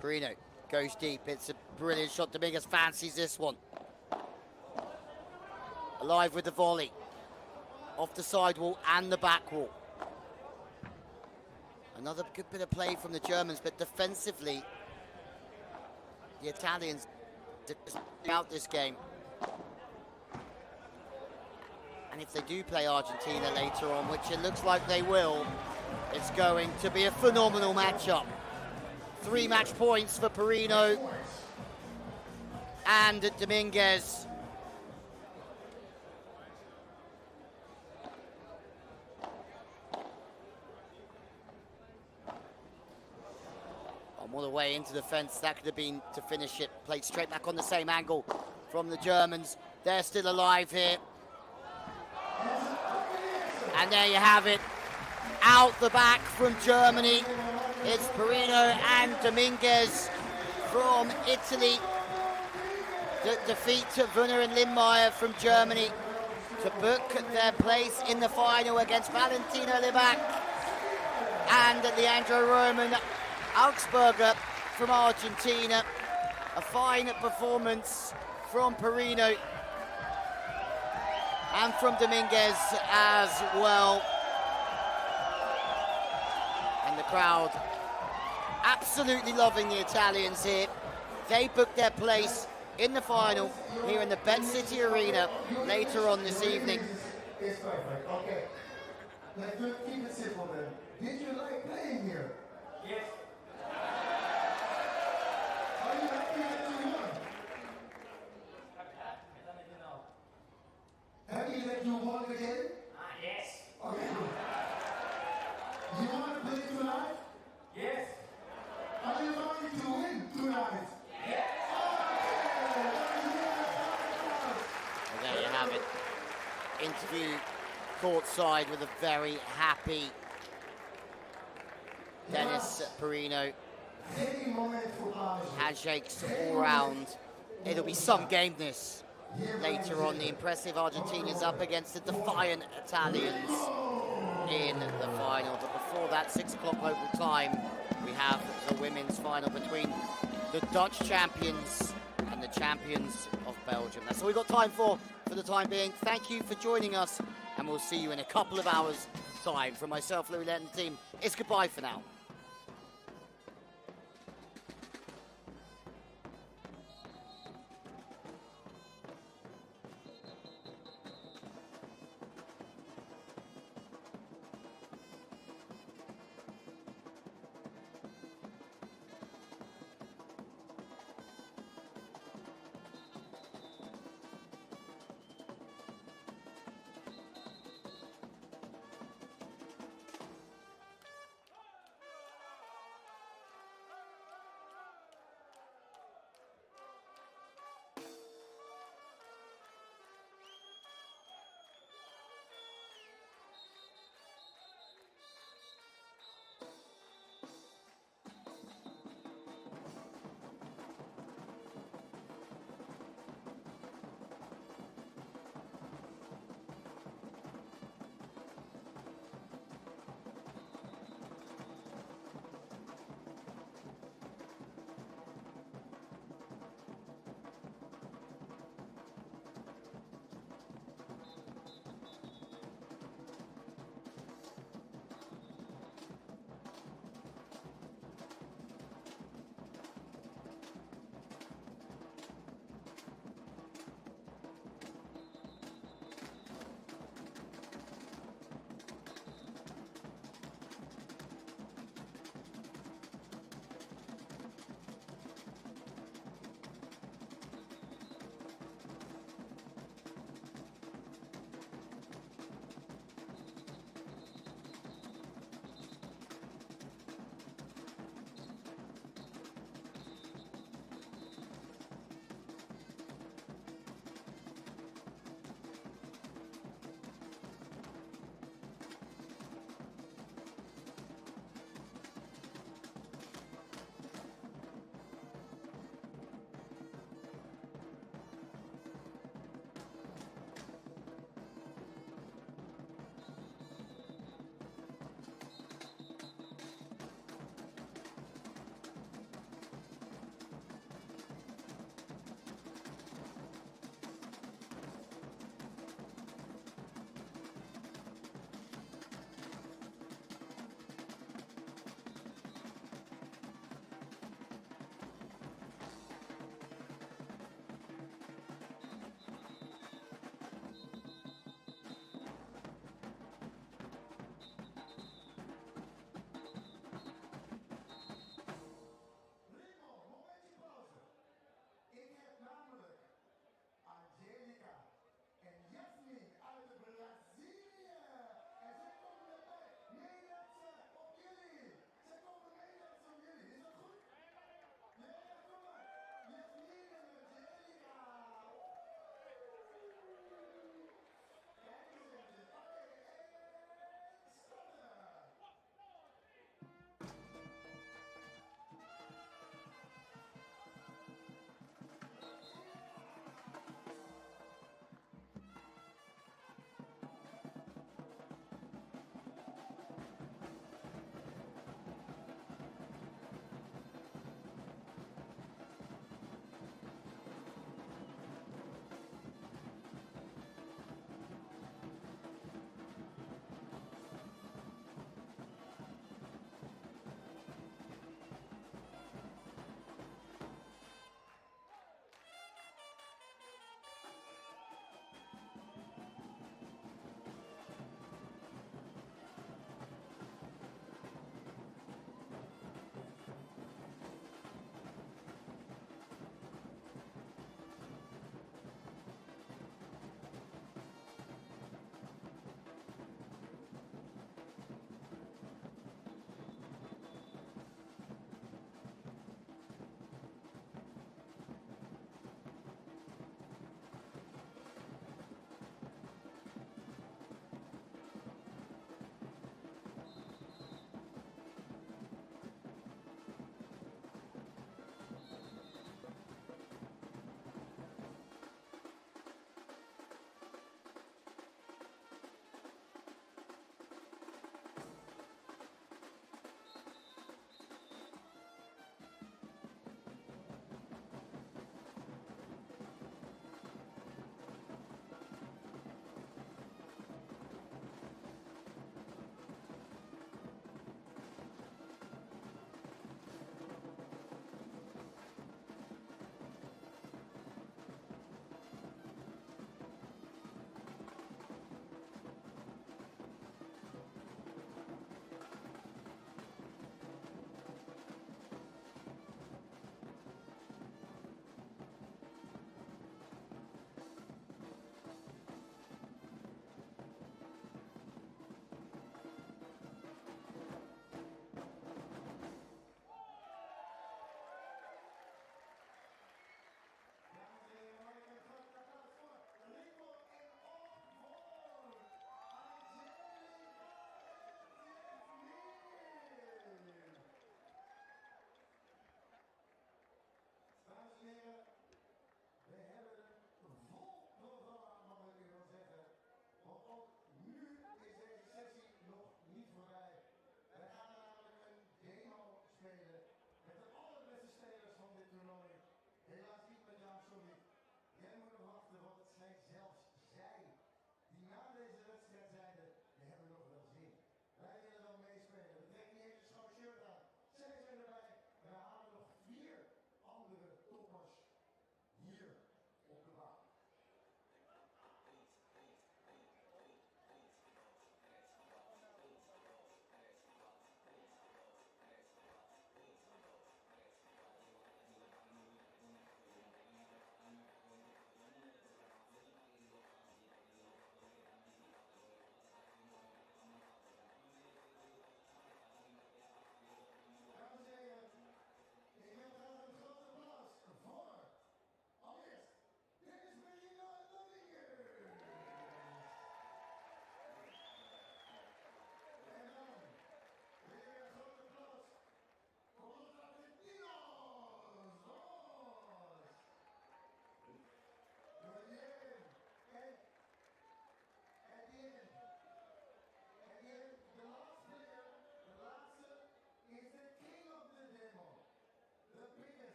Perino goes deep. It's a brilliant shot. Dominguez fancies this one. Alive with the volley. Off the sidewall and the back wall. Another good bit of play from the Germans, but defensively, the Italians out this game. And if they do play Argentina later on, which it looks like they will, it's going to be a phenomenal matchup. 3 match points for Perino and Dominguez. All the way into the fence, that could have been to finish it. Played straight back on the same angle from the Germans. They're still alive here. And there you have it. Out the back from Germany. It's Perino and Dominguez from Italy. The defeat to Wunner and Lindmeier from Germany to book their place in the final against Valentina Libak and Leandro Roman Augsburger from Argentina. A fine performance from Perino and from Dominguez as well. And the crowd absolutely loving the Italians here. They booked their place in the final here in the Bet City Arena later on this evening. It's perfect. Okay. Let's keep it simple then. Did you like playing here? Yes. Are you happy that you won? Happy that you won again? Yes. Okay. You want to play tonight? Yes. Are you going to win tonight? Yes. And there you have it. Interview courtside with a very happy Dennis Perino. Handshakes all round. It'll be some game this later on. The impressive Argentinians up against the defiant Italians in the final. But before that, 6 o'clock local time, we have the women's final between the Dutch champions and the champions of Belgium. That's all we've got time for the time being. Thank you for joining us, and we'll see you in a couple of hours' time. From myself, Louis Lett, and the team, it's goodbye for now.